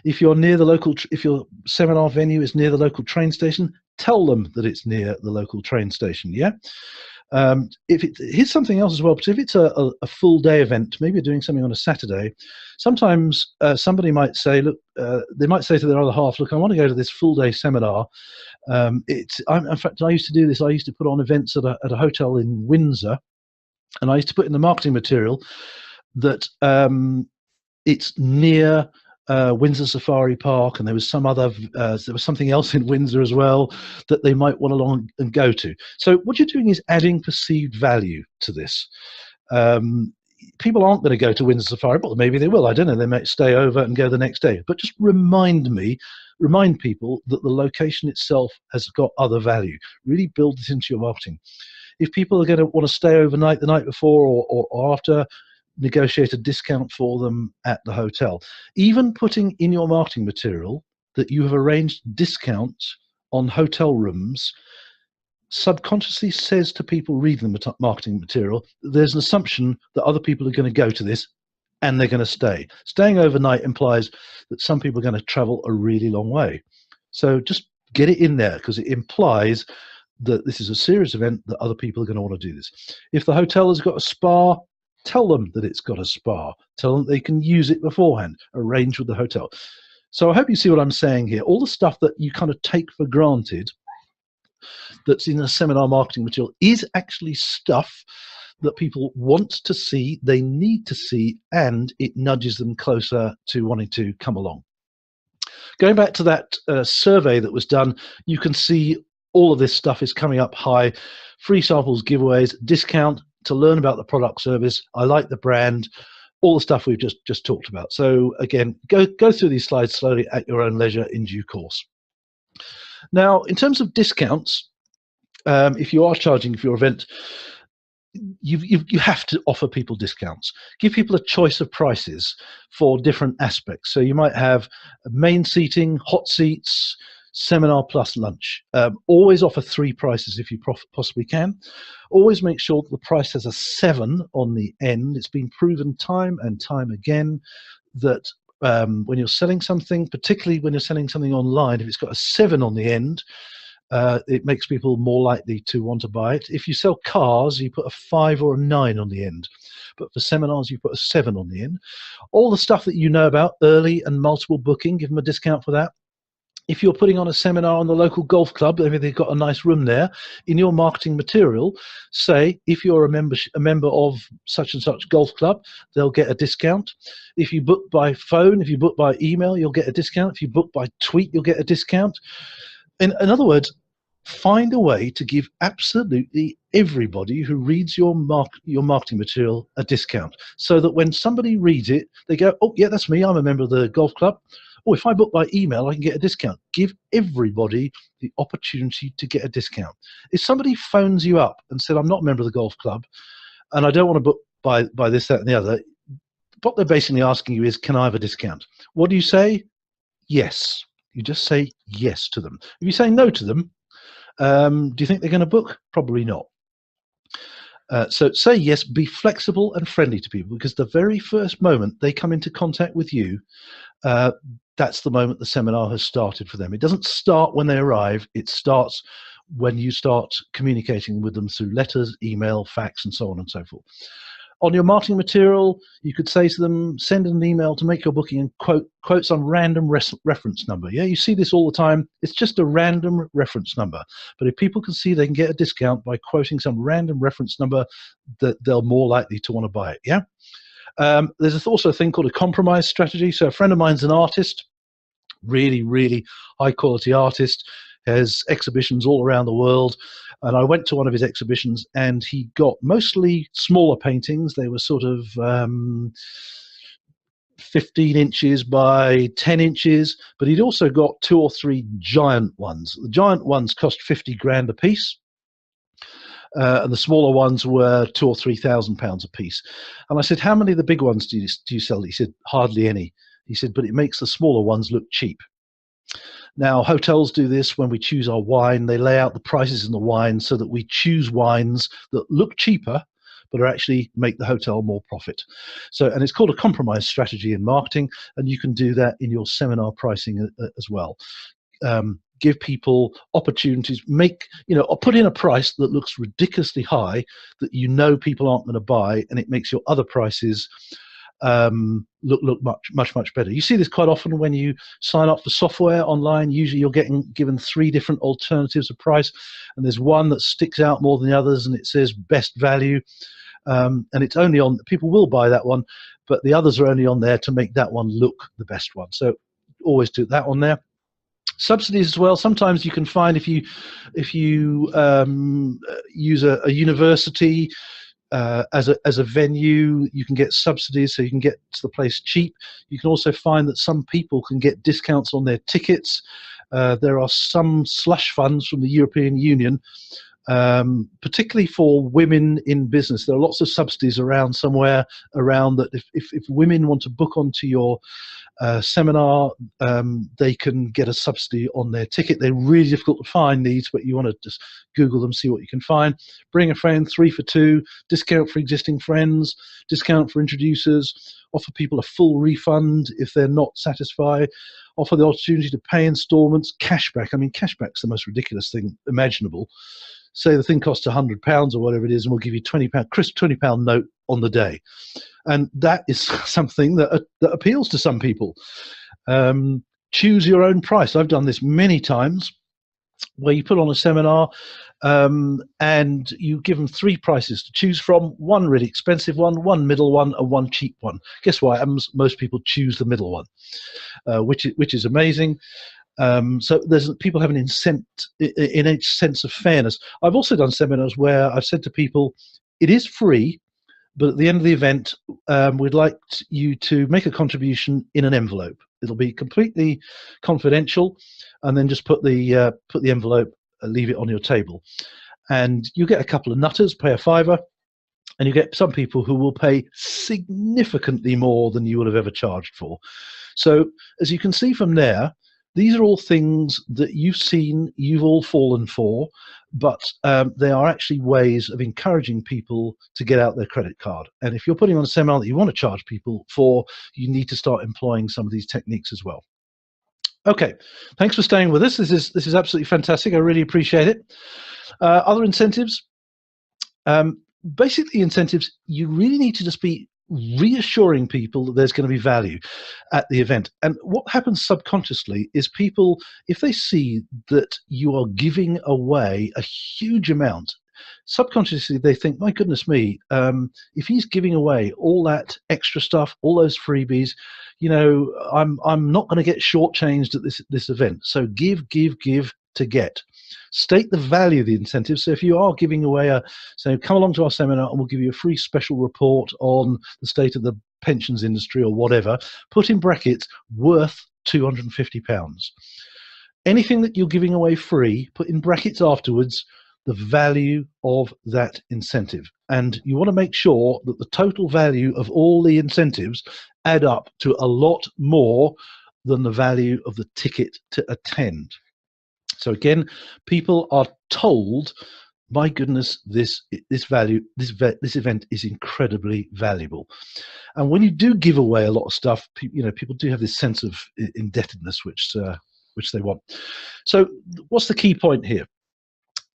If you're near the local, if your seminar venue is near the local train station, tell them that it's near the local train station. Yeah. Here's something else as well. But if it's a full day event, maybe you're doing something on a Saturday, sometimes somebody might say, look, they might say to their other half, look, I want to go to this full day seminar. In fact, I used to do this. I used to put on events at a hotel in Windsor, and I used to put in the marketing material that it's near Windsor Safari Park, and there was something else in Windsor as well that they might want to along and go to. So what you're doing is adding perceived value to this. People aren't going to go to Windsor Safari, but maybe they will. I don't know. They might stay over and go the next day. But just remind people that the location itself has got other value. Really build this into your marketing. If people are going to want to stay overnight the night before or after, negotiate a discount for them at the hotel. Even putting in your marketing material that you have arranged discounts on hotel rooms subconsciously says to people reading the marketing material, there's an assumption that other people are going to go to this and they're going to stay. Staying overnight implies that some people are going to travel a really long way. So just get it in there, because it implies that this is a serious event, that other people are going to want to do this. If the hotel has got a spa, tell them that it's got a spa. Tell them they can use it beforehand. Arrange with the hotel. So I hope you see what I'm saying here. All the stuff that you kind of take for granted that's in a seminar marketing material is actually stuff that people want to see, they need to see, and it nudges them closer to wanting to come along. Going back to that survey that was done, you can see all of this stuff is coming up high. Free samples, giveaways, discount to learn about the product service. I like the brand, all the stuff we've just talked about. So again, go through these slides slowly at your own leisure in due course. Now, in terms of discounts, if you are charging for your event, you have to offer people discounts. Give people a choice of prices for different aspects. So you might have main seating, hot seats, seminar plus lunch. Always offer 3 prices if you possibly can. Always make sure that the price has a 7 on the end. It's been proven time and time again that when you're selling something, particularly when you're selling something online, if it's got a 7 on the end, it makes people more likely to want to buy it. If you sell cars, you put a 5 or a 9 on the end. But for seminars, you put a 7 on the end. All the stuff that you know about, early and multiple booking, give them a discount for that. If you're putting on a seminar on the local golf club, maybe they've got a nice room there, in your marketing material, say, if you're a member of such and such golf club, they'll get a discount. If you book by phone, if you book by email, you'll get a discount. If you book by tweet, you'll get a discount. In other words, find a way to give absolutely everybody who reads your marketing material a discount, so that when somebody reads it, they go, oh, yeah, that's me. I'm a member of the golf club. Oh, if I book by email, I can get a discount. Give everybody the opportunity to get a discount. If somebody phones you up and said, I'm not a member of the golf club, and I don't want to book by this, that, and the other, what they're basically asking you is, can I have a discount? What do you say? Yes. You just say yes to them. If you say no to them, do you think they're going to book? Probably not. So say yes, be flexible and friendly to people, because the very first moment they come into contact with you, that's the moment the seminar has started for them. It doesn't start when they arrive. It starts when you start communicating with them through letters, email, fax, and so on and so forth. On your marketing material, you could say to them, send an email to make your booking and quote some random reference number. Yeah, you see this all the time. It's just a random reference number. But if people can see they can get a discount by quoting some random reference number, that they're more likely to want to buy it. Yeah. There's also a thing called a compromise strategy. So a friend of mine's an artist, really, really high quality artist, has exhibitions all around the world. And I went to one of his exhibitions, and he got mostly smaller paintings. They were sort of 15 inches by 10 inches, but he'd also got 2 or 3 giant ones. The giant ones cost 50 grand a piece. And the smaller ones were £2,000 or £3,000 a piece. And I said, how many of the big ones do you sell? He said, hardly any. He said, but it makes the smaller ones look cheap. Now, hotels do this when we choose our wine. They lay out the prices in the wine so that we choose wines that look cheaper, but are actually make the hotel more profit. So, and it's called a compromise strategy in marketing, and you can do that in your seminar pricing as well. Give people opportunities, or put in a price that looks ridiculously high that people aren't going to buy, and it makes your other prices look much better. You see this quite often when you sign up for software online. Usually you're given 3 different alternatives of price, and there's one that sticks out more than the others, and it says best value, and it's only on, people will buy that one, but the others are only on there to make that one look the best one. So always do that on there. Subsidies as well. Sometimes you can find if you use a university as a venue, you can get subsidies, so you can get to the place cheap. You can also find that some people can get discounts on their tickets. There are some slush funds from the European Union, particularly for women in business. There are lots of subsidies around somewhere around that. If women want to book onto your seminar, they can get a subsidy on their ticket. They're really difficult to find these, but you want to just Google them, see what you can find. Bring a friend, 3 for 2, discount for existing friends, discount for introducers, offer people a full refund if they're not satisfied, offer the opportunity to pay installments, cashback. I mean, cashback's the most ridiculous thing imaginable. Say the thing costs £100 or whatever it is, and we'll give you £20, crisp £20 note on the day. And that is something that appeals to some people. Choose your own price. I've done this many times, where you put on a seminar and you give them 3 prices to choose from: one really expensive one middle one, and one cheap one. Guess what happens? Most people choose the middle one, which is amazing. So people have an innate sense of fairness. I've also done seminars where I've said to people, it is free, but at the end of the event, we'd like you to make a contribution in an envelope. It'll be completely confidential, and then just put the envelope, leave it on your table. And you get a couple of nutters, pay a £5, and you get some people who will pay significantly more than you would have ever charged for. So as you can see from there, these are all things that you've all fallen for, but they are actually ways of encouraging people to get out their credit card. And if you're putting on a seminar that you want to charge people for, you need to start employing some of these techniques as well. Okay, thanks for staying with us. This is absolutely fantastic. I really appreciate it. Other incentives. Basically, incentives, you really need to just be reassuring people that there's going to be value at the event. And what happens subconsciously is people, if they see that you are giving away a huge amount, subconsciously they think, my goodness me, if he's giving away all that extra stuff, all those freebies, I'm not going to get shortchanged at this event. So give to get. State the value of the incentive. So if you are giving away so come along to our seminar and we'll give you a free special report on the state of the pensions industry or whatever, put in brackets, worth £250. Anything that you're giving away free, put in brackets afterwards the value of that incentive. And you want to make sure that the total value of all the incentives add up to a lot more than the value of the ticket to attend. So again, people are told, my goodness, this event is incredibly valuable. And when you do give away a lot of stuff, people do have this sense of indebtedness, which they want. So what's the key point here?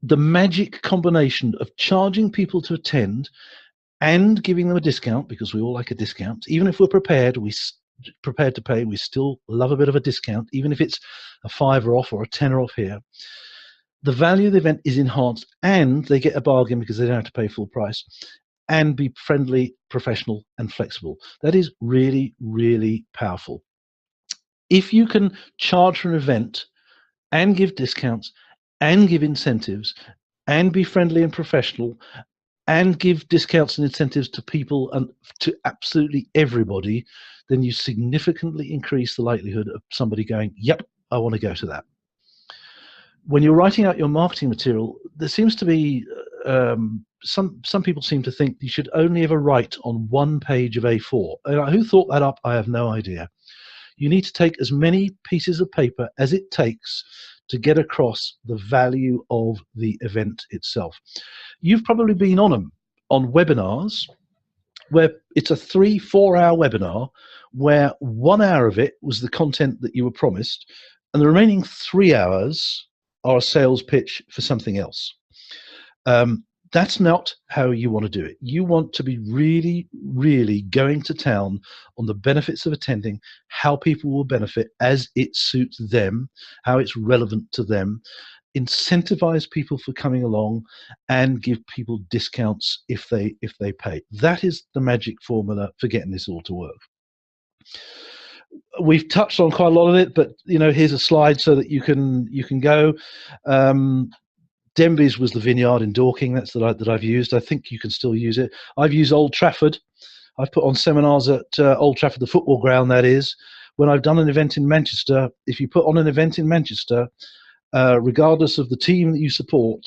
The magic combination of charging people to attend and giving them a discount, because we all like a discount. Even if we're prepared to pay, we still love a bit of a discount, even if it's a £5 off or a £10 off here. The value of the event is enhanced, and they get a bargain because they don't have to pay full price, and be friendly, professional, and flexible. That is really, really powerful. If you can charge for an event and give discounts and give incentives and be friendly and professional and give discounts and incentives to people and to absolutely everybody, then you significantly increase the likelihood of somebody going, yep, I want to go to that. When you're writing out your marketing material, there seems to be some people seem to think you should only ever write on 1 page of A4. Who thought that up? I have no idea. You need to take as many pieces of paper as it takes to get across the value of the event itself. You've probably been on them, on webinars, where it's a 3-4 hour webinar where 1 hour of it was the content that you were promised, and the remaining 3 hours are a sales pitch for something else. That's not how you want to do it. You want to be really, really going to town on the benefits of attending, how people will benefit as it suits them, how it's relevant to them, incentivize people for coming along, and give people discounts if they pay. That is the magic formula for getting this all to work. We've touched on quite a lot of it, but here's a slide so that you can go. Denby's was the vineyard in Dorking. That's that I've used. I think you can still use it. I've used Old Trafford. I've put on seminars at Old Trafford, the football ground, that is. When I've done an event in Manchester, if you put on an event in Manchester, regardless of the team that you support,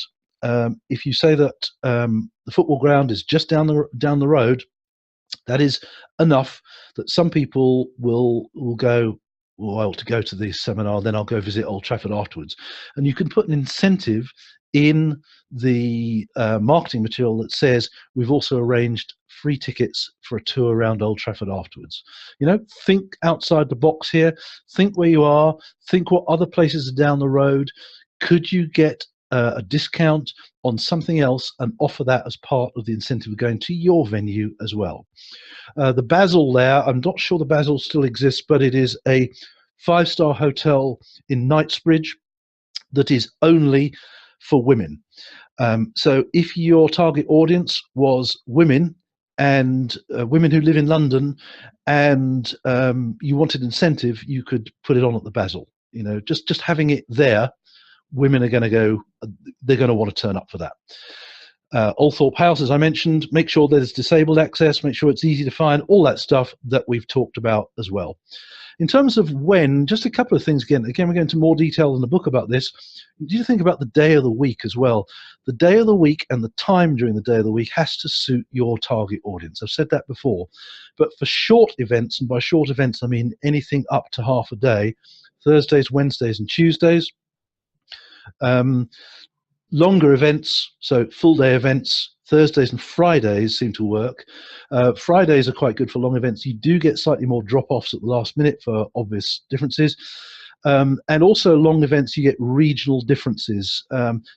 if you say that the football ground is just down the road, that is enough that some people will go, well, I ought to go to this seminar, then I'll go visit Old Trafford afterwards. And you can put an incentive in the marketing material that says we've also arranged free tickets for a tour around Old Trafford afterwards. Think outside the box here. Think where you are. Think what other places are down the road. Could you get a discount on something else and offer that as part of the incentive of going to your venue as well? The Basil there, I'm not sure the Basil still exists, but it is a 5-star hotel in Knightsbridge that is only for women. So if your target audience was women and women who live in London, and you wanted incentive, you could put it on at the Basil. Just having it there, women are going to go, they're going to want to turn up for that. Althorpe House, as I mentioned, make sure there's disabled access, make sure it's easy to find, all that stuff that we've talked about as well. In terms of when, just a couple of things again, we're going into more detail in the book about this. Do you think about the day of the week as well? The day of the week and the time during the day of the week has to suit your target audience. I've said that before. But for short events, and by short events I mean anything up to half a day, Thursdays, Wednesdays and Tuesdays, longer events, so full day events, Thursdays and Fridays seem to work. Fridays are quite good for long events. You do get slightly more drop-offs at the last minute for obvious differences. And also long events, you get regional differences.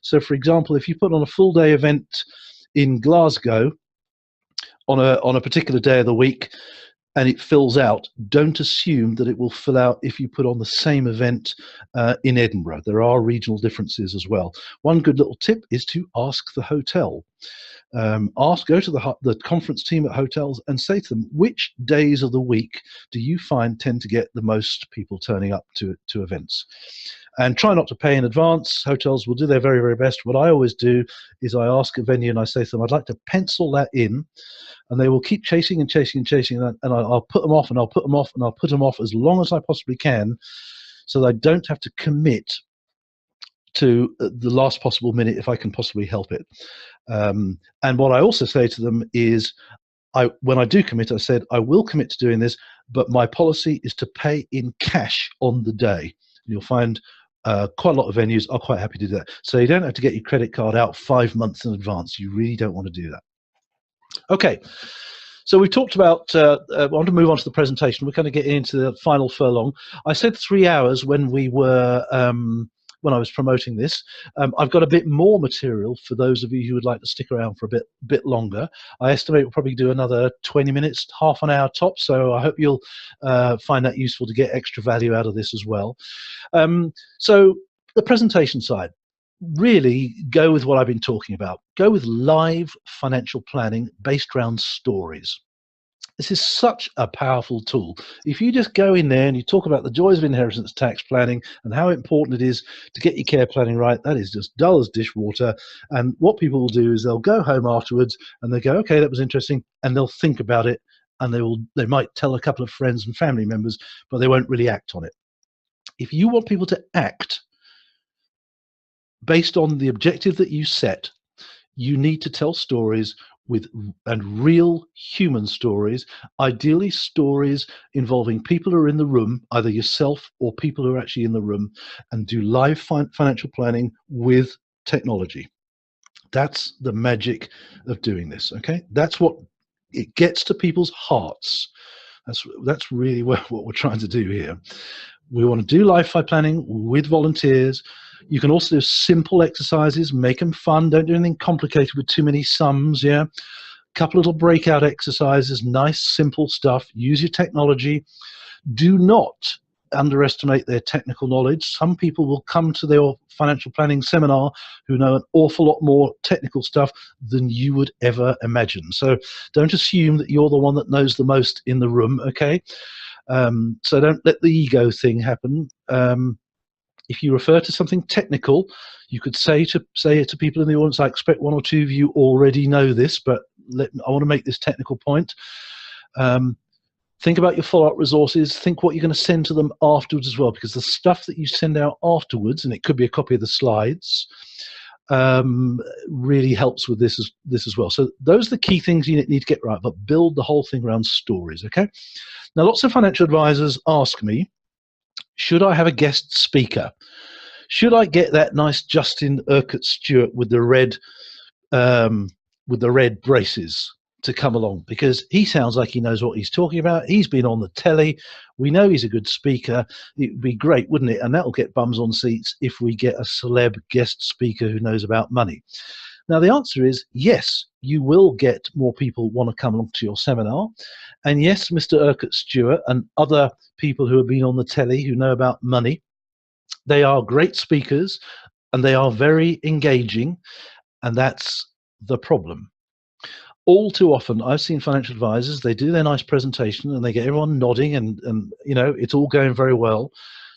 So for example, if you put on a full day event in Glasgow on a particular day of the week, and it fills out, don't assume that it will fill out if you put on the same event in Edinburgh. There are regional differences as well. One good little tip is to ask the hotel. Go to the conference team at hotels and say to them, which days of the week do you find tend to get the most people turning up to events? And try not to pay in advance. Hotels will do their very, very best. What I always do is I ask a venue and I say to them, I'd like to pencil that in, and they will keep chasing and chasing and chasing, and I'll put them off and I'll put them off and I'll put them off as long as I possibly can, so that I don't have to commit to the last possible minute if I can possibly help it. And what I also say to them is, when I do commit, I said, I will commit to doing this, but my policy is to pay in cash on the day. You'll find quite a lot of venues are quite happy to do that. So you don't have to get your credit card out 5 months in advance. You really don't want to do that. Okay, so we've talked about, I want to move on to the presentation. We're kind of getting into the final furlong. I said 3 hours when we were, when I was promoting this. I've got a bit more material for those of you who would like to stick around for a bit longer. I estimate we'll probably do another 20 minutes, half an hour tops, so I hope you'll find that useful to get extra value out of this as well. So the presentation side, really go with what I've been talking about. Go with live financial planning based around stories. This is such a powerful tool. If you just go in there and you talk about the joys of inheritance tax planning and how important it is to get your care planning right, that is just dull as dishwater. And what people will do is they'll go home afterwards and they go, okay, that was interesting, and they'll think about it, and they might tell a couple of friends and family members, but they won't really act on it. If you want people to act based on the objective that you set, you need to tell stories and real human stories, ideally stories involving people who are in the room, either yourself or people who are actually in the room, and do live financial planning with technology. That's the magic of doing this. Okay, that's what it gets to people's hearts. That's really what we're trying to do here. We want to do live planning with volunteers. You can also do simple exercises, make them fun. Don't do anything complicated with too many sums. Yeah, couple little breakout exercises, nice simple stuff. Use your technology. Do not underestimate their technical knowledge. Some people will come to their financial planning seminar who know an awful lot more technical stuff than you would ever imagine. So don't assume that you're the one that knows the most in the room, okay? So don't let the ego thing happen. If you refer to something technical, you could say it to people in the audience, I expect one or two of you already know this, but I want to make this technical point. Think about your follow-up resources. Think what you're going to send to them afterwards as well, because the stuff that you send out afterwards, and it could be a copy of the slides, really helps with this as well. So those are the key things you need to get right, but build the whole thing around stories, okay? Now, lots of financial advisors ask me, should I have a guest speaker? Should I get that nice Justin Urquhart Stewart with the red braces to come along, because he sounds like he knows what he's talking about. He's been on the telly. We know he's a good speaker. It would be great, wouldn't it? And that'll get bums on seats if we get a celeb guest speaker who knows about money. Now, the answer is yes, you will get more people want to come along to your seminar. And yes, Mr. Urquhart Stewart and other people who have been on the telly who know about money, they are great speakers and they are very engaging. And that's the problem. All too often, I've seen financial advisors, they do their nice presentation and they get everyone nodding and you know, it's all going very well.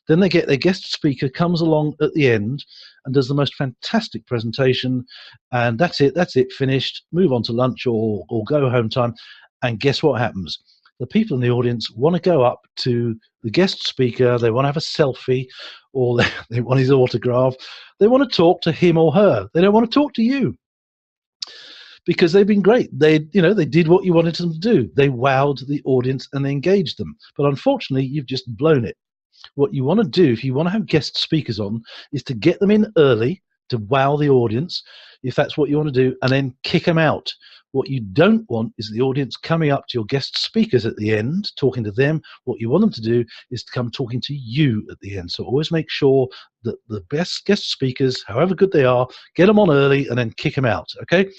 Then they get their guest speaker comes along at the end and does the most fantastic presentation, and that's it, finished, move on to lunch or go home time. And guess what happens? The people in the audience want to go up to the guest speaker, they want to have a selfie, or they want his autograph. They want to talk to him or her. They don't want to talk to you, because they've been great. They did what you wanted them to do. They wowed the audience and they engaged them. But unfortunately, you've just blown it. What you want to do, if you want to have guest speakers on, is to get them in early to wow the audience, if that's what you want to do, and then kick them out. What you don't want is the audience coming up to your guest speakers at the end, talking to them. What you want them to do is to come talking to you at the end. So always make sure that the best guest speakers, however good they are, get them on early and then kick them out, okay?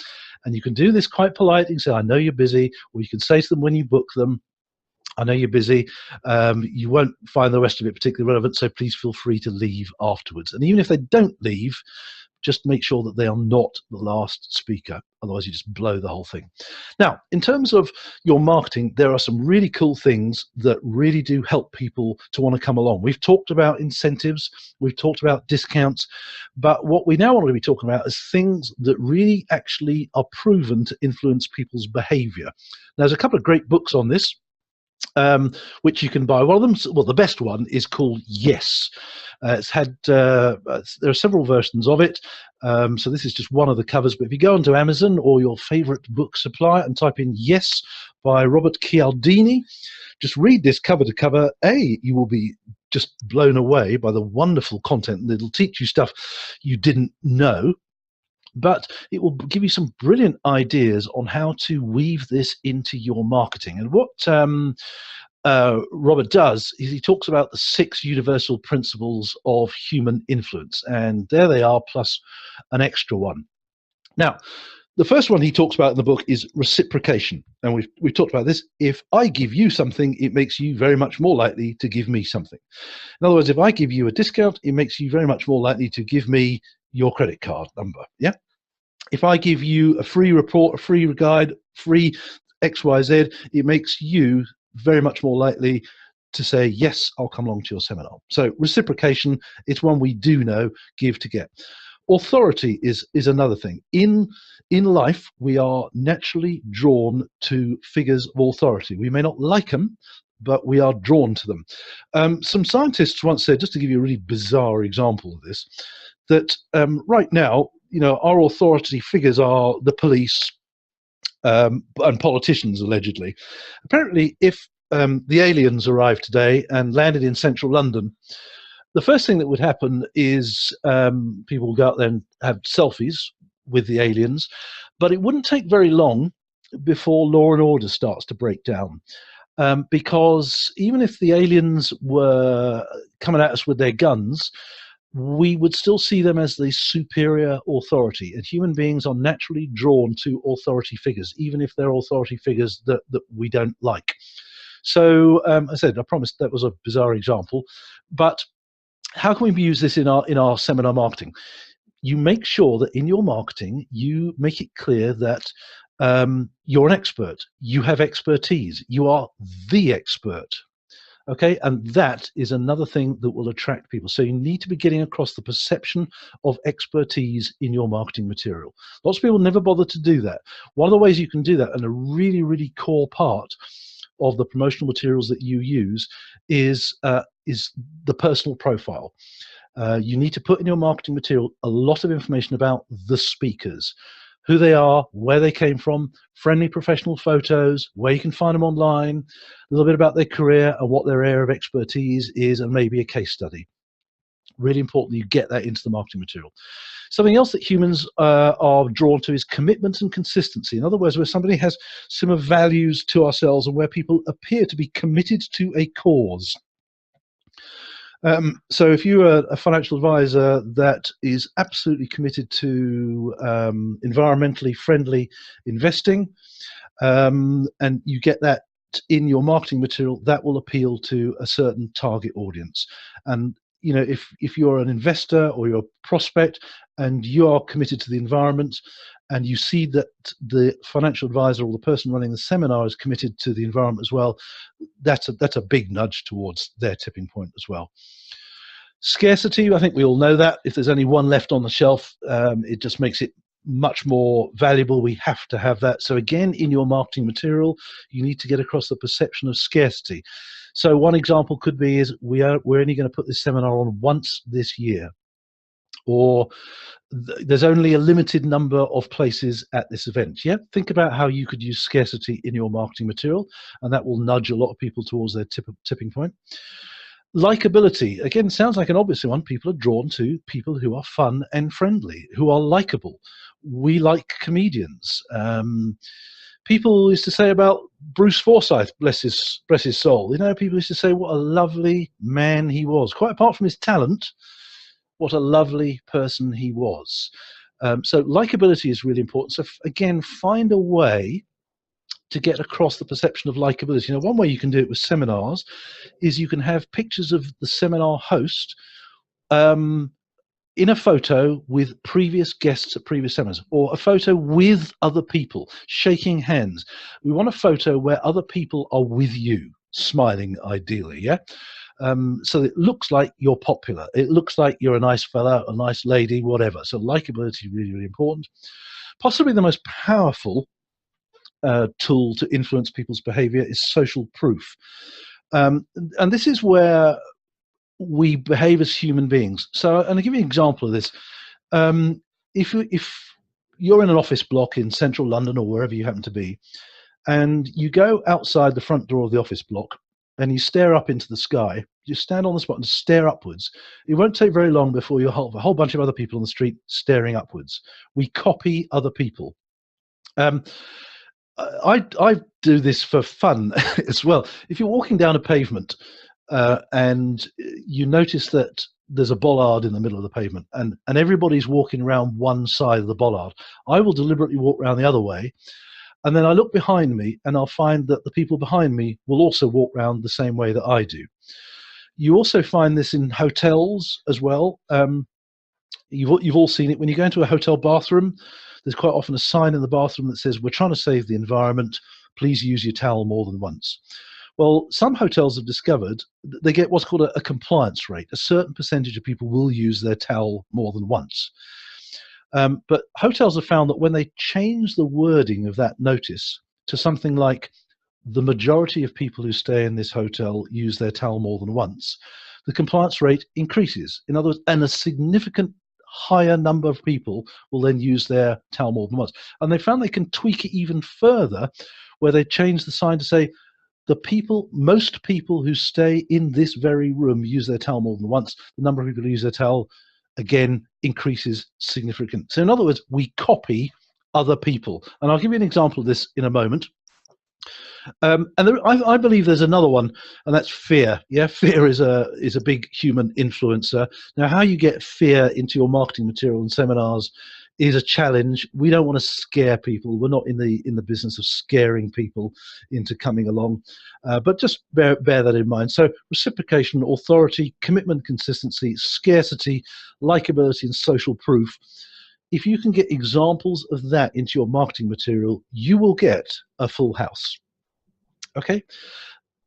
And you can do this quite politely. You can say, I know you're busy, or you can say to them when you book them, I know you're busy. You won't find the rest of it particularly relevant, so please feel free to leave afterwards. And even if they don't leave, just make sure that they are not the last speaker. Otherwise, you just blow the whole thing. Now, in terms of your marketing, there are some really cool things that really do help people to want to come along. We've talked about incentives. We've talked about discounts. But what we now want to be talking about is things that really actually are proven to influence people's behavior. Now, there's a couple of great books on this, which you can buy. One of them, well, the best one is called Yes. It's had there are several versions of it, so this is just one of the covers. But if you go onto Amazon or your favorite book supplier and type in Yes by Robert Cialdini, just read this cover to cover. You will be just blown away by the wonderful content, and it'll teach you stuff you didn't know. But it will give you some brilliant ideas on how to weave this into your marketing. And what Robert does is he talks about the 6 universal principles of human influence. And there they are, plus an extra one. Now, the first one he talks about in the book is reciprocation. And we've talked about this. If I give you something, it makes you very much more likely to give me something. In other words, if I give you a discount, it makes you very much more likely to give me your credit card number. Yeah. If I give you a free report, a free guide, free XYZ, it makes you very much more likely to say, yes, I'll come along to your seminar. So reciprocation, it's one we do know, give to get. Authority is another thing. In life, we are naturally drawn to figures of authority. We may not like them, but we are drawn to them. Some scientists once said, just to give you a really bizarre example of this, that right now, our authority figures are the police, and politicians allegedly. Apparently, if the aliens arrived today and landed in central London, the first thing that would happen is people would go out there and have selfies with the aliens, but it wouldn't take very long before law and order starts to break down. Because even if the aliens were coming at us with their guns, we would still see them as the superior authority, and human beings are naturally drawn to authority figures, even if they're authority figures that we don't like. So I said, I promised that was a bizarre example, but how can we use this in our seminar marketing? You make sure that in your marketing, you make it clear that you're an expert, you have expertise, you are the expert. Okay, and that is another thing that will attract people. So you need to be getting across the perception of expertise in your marketing material. Lots of people never bother to do that. One of the ways you can do that, and a really, really core part of the promotional materials that you use, is the personal profile. You need to put in your marketing material a lot of information about the speakers, who they are, where they came from, friendly professional photos, where you can find them online, a little bit about their career and what their area of expertise is, and maybe a case study. Really important that you get that into the marketing material. Something else that humans are drawn to is commitment and consistency. In other words, where somebody has similar values to ourselves and where people appear to be committed to a cause. So if you're a financial advisor that is absolutely committed to environmentally friendly investing, and you get that in your marketing material, that will appeal to a certain target audience. And you know, if you're an investor or you're a prospect and you are committed to the environment, and you see that the financial advisor or the person running the seminar is committed to the environment as well, that's a big nudge towards their tipping point as well. Scarcity, I think we all know that. If there's only one left on the shelf, it just makes it much more valuable. We have to have that. So again, in your marketing material, you need to get across the perception of scarcity. So one example could be is we're only going to put this seminar on once this year, or there's only a limited number of places at this event. Yeah, think about how you could use scarcity in your marketing material, and that will nudge a lot of people towards their tipping point. Likability, again, sounds like an obvious one. People are drawn to people who are fun and friendly, who are likable. We like comedians. People used to say about Bruce Forsyth, bless his soul. You know, people used to say what a lovely man he was. Quite apart from his talent, what a lovely person he was. So likability is really important. So again, find a way to get across the perception of likability. You know, one way you can do it with seminars is you can have pictures of the seminar host in a photo with previous guests at previous seminars, or a photo with other people shaking hands. We want a photo where other people are with you, smiling ideally, yeah? So it looks like you're popular. It looks like you're a nice fella, a nice lady, whatever. So likability is really, really important. Possibly the most powerful tool to influence people's behavior is social proof. And this is where we behave as human beings. So, and I'll give you an example of this. If you're in an office block in central London or wherever you happen to be, and you go outside the front door of the office block and you stare up into the sky, you stand on the spot and stare upwards, it won't take very long before you'll have a whole bunch of other people on the street staring upwards. We copy other people. I do this for fun as well. If you're walking down a pavement and you notice that there's a bollard in the middle of the pavement and everybody's walking around one side of the bollard, I will deliberately walk around the other way, and then I look behind me and I'll find that the people behind me will also walk around the same way that I do. You also find this in hotels as well. You've all seen it when you go into a hotel bathroom. There's quite often a sign in the bathroom that says, "We're trying to save the environment. Please use your towel more than once." Well, some hotels have discovered they get what's called a compliance rate. A certain percentage of people will use their towel more than once. But hotels have found that when they change the wording of that notice to something like, "The majority of people who stay in this hotel use their towel more than once," the compliance rate increases. In other words, and a significant higher number of people will then use their towel more than once. And they found they can tweak it even further, where they change the sign to say, most people who stay in this very room use their towel more than once. The number of people who use their towel, again, increases significantly. So in other words, we copy other people. And I'll give you an example of this in a moment. I believe there's another one, and that's fear. Yeah, fear is a big human influencer. Now, how you get fear into your marketing material and seminars is a challenge. We don't want to scare people. We're not in the business of scaring people into coming along, but just bear that in mind. So reciprocation, authority, commitment, consistency, scarcity, likability, and social proof. If you can get examples of that into your marketing material, you will get a full house. Okay.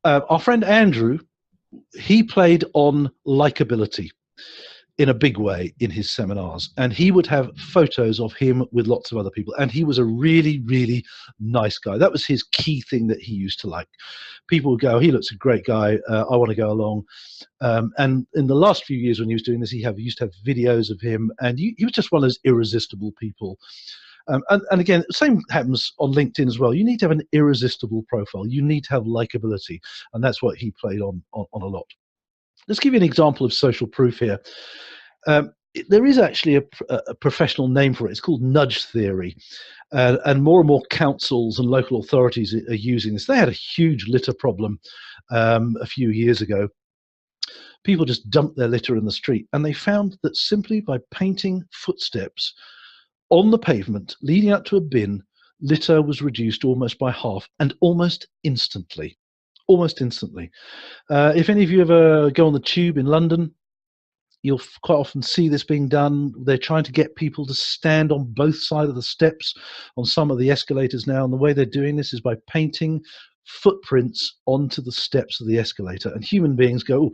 Our friend Andrew, he played on likability in a big way in his seminars, and he would have photos of him with lots of other people, and he was a really, really nice guy. That was his key thing that he used to like. People would go, he looks a great guy, I want to go along. And in the last few years when he was doing this, he used to have videos of him, and he was just one of those irresistible people. And again, the same happens on LinkedIn as well. You need to have an irresistible profile. You need to have likability, and that's what he played on a lot. Let's give you an example of social proof here. There is actually a professional name for it. It's called nudge theory. And more councils and local authorities are using this. They had a huge litter problem a few years ago. People just dumped their litter in the street, and they found that simply by painting footsteps on the pavement leading up to a bin, litter was reduced almost by half, and almost instantly. Almost instantly. If any of you ever go on the tube in London, you'll quite often see this being done. They're trying to get people to stand on both sides of the steps on some of the escalators now, and the way they're doing this is by painting footprints onto the steps of the escalator. And human beings go,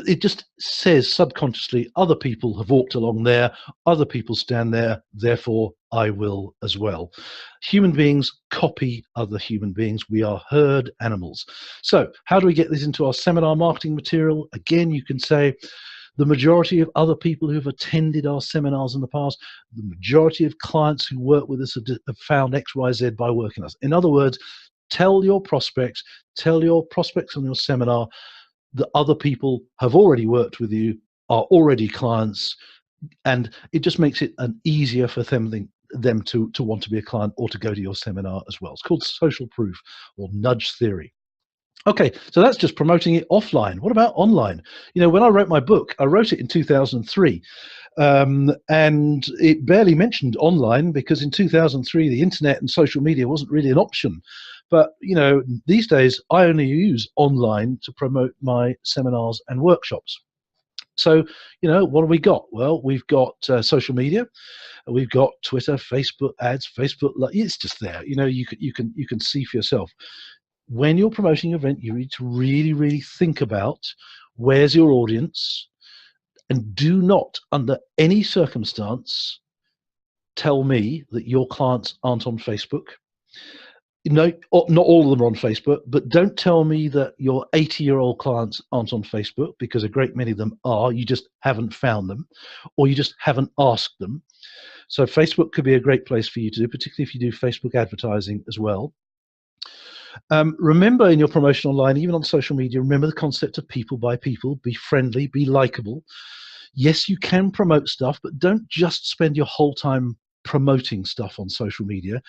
it just says subconsciously, other people have walked along there, other people stand there, therefore I will as well. Human beings copy other human beings. We are herd animals. So how do we get this into our seminar marketing material? Again, you can say the majority of other people who have attended our seminars in the past, the majority of clients who work with us have found X, Y, Z by working with us. In other words, tell your prospects on your seminar that other people have already worked with you, are already clients, and it just makes it easier for them to want to be a client or to go to your seminar as well. It's called social proof or nudge theory. Okay, so that's just promoting it offline. What about online? You know, when I wrote my book, I wrote it in 2003, and it barely mentioned online because in 2003 the internet and social media wasn't really an option. But you know, these days I only use online to promote my seminars and workshops. So, you know, what have we got? Well, we've got social media, we've got Twitter, Facebook ads, Facebook. It's just there. You know, you can see for yourself. When you're promoting your event, you need to really, really think about where's your audience, and do not, under any circumstance, tell me that your clients aren't on Facebook. No, not all of them are on Facebook, but don't tell me that your 80-year-old clients aren't on Facebook, because a great many of them are. You just haven't found them, or you just haven't asked them. So Facebook could be a great place for you to do, particularly if you do Facebook advertising as well. Remember in your promotion online, even on social media, remember the concept of people by people. Be friendly, be likable. Yes, you can promote stuff, but don't just spend your whole time promoting stuff on social media.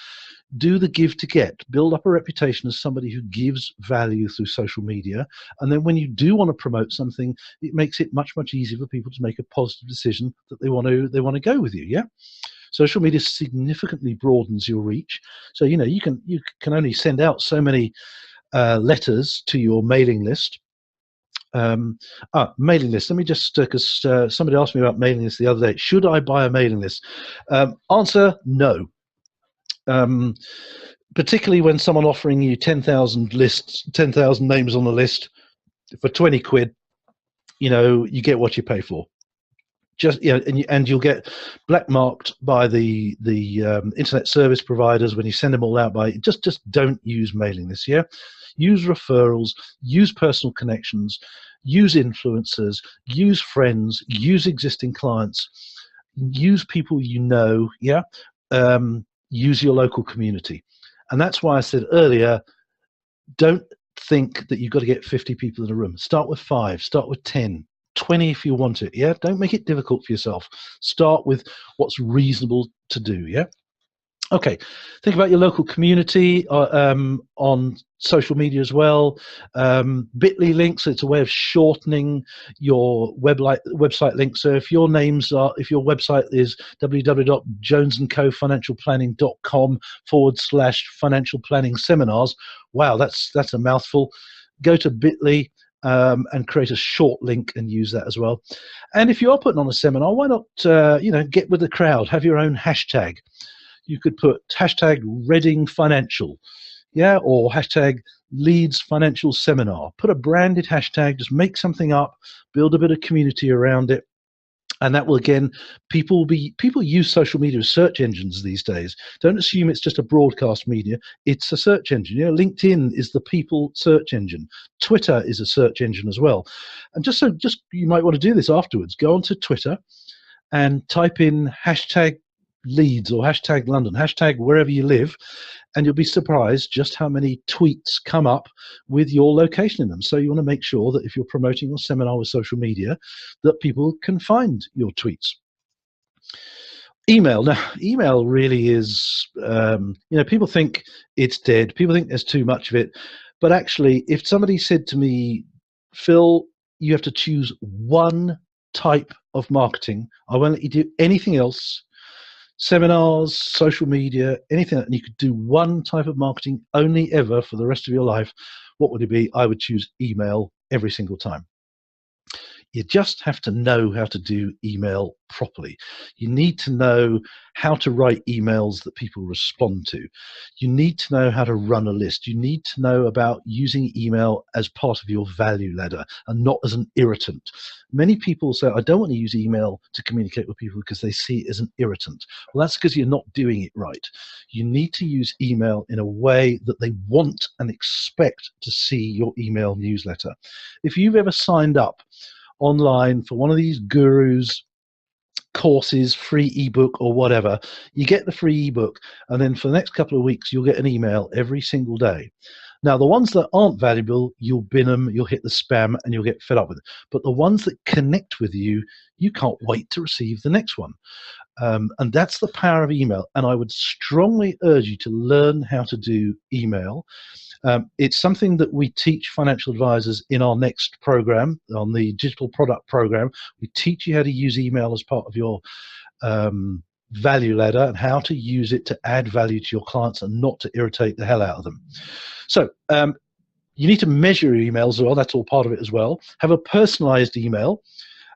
Do the give to get. Build up a reputation as somebody who gives value through social media. And then when you do want to promote something, it makes it much, much easier for people to make a positive decision that they want to go with you. Yeah. Social media significantly broadens your reach. So, you know, you can only send out so many letters to your mailing list. Mailing list. Let me just, because somebody asked me about mailing lists the other day. Should I buy a mailing list? Answer, no. Particularly when someone offering you 10,000 lists, 10,000 names on the list for 20 quid, you know, you get what you pay for. Just, you know, and you'll get black marked by the internet service providers when you send them all out. Just don't use mailing lists. Yeah, use referrals, use personal connections, use influencers, use friends, use existing clients. use people you know, yeah. Use your local community. And that's why I said earlier, don't think that you've got to get 50 people in a room. Start with 5, start with 10, 20 if you want it, yeah. Don't make it difficult for yourself. Start with what's reasonable to do, yeah. Okay, think about your local community on social media as well. Bitly links, it's a way of shortening your website link. So if your website is www.jonesandcofinancialplanning.com/financial planning seminars, wow, that's a mouthful. Go to Bitly and create a short link and use that as well. And if you are putting on a seminar, why not get with the crowd, have your own hashtag. You could put hashtag Reading Financial, yeah, or hashtag Leeds Financial Seminar. Put a branded hashtag, just make something up, build a bit of community around it. And that will, again, people use social media as search engines these days. Don't assume it's just a broadcast media. It's a search engine. LinkedIn is the people search engine. Twitter is a search engine as well. And just you might want to do this afterwards. Go onto Twitter and type in hashtag Leeds or hashtag London, hashtag wherever you live, and you'll be surprised just how many tweets come up with your location in them. So you want to make sure that if you're promoting your seminar with social media, that people can find your tweets. Email. Now, email really is, people think it's dead. People think there's too much of it. But actually, if somebody said to me, Phil, you have to choose one type of marketing, I won't let you do anything else, seminars, social media, anything, and you could do one type of marketing only ever for the rest of your life, what would it be? I would choose email every single time. You just have to know how to do email properly. You need to know how to write emails that people respond to. You need to know how to run a list. You need to know about using email as part of your value ladder and not as an irritant. Many people say, I don't want to use email to communicate with people because they see it as an irritant. Well, that's because you're not doing it right. You need to use email in a way that they want and expect to see your email newsletter. If you've ever signed up online for one of these gurus courses, free ebook or whatever, you get the free ebook, and then for the next couple of weeks you'll get an email every single day. Now, the ones that aren't valuable, you'll bin them, you'll hit the spam, and you'll get fed up with it. But the ones that connect with you, you can't wait to receive the next one. And that's the power of email. And I would strongly urge you to learn how to do email. It's something that we teach financial advisors in our next program, on the digital product program. We teach you how to use email as part of your value ladder and how to use it to add value to your clients and not to irritate the hell out of them. So you need to measure your emails as well. That's all part of it as well. Have a personalized email.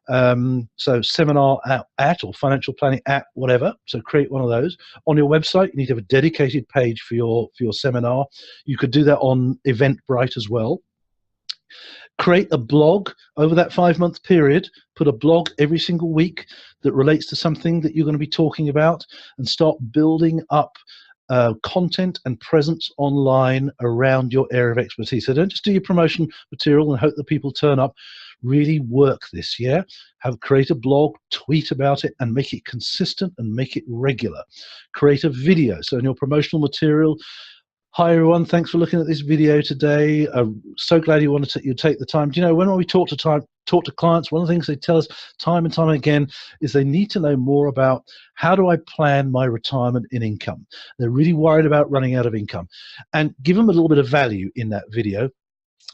So seminar at or financial planning at whatever. So create one of those. On your website, you need to have a dedicated page for your seminar. You could do that on Eventbrite as well. Create a blog over that 5-month period. Put a blog every single week that relates to something that you're going to be talking about, and start building up content and presence online around your area of expertise. So don't just do your promotion material and hope that people turn up. Really work this, yeah? Create a blog, tweet about it, and make it consistent and make it regular. Create a video. So in your promotional material, hi everyone, thanks for looking at this video today. I'm so glad you take the time. Do you know, when we talk to clients, one of the things they tell us time and time again is they need to know more about how do I plan my retirement in income. They're really worried about running out of income, and give them a little bit of value in that video.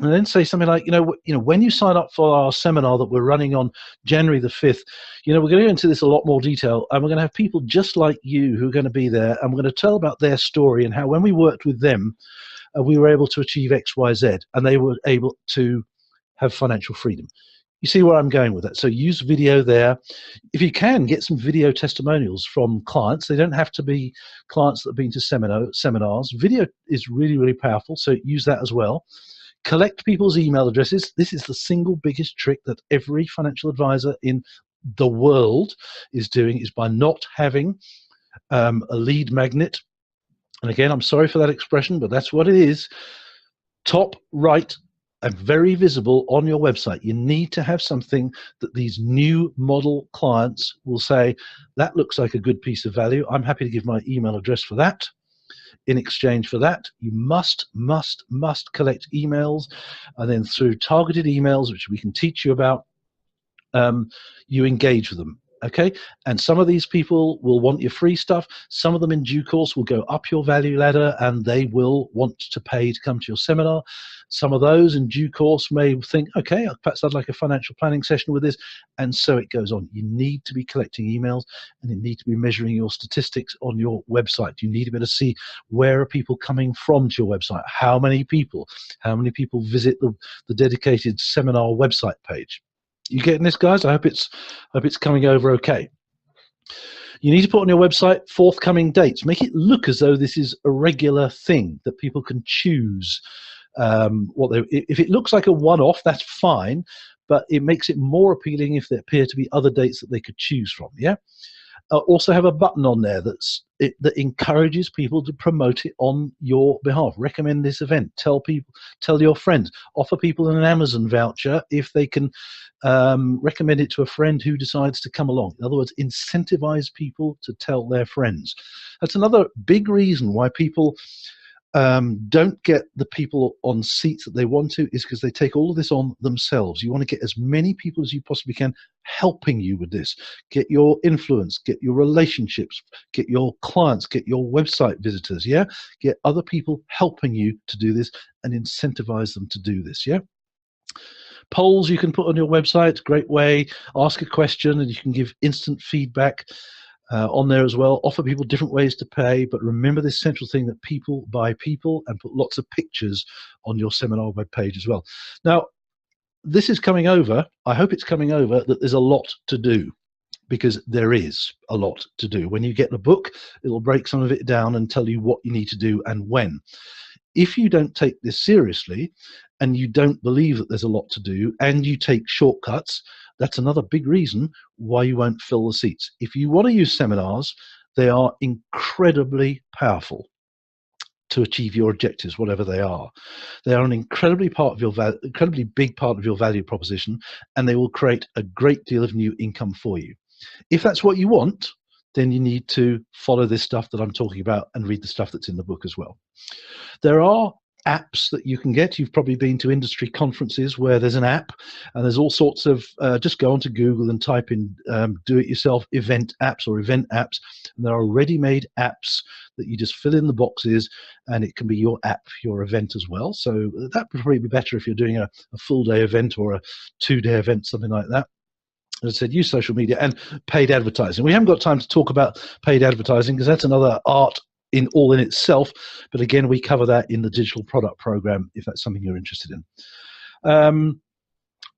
And then say something like, when you sign up for our seminar that we're running on January the 5th, we're going to go into this a lot more detail, and we're going to have people just like you who are going to be there, and we're going to tell about their story and how when we worked with them, we were able to achieve X, Y, Z, and they were able to have financial freedom. You see where I'm going with that? So use video there. If you can, get some video testimonials from clients. They don't have to be clients that have been to seminars. Video is really, really powerful, so use that as well. Collect people's email addresses. This is the single biggest trick that every financial advisor in the world is doing, is by not having a lead magnet. And again, I'm sorry for that expression, but that's what it is. Top right and very visible on your website. You need to have something that these new model clients will say, that looks like a good piece of value. I'm happy to give my email address for that. In exchange for that, you must collect emails, and then through targeted emails, which we can teach you about, you engage with them. Okay, and some of these people will want your free stuff. Some of them in due course will go up your value ladder and they will want to pay to come to your seminar. Some of those in due course may think, okay, perhaps I'd like a financial planning session with this, and so it goes on. You need to be collecting emails, and you need to be measuring your statistics on your website. You need to be able to see, where are people coming from to your website, how many people visit the dedicated seminar website page. You getting this, guys? I hope it's coming over okay. You need to put on your website forthcoming dates. Make it look as though this is a regular thing that people can choose. If it looks like a one-off, that's fine, but it makes it more appealing if there appear to be other dates that they could choose from. Yeah. Also have a button on there that encourages people to promote it on your behalf. Recommend this event. Tell your friends. Offer people an Amazon voucher if they can recommend it to a friend who decides to come along. In other words, incentivize people to tell their friends. That's another big reason why people don't get the people on seats that they want to, is because they take all of this on themselves. You want to get as many people as you possibly can helping you with this. Get your influence, get your relationships, get your clients, get your website visitors, yeah? Get other people helping you to do this and incentivize them to do this, yeah? Polls you can put on your website, great way. Ask a question and you can give instant feedback on there as well. Offer people different ways to pay, but remember this central thing that people buy people, and put lots of pictures on your seminar web page as well. Now, this is coming over. I hope it's coming over that there's a lot to do, because there is a lot to do. When you get the book, it'll break some of it down and tell you what you need to do and when. If you don't take this seriously and you don't believe that there's a lot to do and you take shortcuts, that's another big reason why you won't fill the seats. If you want to use seminars, they are incredibly powerful to achieve your objectives, whatever they are. They are an incredibly big part of your value proposition, and they will create a great deal of new income for you. If that's what you want, then you need to follow this stuff that I'm talking about and read the stuff that's in the book as well. There are apps that you can get. You've probably been to industry conferences where there's an app, and there's all sorts of, just go onto Google and type in do-it-yourself event apps or event apps, and there are ready-made apps that you just fill in the boxes, and it can be your app for your event as well. So that would probably be better if you're doing a full-day event or a 2-day event, something like that. As I said, use social media and paid advertising. We haven't got time to talk about paid advertising because that's another art in itself, but again, we cover that in the digital product program if that's something you're interested in.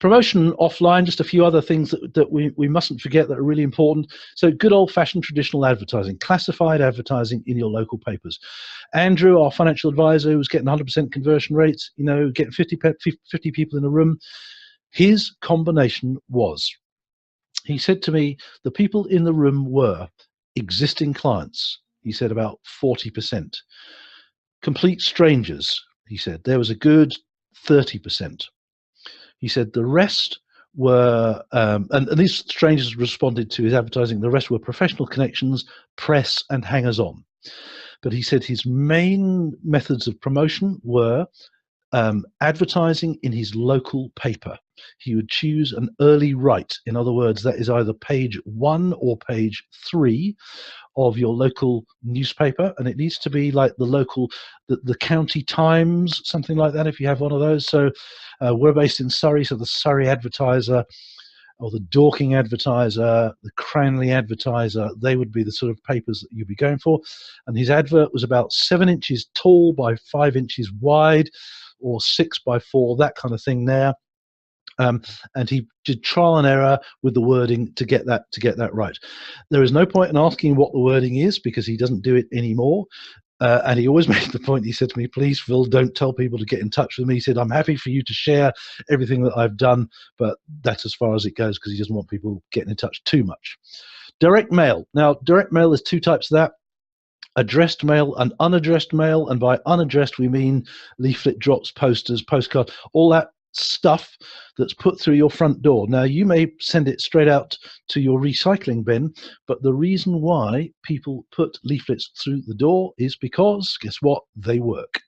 Promotion offline, just a few other things that we mustn't forget that are really important. So good old-fashioned traditional advertising, classified advertising in your local papers. Andrew, our financial advisor, was getting 100% conversion rates, getting 50 people in a room. His combination was, he said to me, the people in the room were existing clients. He said about 40%. Complete strangers, he said, there was a good 30%. He said the rest were, and these strangers responded to his advertising, the rest were professional connections, press, and hangers-on. But he said his main methods of promotion were advertising in his local paper. He would choose an early write. In other words, that is either page 1 or page 3 of your local newspaper, and it needs to be like the County Times, something like that, if you have one of those. So we're based in Surrey, so the Surrey Advertiser or the Dorking Advertiser, the Cranley Advertiser, they would be the sort of papers that you'd be going for. And his advert was about 7 inches tall by 5 inches wide, or 6 by 4, that kind of thing there. And he did trial and error with the wording to get that right. There is no point in asking what the wording is because he doesn't do it anymore. And he always made the point, he said to me, please, Phil, don't tell people to get in touch with me. He said, I'm happy for you to share everything that I've done, but that's as far as it goes because he doesn't want people getting in touch too much. Direct mail. Now, direct mail, there's 2 types of that. addressed mail and unaddressed mail, and by unaddressed we mean leaflet drops, posters, postcards, all that stuff that's put through your front door. Now, you may send it straight out to your recycling bin, but the reason why people put leaflets through the door is because, guess what, they work.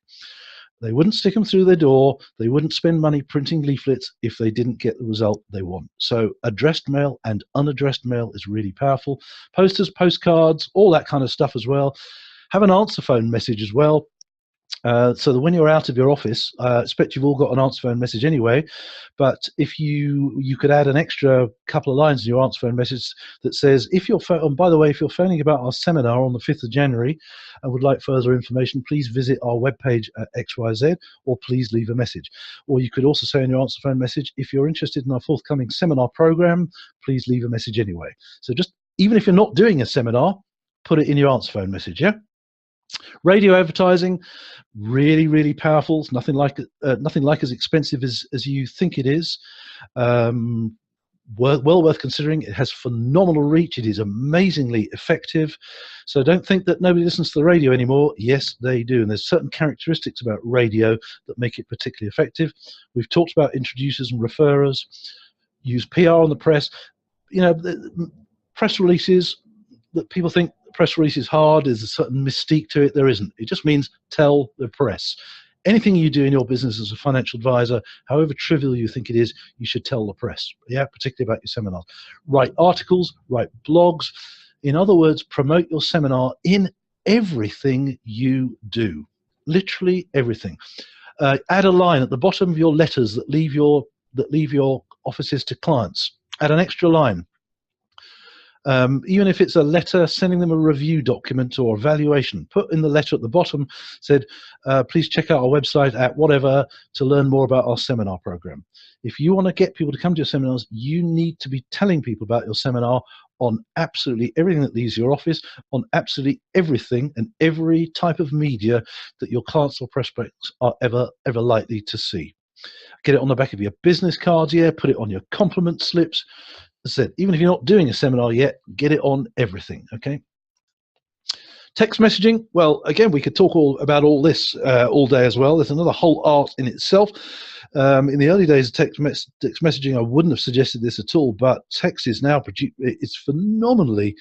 They wouldn't stick them through their door. They wouldn't spend money printing leaflets if they didn't get the result they want. So addressed mail and unaddressed mail is really powerful. Posters, postcards, all that kind of stuff as well. Have an answer phone message as well. So that when you're out of your office, I expect you've all got an answer phone message anyway, but if you could add an extra couple of lines in your answer phone message that says, if you're by the way, if you're phoning about our seminar on the 5th of January and would like further information, please visit our webpage at XYZ, or please leave a message. Or you could also say in your answer phone message, if you're interested in our forthcoming seminar program, please leave a message anyway. So just, even if you're not doing a seminar, put it in your answer phone message, yeah? Radio advertising, really, really powerful. It's nothing like as expensive as you think it is. Well worth considering. It has phenomenal reach. It is amazingly effective. So don't think that nobody listens to the radio anymore. Yes, they do. And there's certain characteristics about radio that make it particularly effective. We've talked about introducers and referrers. Use PR on the press. You know, the press releases that people think press release is hard, there's a certain mystique to it. There isn't. It just means tell the press. Anything you do in your business as a financial advisor, however trivial you think it is, you should tell the press, yeah, particularly about your seminars. Write articles, write blogs. In other words, promote your seminar in everything you do, literally everything. Add a line at the bottom of your letters that leave your offices to clients. Add an extra line. Even if it's a letter sending them a review document or evaluation, put in the letter at the bottom, said, please check out our website at whatever to learn more about our seminar program. If you want to get people to come to your seminars, you need to be telling people about your seminar on absolutely everything that leaves your office, on absolutely everything and every type of media that your clients or prospects are ever likely to see. Get it on the back of your business cards, yeah, put it on your compliment slips. As I said, even if you're not doing a seminar yet, get it on everything, okay? Text messaging, well, again, we could talk about all this all day as well. There's another whole art in itself. In the early days of text messaging, I wouldn't have suggested this at all, but text is now it's phenomenally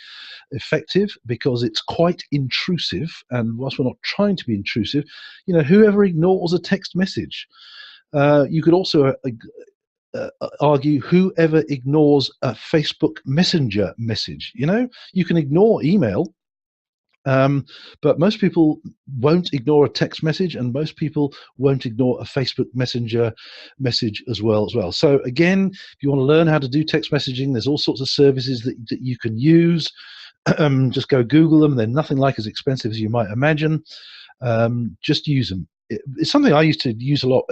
effective because it's quite intrusive. And whilst we're not trying to be intrusive, you know, whoever ignores a text message, you could also argue whoever ignores a Facebook Messenger message. You know, you can ignore email, but most people won't ignore a text message, and most people won't ignore a Facebook Messenger message as well. So again, if you want to learn how to do text messaging, there's all sorts of services that you can use. Just go Google them. They're nothing like as expensive as you might imagine. Just use them. It's something I used to use a lot.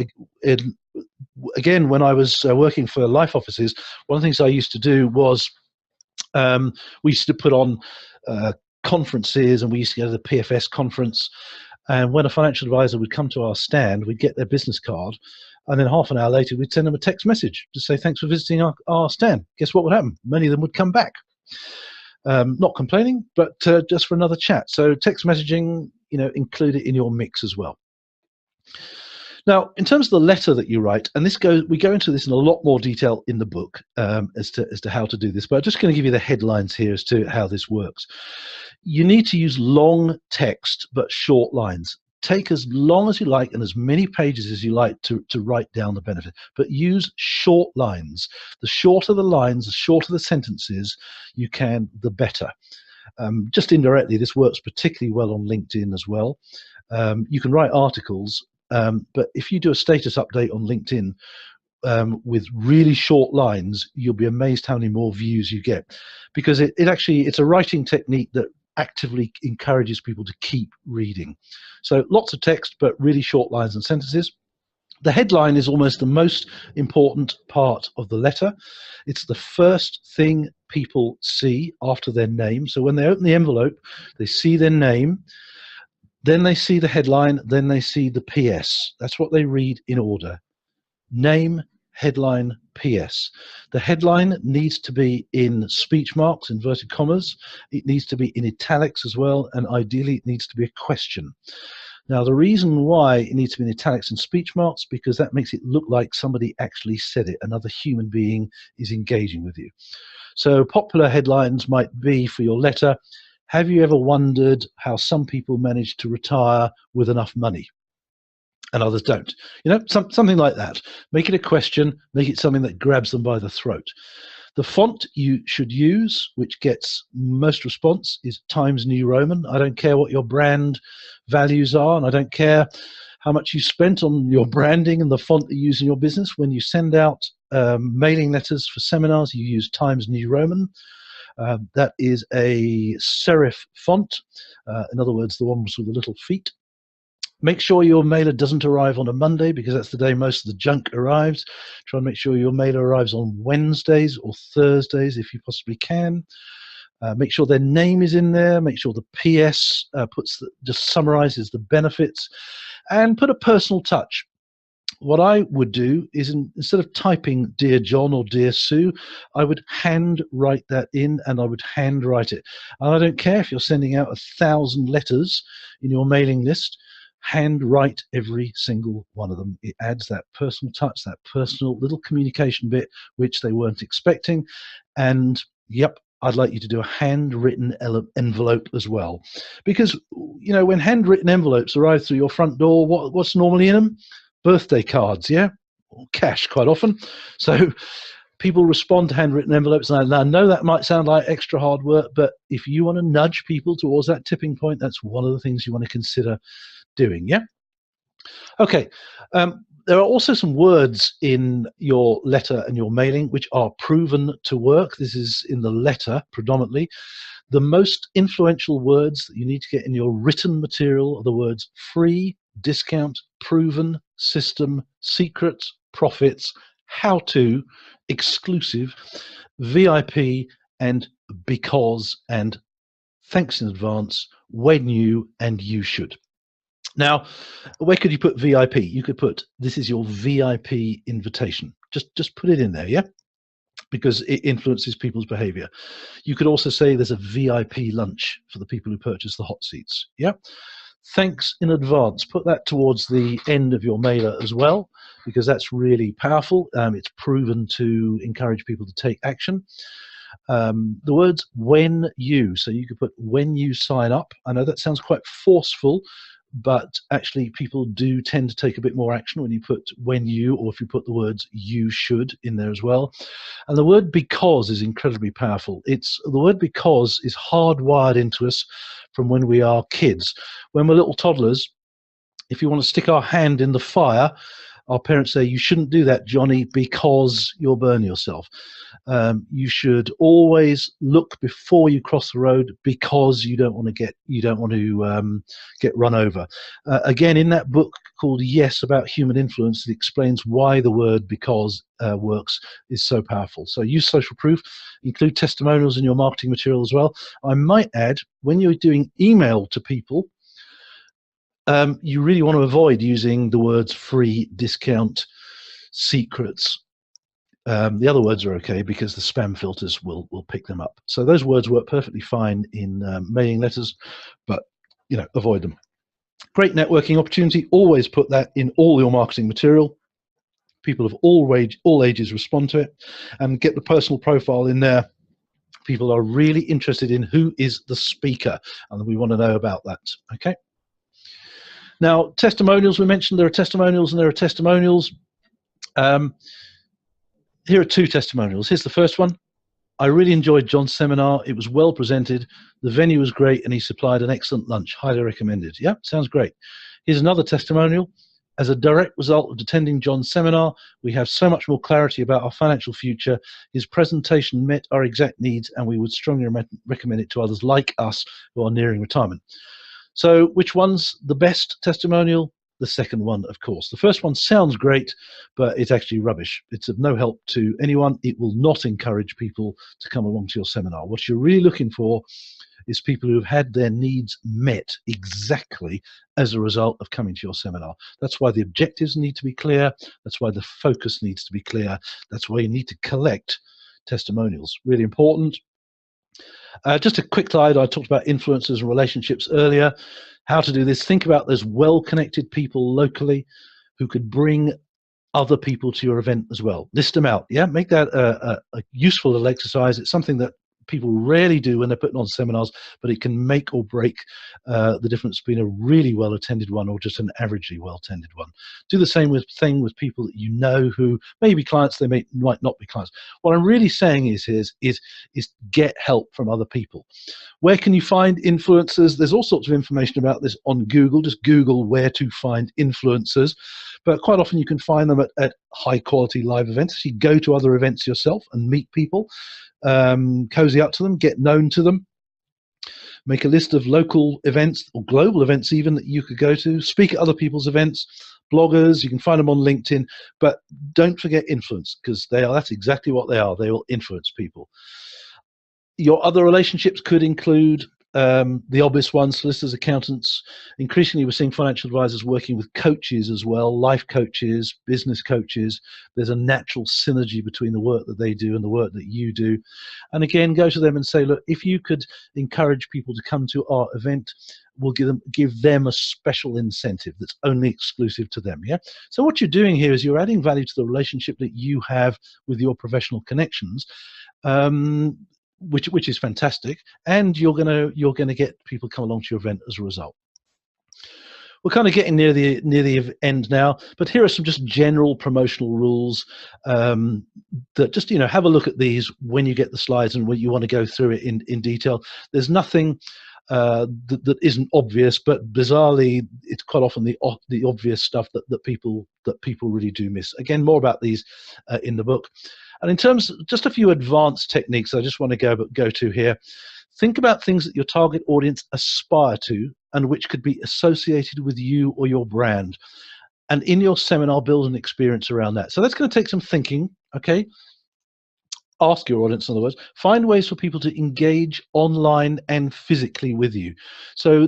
Again, when I was working for life offices, one of the things I used to do was we used to put on conferences, and we used to go to the PFS conference. And when a financial advisor would come to our stand, we'd get their business card, and then half an hour later, we'd send them a text message to say, thanks for visiting our stand. Guess what would happen? Many of them would come back. Not complaining, but just for another chat. So text messaging, you know, include it in your mix as well. Now, in terms of the letter that you write, and we go into this in a lot more detail in the book as to how to do this, but I'm just going to give you the headlines here as to how this works. You need to use long text but short lines. Take as long as you like and as many pages as you like to write down the benefit, but use short lines. The shorter the lines, the shorter the sentences you can, the better. Just indirectly, this works particularly well on LinkedIn as well. You can write articles, but if you do a status update on LinkedIn with really short lines, you'll be amazed how many more views you get, because it's a writing technique that actively encourages people to keep reading. So lots of text, but really short lines and sentences. The headline is almost the most important part of the letter. It's the first thing people see after their name. So when they open the envelope, they see their name, then they see the headline, then they see the PS. That's what they read in order. Name, headline, PS. The headline needs to be in speech marks, inverted commas. It needs to be in italics as well, and ideally it needs to be a question. Now, the reason why it needs to be in italics and speech marks, because that makes it look like somebody actually said it. Another human being is engaging with you. So popular headlines might be for your letter: have you ever wondered how some people manage to retire with enough money and others don't? You know, something like that. Make it a question, make it something that grabs them by the throat. The font you should use, which gets most response, is Times New Roman. I don't care what your brand values are, and I don't care how much you spent on your branding and the font that you use in your business. When you send out mailing letters for seminars, you use Times New Roman. That is a serif font. In other words, the ones with the little feet. Make sure your mailer doesn't arrive on a Monday, because that's the day most of the junk arrives. Try and make sure your mailer arrives on Wednesdays or Thursdays if you possibly can. Make sure their name is in there. Make sure the PS just summarizes the benefits, and put a personal touch. What I would do is, instead of typing Dear John or Dear Sue, I would hand write that in, and I would hand write it. And I don't care if you're sending out 1,000 letters in your mailing list. Hand write every single one of them. It adds that personal touch, that personal little communication bit which they weren't expecting. And yep, I'd like you to do a handwritten envelope as well, because you know, when handwritten envelopes arrive through your front door, what's normally in them? Birthday cards, yeah, or cash quite often. So people respond to handwritten envelopes, and I know that might sound like extra hard work, but if you want to nudge people towards that tipping point, that's one of the things you want to consider doing. Yeah. Okay. There are also some words in your letter and your mailing which are proven to work. This is in the letter predominantly. The most influential words that you need to get in your written material are the words free, discount, proven, system, secret, profits, how to, exclusive, VIP, and because, and thanks in advance, when you, and you should. Now, where could you put VIP? You could put, this is your VIP invitation. Just put it in there, yeah? Because it influences people's behavior. You could also say there's a VIP lunch for the people who purchase the hot seats, yeah? Thanks in advance. Put that towards the end of your mailer as well, because that's really powerful. It's proven to encourage people to take action. The words when you, so you could put when you sign up. I know that sounds quite forceful, but actually people do tend to take a bit more action when you put when you, or if you put the words you should in there as well. And the word because is incredibly powerful. The word because is hardwired into us from when we are kids. When we're little toddlers, if you want to stick our hand in the fire, our parents say, you shouldn't do that, Johnny, because you'll burn yourself. You should always look before you cross the road, because you don't want to get run over. Again, in that book called Yes, about human influence, it explains why the word because works is so powerful. So use social proof, include testimonials in your marketing material as well. I might add, when you're doing email to people, you really want to avoid using the words free, discount, secrets. The other words are okay because the spam filters will pick them up. So those words work perfectly fine in mailing letters, but you know, avoid them. Great networking opportunity. Always put that in all your marketing material. People of all ages respond to it, and get the personal profile in there. People are really interested in who is the speaker, and we want to know about that. Okay. Now, testimonials, we mentioned there are testimonials and there are testimonials. Here are two testimonials. Here's the first one. I really enjoyed John's seminar. It was well presented. The venue was great, and he supplied an excellent lunch. Highly recommended. Yeah, sounds great. Here's another testimonial. As a direct result of attending John's seminar, we have so much more clarity about our financial future. His presentation met our exact needs, and we would strongly recommend it to others like us who are nearing retirement. So which one's the best testimonial? The second one, of course. The first one sounds great, but it's actually rubbish. It's of no help to anyone. It will not encourage people to come along to your seminar. What you're really looking for is people who have had their needs met exactly as a result of coming to your seminar. That's why the objectives need to be clear. That's why the focus needs to be clear. That's why you need to collect testimonials. Really important. Just a quick slide. I talked about influencers and relationships earlier. How to do this. Think about those well-connected people locally who could bring other people to your event as well. List them out. Yeah, make that a useful little exercise. It's something that people rarely do when they're putting on seminars, but it can make or break the difference between a really well-attended one or just an averagely well-attended one. Do the same with people that you know who may be clients, they might not be clients. What I'm really saying is get help from other people. Where can you find influencers? There's all sorts of information about this on Google. Just Google where to find influencers. But quite often you can find them at high-quality live events. You go to other events yourself and meet people. Cozy up to them, get known to them, make a list of local events or global events even that you could go to, speak at other people's events, bloggers, you can find them on LinkedIn, but don't forget influence, because that's exactly what they are. They will influence people. Your other relationships could include the obvious ones, solicitors, accountants. Increasingly, we're seeing financial advisors working with coaches as well, life coaches, business coaches. There's a natural synergy between the work that they do and the work that you do. And again, go to them and say, look, if you could encourage people to come to our event, we'll give them a special incentive that's only exclusive to them. Yeah. So what you're doing here is you're adding value to the relationship that you have with your professional connections. Which is fantastic, and you're gonna get people come along to your event as a result. We're kind of getting near the end now, but here are some just general promotional rules that just have a look at these when you get the slides and when you want to go through it in detail. There's nothing that isn't obvious, but bizarrely, it's quite often the obvious stuff that people really do miss. Again, more about these in the book. And in terms of just a few advanced techniques I just want to go to here. Think about things that your target audience aspire to and which could be associated with you or your brand. And in your seminar, build an experience around that. So that's going to take some thinking, okay? Ask your audience, in other words. Find ways for people to engage online and physically with you. So,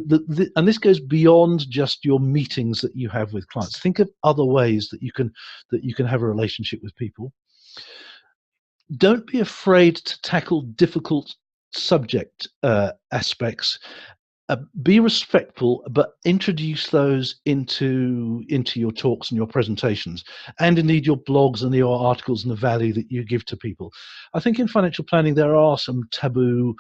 and this goes beyond just your meetings that you have with clients. Think of other ways that you can have a relationship with people. Don't be afraid to tackle difficult subject aspects. Be respectful, but introduce those into your talks and your presentations, and indeed your blogs and your articles and the value that you give to people. I think in financial planning there are some taboo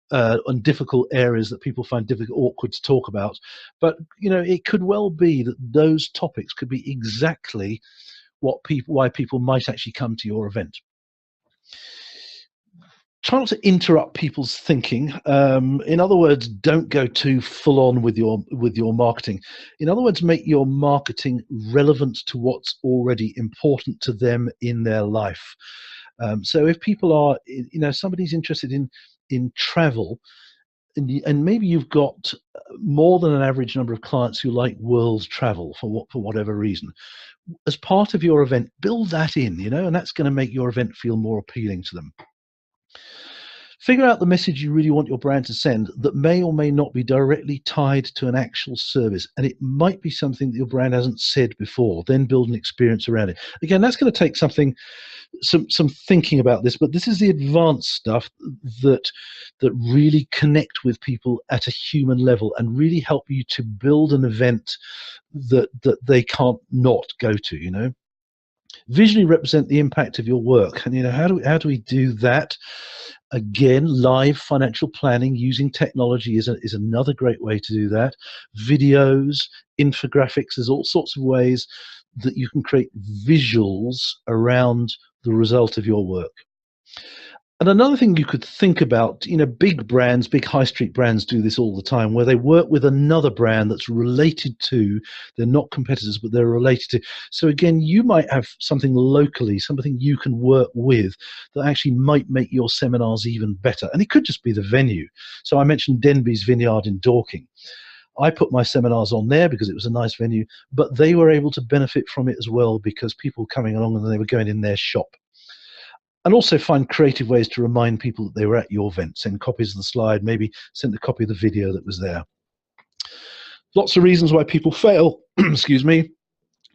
and difficult areas that people find awkward to talk about, but it could well be that those topics could be exactly why people might actually come to your event. Try not to interrupt people's thinking. In other words, don't go too full on with your marketing. In other words, make your marketing relevant to what's already important to them in their life. So if people are, somebody's interested in travel, and maybe you've got more than an average number of clients who like world travel for whatever reason, as part of your event, build that in, and that's going to make your event feel more appealing to them. Figure out the message you really want your brand to send that may or may not be directly tied to an actual service. And it might be something that your brand hasn't said before. Then build an experience around it. Again, that's going to take some thinking about this, but this is the advanced stuff that really connect with people at a human level and really help you to build an event that they can't not go to, Visually represent the impact of your work. And how do we do that? Again, live financial planning using technology is another great way to do that. Videos, infographics, there's all sorts of ways that you can create visuals around the result of your work. And another thing you could think about, big brands, big high street brands do this all the time, where they work with another brand that's related to, they're not competitors, but they're related to. So again, you might have something locally, something you can work with that actually might make your seminars even better. And it could just be the venue. So I mentioned Denby's Vineyard in Dorking. I put my seminars on there because it was a nice venue, but they were able to benefit from it as well because people were coming along and they were going in their shop. And also find creative ways to remind people that they were at your event. Send copies of the slide, maybe send a copy of the video that was there. Lots of reasons why people fail. Excuse me.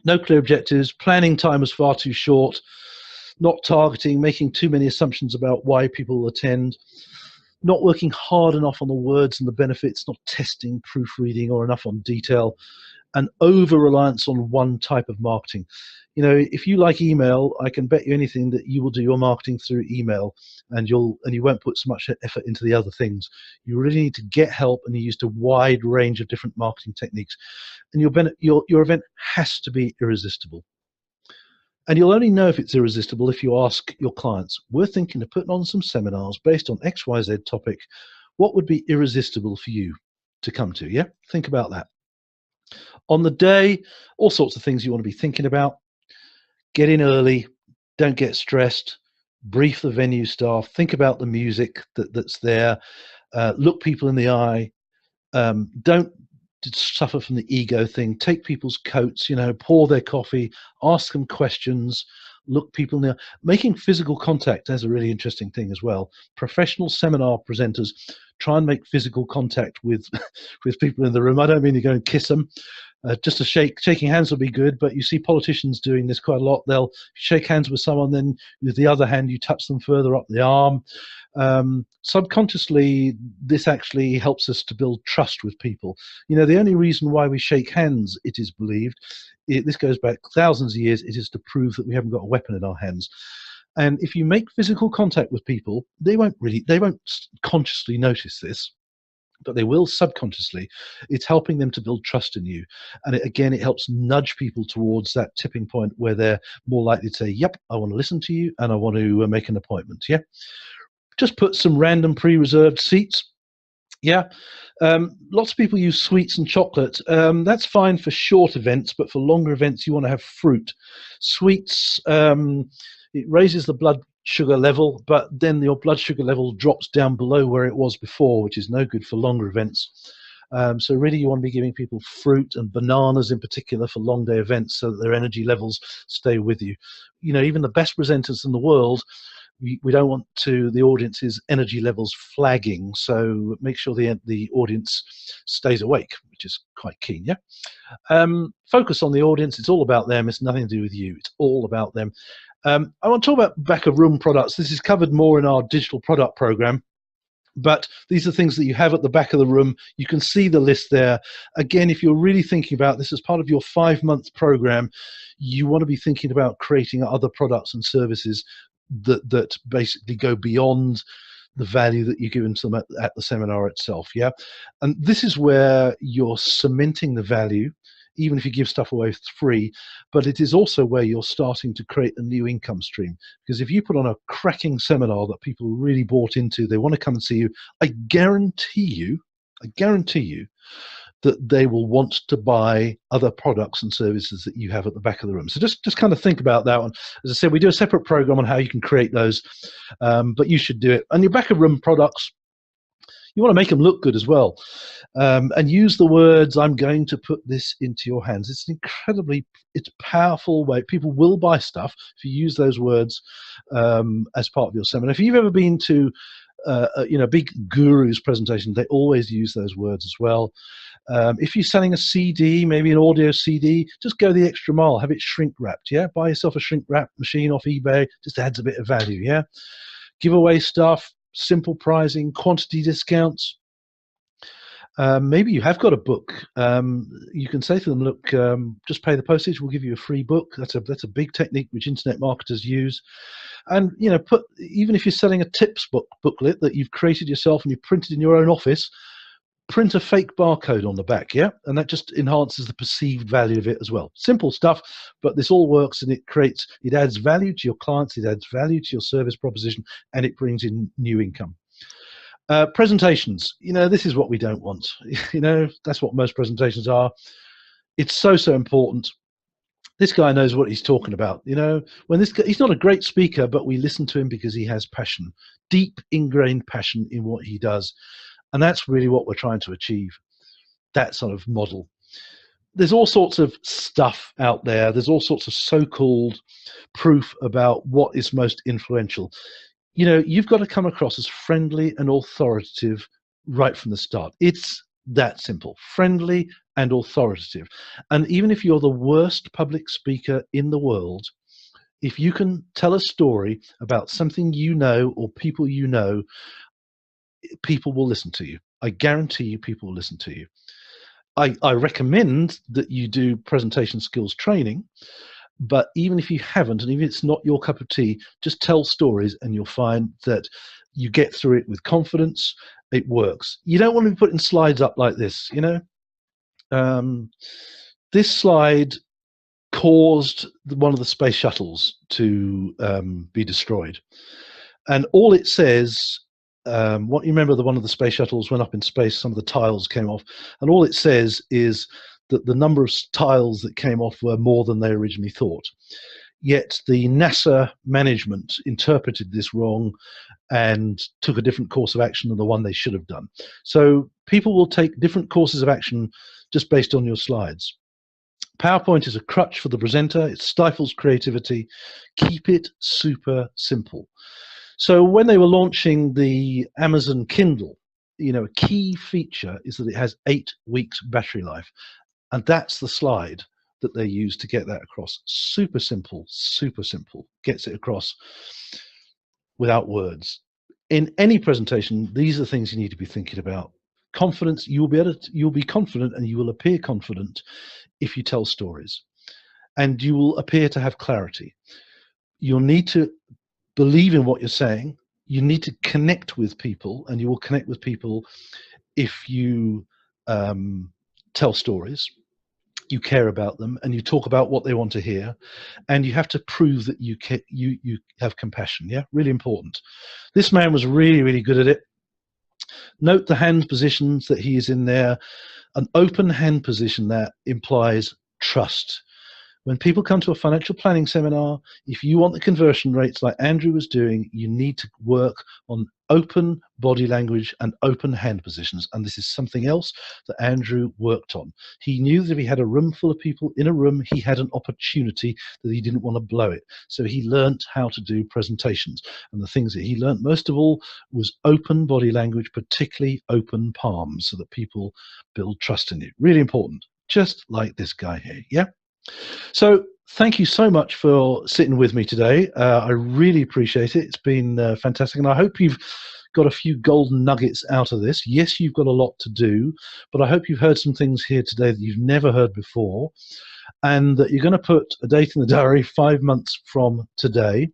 No clear objectives, planning time was far too short, not targeting, making too many assumptions about why people will attend, not working hard enough on the words and the benefits, not testing, proofreading, or enough on detail, and over-reliance on one type of marketing. You know, if you like email, I can bet you anything that you will do your marketing through email, and you won't put so much effort into the other things. You really need to get help, and you use a wide range of different marketing techniques. And your event has to be irresistible. And you'll only know if it's irresistible if you ask your clients, we're thinking of putting on some seminars based on XYZ topic. What would be irresistible for you to come to? Yeah, think about that. On the day, all sorts of things you want to be thinking about. Get in early, don't get stressed, brief the venue staff, think about the music that's there, look people in the eye, don't suffer from the ego thing, take people's coats, pour their coffee, ask them questions, look people in the eye. Making physical contact is a really interesting thing as well. Professional seminar presenters try and make physical contact with people in the room. I don't mean you go and kiss them. Just shaking hands will be good, but you see politicians doing this quite a lot. They'll shake hands with someone, then with the other hand you touch them further up the arm. Subconsciously, this actually helps us to build trust with people. The only reason why we shake hands, it is believed, this goes back thousands of years, it is to prove that we haven't got a weapon in our hands. And if you make physical contact with people, they won't consciously notice this, but they will subconsciously. It's helping them to build trust in you. And it helps nudge people towards that tipping point where they're more likely to say, yep, I want to listen to you and I want to make an appointment. Yeah. Just put some random pre-reserved seats. Yeah. Lots of people use sweets and chocolate. That's fine for short events, but for longer events, you want to have fruit. Sweets, it raises the blood sugar level, but then your blood sugar level drops down below where it was before, which is no good for longer events. So really you want to be giving people fruit and bananas in particular for long day events so that their energy levels stay with you. Even the best presenters in the world, we don't want the audience's energy levels flagging, so make sure the audience stays awake, which is quite key. Yeah. Focus on the audience. It's all about them. It's nothing to do with you. It's all about them. I want to talk about back of room products. This is covered more in our digital product program, but these are things that you have at the back of the room. You can see the list there. Again, if you're really thinking about this as part of your 5-month program, you want to be thinking about creating other products and services that basically go beyond the value that you're giving to them at the seminar itself. Yeah. And this is where you're cementing the value, even if you give stuff away free, but it is also where you're starting to create a new income stream. Because if you put on a cracking seminar that people really bought into, they want to come and see you, I guarantee you that they will want to buy other products and services that you have at the back of the room. So just kind of think about that one. As I said, we do a separate program on how you can create those, but you should do it. And your back of room products, you want to make them look good as well, and use the words, I'm going to put this into your hands. It's powerful way. People will buy stuff if you use those words as part of your seminar. If you've ever been to big gurus presentation, they always use those words as well. If you're selling a CD, maybe an audio CD, just go the extra mile, have it shrink wrapped. Yeah, buy yourself a shrink wrap machine off eBay, just adds a bit of value. Yeah, give away stuff, simple pricing, quantity discounts. Maybe you have got a book. You can say to them, look, just pay the postage, we'll give you a free book. That's a big technique which internet marketers use. And even if you're selling a tips booklet that you've created yourself and you've printed in your own office, print a fake barcode on the back, yeah? And that just enhances the perceived value of it as well. Simple stuff, but this all works, and it adds value to your clients, it adds value to your service proposition, and it brings in new income. Presentations, this is what we don't want. That's what most presentations are. It's so important. This guy knows what he's talking about. When he's not a great speaker, but we listen to him because he has passion, deep ingrained passion in what he does. And that's really what we're trying to achieve, that sort of model. there's all sorts of stuff out there. There's all sorts of so-called proof about what is most influential. You know, you've got to come across as friendly and authoritative right from the start. It's that simple, friendly and authoritative. And even if you're the worst public speaker in the world, if you can tell a story about something you know or people you know, people will listen to you. I guarantee you people will listen to you. I recommend that you do presentation skills training, but even if you haven't, and even if it's not your cup of tea, just tell stories and you'll find that you get through it with confidence. It works. You don't want to be putting slides up like this, you know. This slide caused one of the space shuttles to be destroyed. And all it says, what you remember, one of the space shuttles went up in space, some of the tiles came off, and all it says is that the number of tiles that came off were more than they originally thought. Yet the NASA management interpreted this wrong and took a different course of action than the one they should have done. So people will take different courses of action just based on your slides. PowerPoint is a crutch for the presenter. It stifles creativity. Keep it super simple. So when they were launching the Amazon Kindle, you know, a key feature is that it has 8 weeks battery life. And that's the slide that they use to get that across. Super simple, gets it across without words. In any presentation, these are the things you need to be thinking about. Confidence, you'll be confident and you will appear confident if you tell stories. And you will appear to have clarity. You'll need to believe in what you're saying. You need to connect with people, and you will connect with people if you tell stories. You care about them, and you talk about what they want to hear, and you have to prove that you have compassion. Yeah, really important. This man was really good at it. Note the hand positions that he is in there. An open hand position that implies trust. When people come to a financial planning seminar, if you want the conversion rates like Andrew was doing, you need to work on open body language and open hand positions. And this is something else that Andrew worked on. He knew that if he had a room full of people in a room, he had an opportunity that he didn't want to blow it. So he learned how to do presentations. And the things that he learned most of all was open body language, particularly open palms, so that people build trust in you. Really important, just like this guy here. Yeah. So thank you so much for sitting with me today. I really appreciate it. It's been fantastic, and I hope you've got a few golden nuggets out of this. Yes, you've got a lot to do, but I hope you've heard some things here today that you've never heard before, and that you're going to put a date in the diary 5 months from today.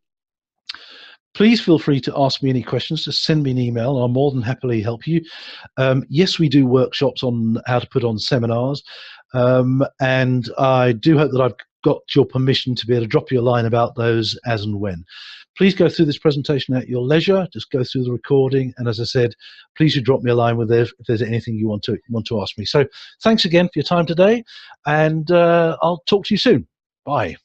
Please feel free to ask me any questions. Just send me an email. I'll more than happily help you. Yes, we do workshops on how to put on seminars. And I do hope that I've got your permission to be able to drop you a line about those as and when. Please go through this presentation at your leisure. Just go through the recording. And as I said, please do drop me a line with if there's anything you want to ask me. So thanks again for your time today. And I'll talk to you soon. Bye.